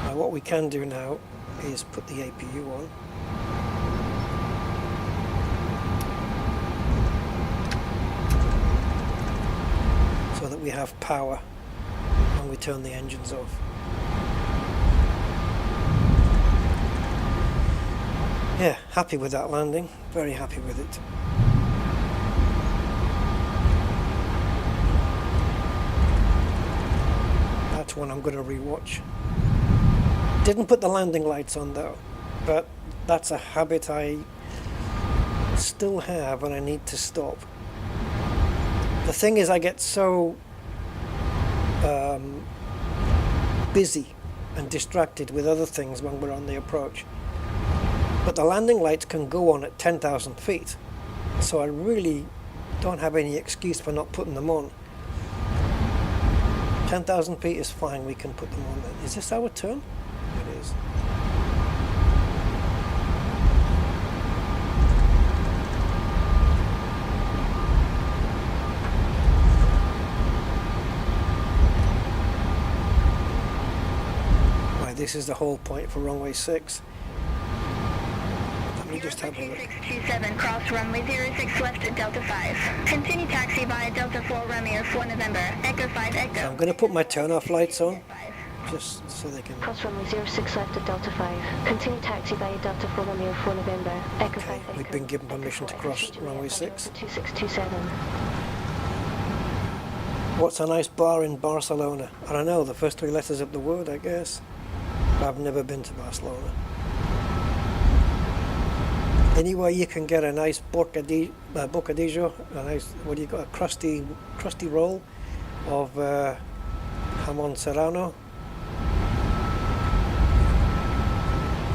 Now what we can do now is put the APU on. So that we have power when we turn the engines off. Yeah, happy with that landing, very happy with it. That's one I'm going to rewatch. Didn't put the landing lights on though, but that's a habit I still have and I need to stop. The thing is, I get so busy and distracted with other things when we're on the approach. But the landing lights can go on at 10,000 feet, so I really don't have any excuse for not putting them on. 10,000 feet is fine, we can put them on then. Is this our turn? It is. Right, this is the whole point for runway 6. Let me just have a look. 2627, cross runway 06 left at Delta 5. Continue taxi via Delta 4 runway 4 November, Echo 5 Echo. So I'm going to put my turn-off lights on, just so they can... Cross runway 06 left at Delta 5. Continue taxi via Delta 4 runway 4 November, Echo 5 Echo. We've been given permission to cross runway 6. 2627. What's a nice bar in Barcelona? I don't know, the first 3 letters of the word, I guess. But I've never been to Barcelona. Anyway, you can get a nice bocadillo, a nice, what do you got, a crusty roll of jamon serrano.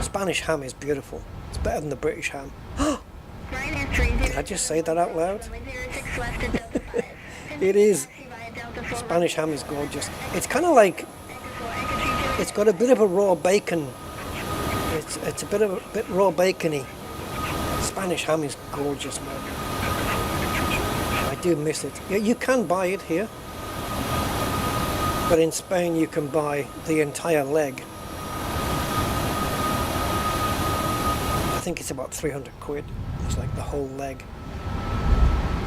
Spanish ham is beautiful. It's better than the British ham. Did I just say that out loud? It is. Spanish ham is gorgeous. It's kind of like, it's got a bit of a raw bacon. It's a bit raw bacony. Spanish ham is gorgeous, man. I do miss it. Yeah, you can buy it here, but in Spain you can buy the entire leg. I think it's about 300 quid. It's like the whole leg,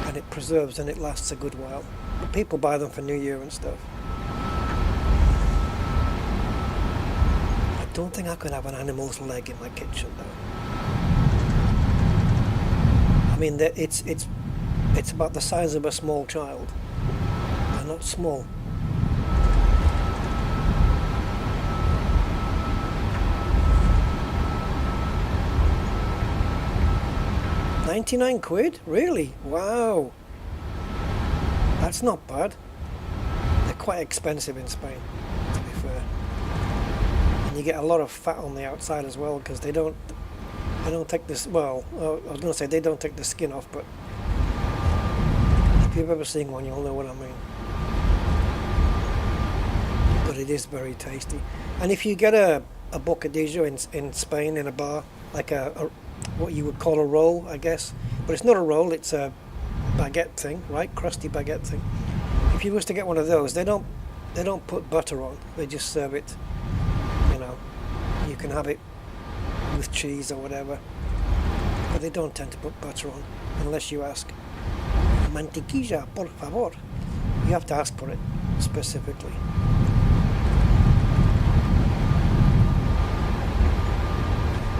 and it preserves and it lasts a good while. But people buy them for New Year and stuff. I don't think I could have an animal's leg in my kitchen though. I mean, it's about the size of a small child. They're not small. £99? Really? Wow. That's not bad. They're quite expensive in Spain, to be fair. And you get a lot of fat on the outside as well, because they don't take this, well, I was going to say they don't take the skin off, but if you've ever seen one, you'll know what I mean. But it is very tasty. And if you get a bocadillo in Spain in a bar, like a what you would call a roll, I guess, but it's not a roll, it's a baguette thing, right? Crusty baguette thing. If you was to get one of those, they don't put butter on, they just serve it, you know, you can have it with cheese or whatever, but they don't tend to put butter on unless you ask. Mantequilla, por favor. You have to ask for it specifically.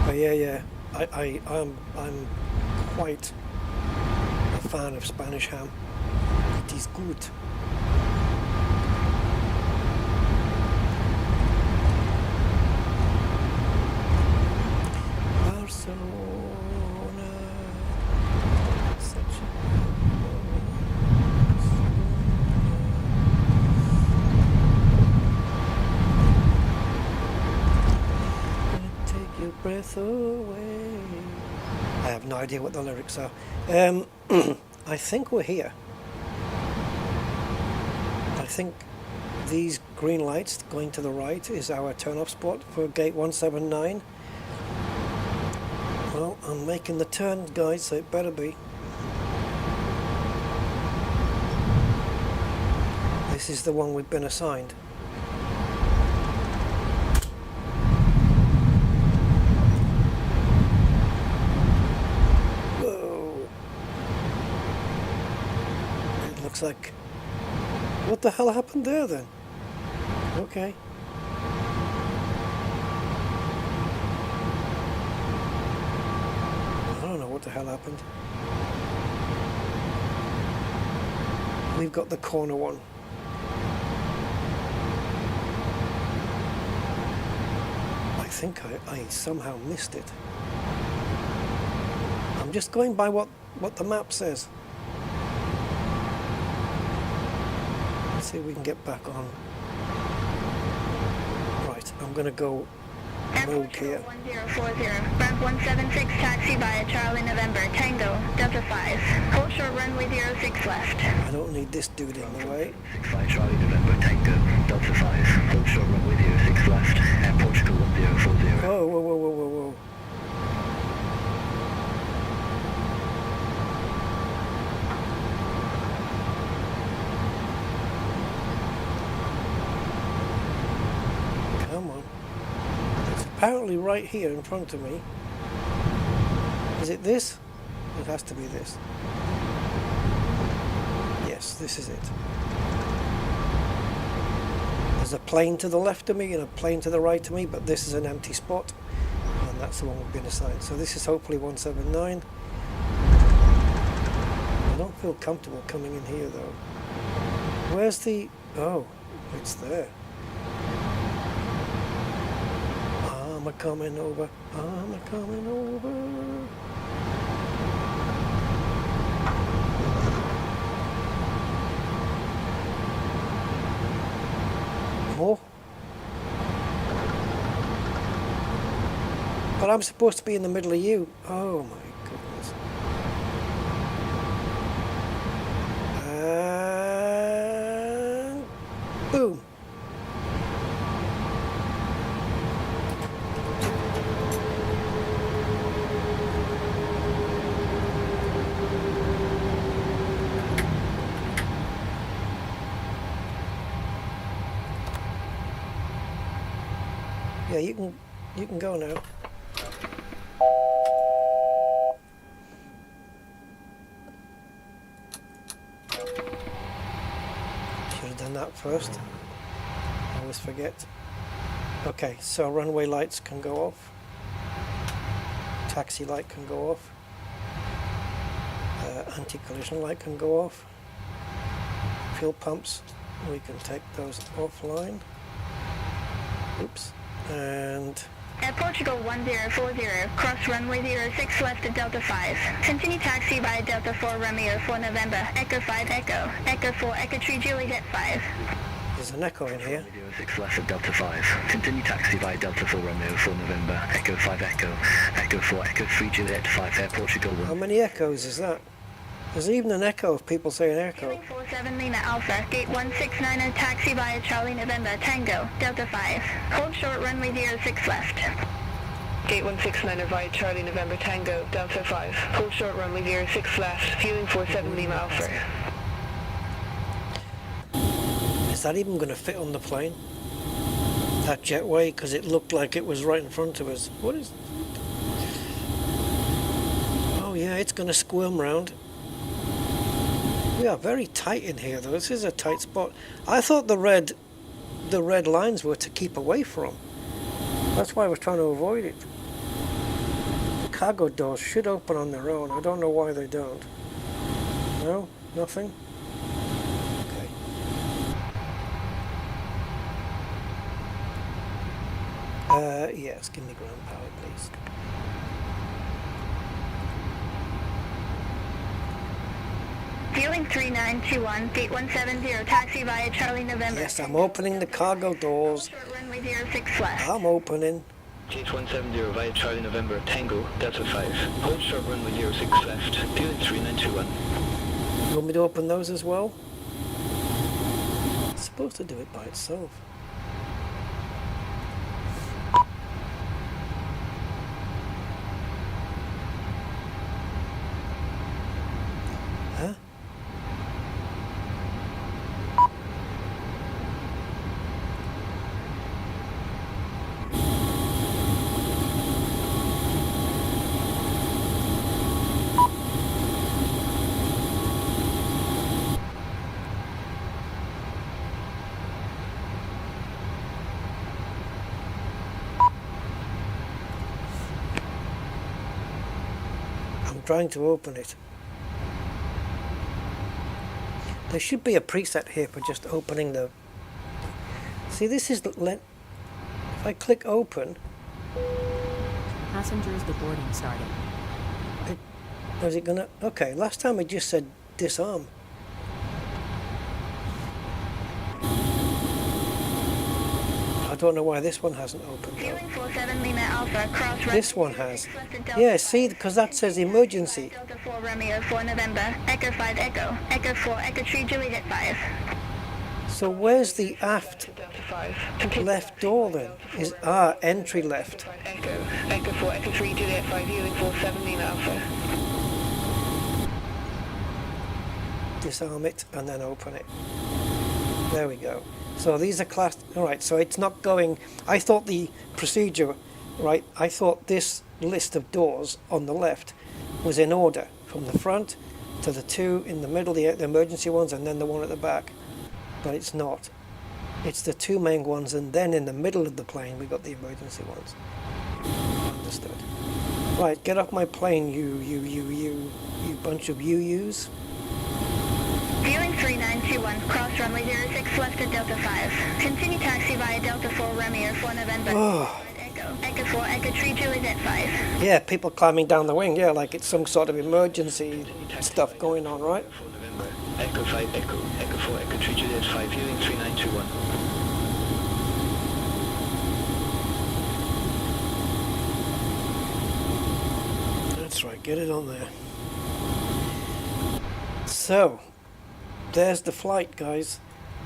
But yeah, I'm quite a fan of Spanish ham. It is good. Barcelona, such a take your breath away. I have no idea what the lyrics are. I think we're here. I think these green lights going to the right is our turn-off spot for gate 179. Well, I'm making the turn, guys, so it better be. This is the one we've been assigned. Whoa. It looks like... What the hell happened there then? Okay. What the hell happened? We've got the corner one. I think I somehow missed it. I'm just going by what the map says. Let's see if we can get back on. Right, I'm I'm gonna go rogue here. 1040, ramp 176, taxi by Charlie November, Tango, Delta 5. Hold short runway 06 left. I don't need this dude in the way. 65 Charlie November, Tango, Delta 5. Hold short runway 06 left, Air Portugal 1040. Whoa, whoa, whoa, whoa, whoa, whoa. Come on. It's apparently right here in front of me. Is it this? It has to be this. Yes, this is it. There's a plane to the left of me and a plane to the right of me, but this is an empty spot, and that's the one we've been assigned. So this is hopefully 179. I don't feel comfortable coming in here though. Where's the... oh, it's there. I'm a coming over. I'm a coming over. More? But I'm supposed to be in the middle of you. Oh my goodness. And boom. Yeah, you can go now. Should have done that first. I always forget. Okay, so runway lights can go off. Taxi light can go off. Anti-collision light can go off. Fuel pumps, we can take those offline. Oops. And Air Portugal 1040, cross runway 06 left at Delta 5. Continue taxi by Delta 4 Romeo 4 November, Echo 5 Echo, Echo 4 Echo 3 Juliet 5. there's an echo in here. 06 left at Delta 5. Continue taxi by Delta 4 Romeo 4 November, Echo 5 Echo, Echo 4 Echo 3 Juliet 5 Air Portugal 1. How many echoes is that? There's even an echo of people saying echo. 47 Lima Alpha, gate 169 taxi via Charlie November, Tango, Delta 5. Hold short runway 06 left. Gate 169 via Charlie November, Tango, Delta 5. Hold short runway 06 left, fueling 47 Lima Alpha. Is that even going to fit on the plane? That jetway? Because it looked like it was right in front of us. What is... Oh yeah, it's going to squirm round. We are very tight in here though. This is a tight spot. I thought the red lines were to keep away from. That's why I was trying to avoid it. The cargo doors should open on their own. I don't know why they don't. No? Nothing? Okay. Yes, give me ground power please. Fueling 3921, gate 170, taxi via Charlie November. Yes, I'm opening the cargo doors. Short runway 06 left. I'm opening. Gate 170 via Charlie November, Tango, Delta 5. Hold short runway 06 left, fueling 3921. You want me to open those as well? It's supposed to do it by itself. Huh? I'm trying to open it. There should be a preset here for just opening the... See, this is the... If I click open... Passengers deboarding starting. Is it gonna... Okay, last time it just said disarm. I don't know why this one hasn't opened though. Fueling 47 Lima Alpha, cross runway This one has. 06 left at Delta Yeah, see, because that says emergency. Delta 4 Romeo 4 November, Echo 5 Echo, Echo 4 Echo 3 Juliet 5. So where's the aft Delta 5. left door then? Is entry left. Echo, Echo 4 Echo 3 Juliet 5, Fueling 47 Lima Alpha. Disarm it and then open it. There we go. So these are classed. All right. So it's not going. I thought the procedure, right? I thought this list of doors on the left was in order from the front to the two in the middle, the emergency ones, and then the one at the back. But it's not. It's the two main ones, and then in the middle of the plane we got the emergency ones. Understood. Right. Get off my plane, you bunch of UUs. Fueling 3921, cross runway 06 left at Delta 5. Continue taxi via Delta 4 Romeo 4 November. Echo, Echo 4 Echo 3 Juliet 5. Yeah, people climbing down the wing, yeah, like it's some sort of emergency stuff going on, right? 4 November, Echo 5 Echo, Echo 4 Echo 3 Juliet 5, Fueling 3921. That's right, get it on there. So, there's the flight, guys.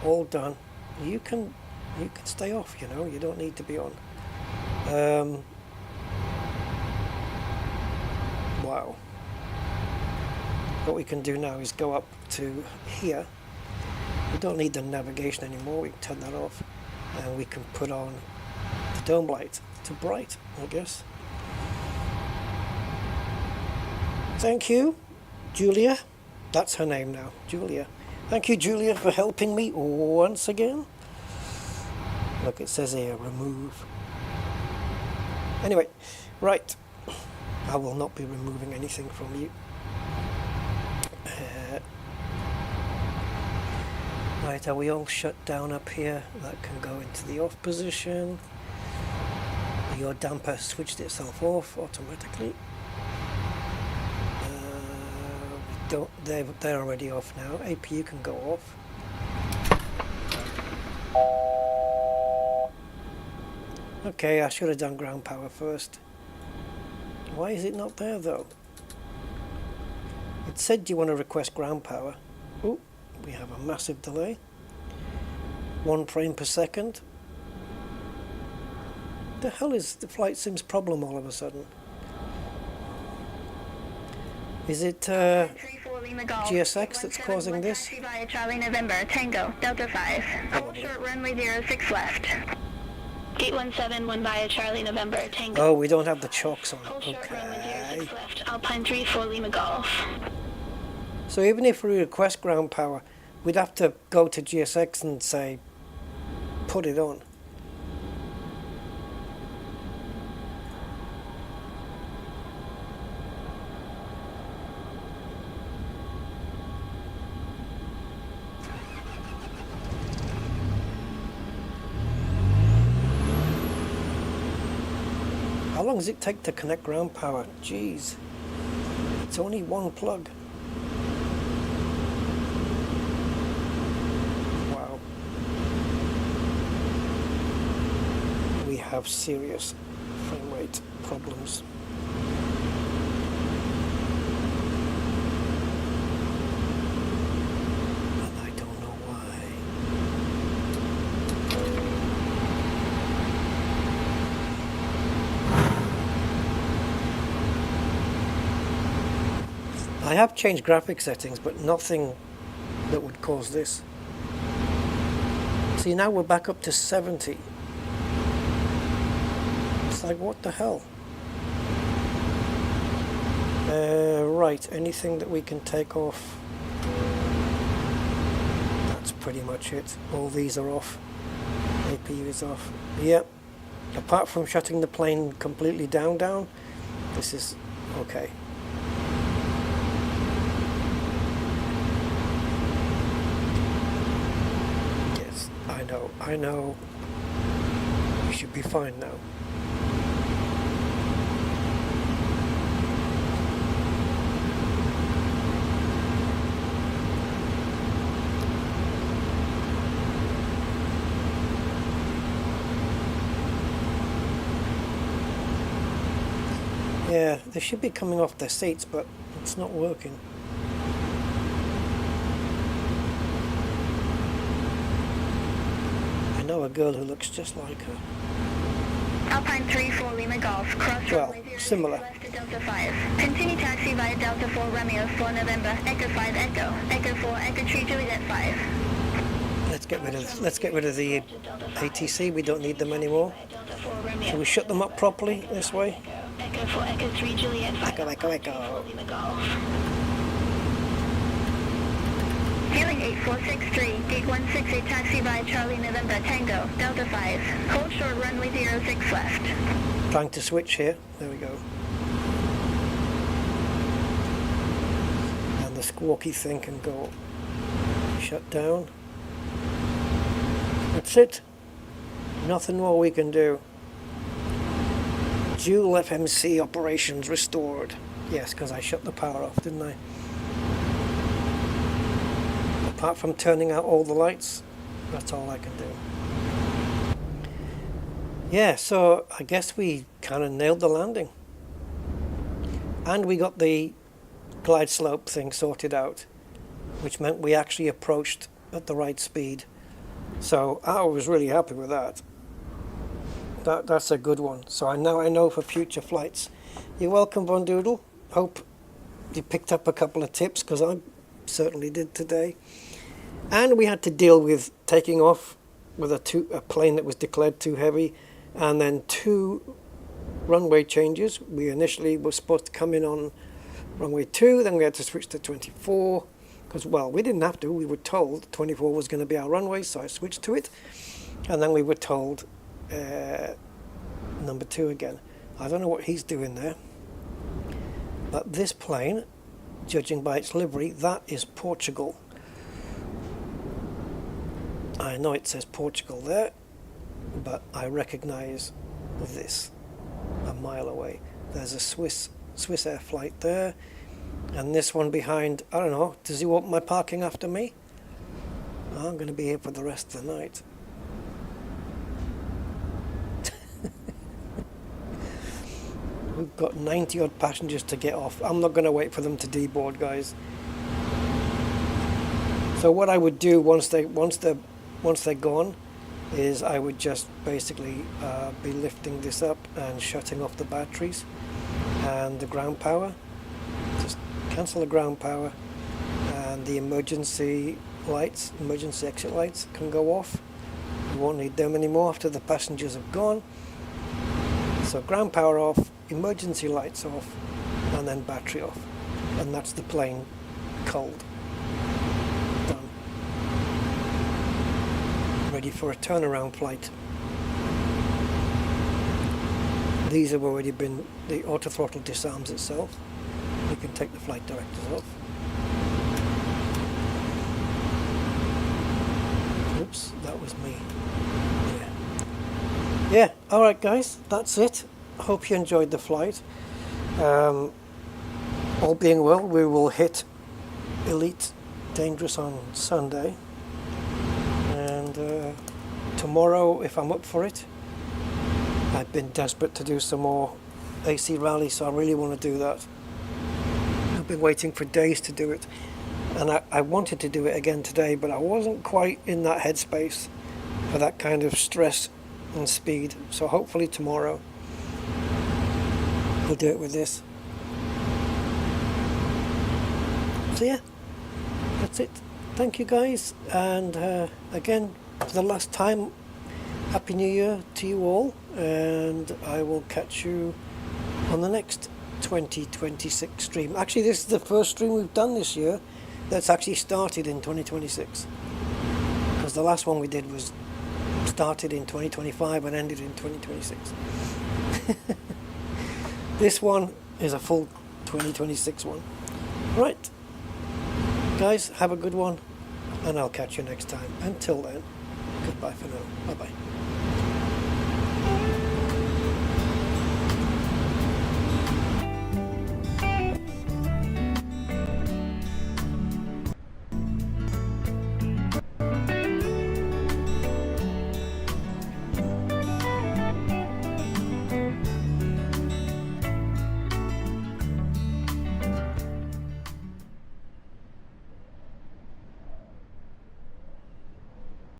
All done. You can stay off, you know, you don't need to be on. Wow. What we can do now is go up to here. We don't need the navigation anymore, we can turn that off. And we can put on the dome light to bright, I guess. Thank you, Julia. That's her name now, Julia. Thank you, Julia, for helping me once again. Look, it says here, remove. Anyway, right. I will not be removing anything from you. Right, are we all shut down up here? That can go into the off position. Your damper switched itself off automatically. They're already off now. APU can go off. Okay, I should have done ground power first. Why is it not there though? It said you want to request ground power. Oh, we have a massive delay. 1 frame per second. The hell is the flight sim's problem all of a sudden? Is it GSX that's causing this? Via Charlie November, Tango, Delta 5. Short runway 06 left. Gate 171 via Charlie November, Tango. Oh, we don't have the chocks on. Short runway Okay. 06 left. Alpine 34 Lima Golf. So even if we request ground power, we'd have to go to GSX and say, put it on. How long does it take to connect ground power? Jeez. It's only one plug. Wow. We have serious frame rate problems. And I don't know why. I have changed graphic settings, but nothing that would cause this. See, now we're back up to 70. It's like, what the hell? Right, anything that we can take off. That's pretty much it. All these are off. APU is off. Yep. Apart from shutting the plane completely down, this is okay. I know. We should be fine now. Yeah, they should be coming off their seats, but it's not working. I know a girl who looks just like her. Alpine 34 Lima Golf, cross Well, runway 06 similar. left to Delta 5. Continue taxi via Delta 4 Romeo 4 November, Echo 5 Echo, Echo 4 Echo 3 Juliet 5. Let's get rid of the ATC. We don't need them anymore. Shall we shut them up properly this way? Echo 4 Echo 3 Juliet 5. Echo, echo, echo. Lima Golf. Hailing 8463, gate 168 taxi via Charlie November Tango, Delta 5. Hold short runway 06 left. Trying to switch here. There we go. And the squawky thing can go shut down. That's it. Nothing more we can do. Dual FMC operations restored. Yes, because I shut the power off, didn't I? Apart from turning out all the lights, that's all I can do. Yeah, so I guess we kind of nailed the landing. And we got the glide slope thing sorted out, which meant we actually approached at the right speed. So I was really happy with that. That's a good one. So I know for future flights. You're welcome, Von Doodle. Hope you picked up a couple of tips, because I certainly did today. And we had to deal with taking off with a plane that was declared too heavy, and then 2 runway changes. We initially were supposed to come in on runway 2, then we had to switch to 24, because, well, we didn't have to. We were told 24 was going to be our runway, so I switched to it. And then we were told number 2 again. I don't know what he's doing there. But this plane, judging by its livery, that is Portugal. I know it says Portugal there, but I recognize this a mile away. There's a Swiss Air flight there, and this one behind, I don't know, does he want my parking after me? I'm going to be here for the rest of the night. We've got 90 odd passengers to get off. I'm not going to wait for them to deboard, guys. So what I would do once they're gone is I would just basically be lifting this up and shutting off the batteries and the ground power. Just cancel the ground power, and the emergency exit lights can go off. We won't need them anymore after the passengers have gone. So ground power off, emergency lights off, and then battery off. And that's the plane cold. Done. Ready for a turnaround flight. These have already been, the auto throttle disarms itself. We can take the flight directors off. Oops, that was me. Yeah, alright guys, that's it. Hope you enjoyed the flight. All being well, we will hit Elite Dangerous on Sunday. And tomorrow, if I'm up for it, I've been desperate to do some more AC rally, so I really want to do that. I've been waiting for days to do it. And I wanted to do it again today, but I wasn't quite in that headspace for that kind of stress and speed. So hopefully tomorrow we'll do it with this. So yeah, that's it. Thank you guys, and again, for the last time, Happy New Year to you all, and I will catch you on the next 2026 stream. Actually, this is the first stream we've done this year that's actually started in 2026, because the last one we did was started in 2025 and ended in 2026. This one is a full 2026 one. Right, guys, have a good one, and I'll catch you next time. Until then, goodbye for now. Bye bye.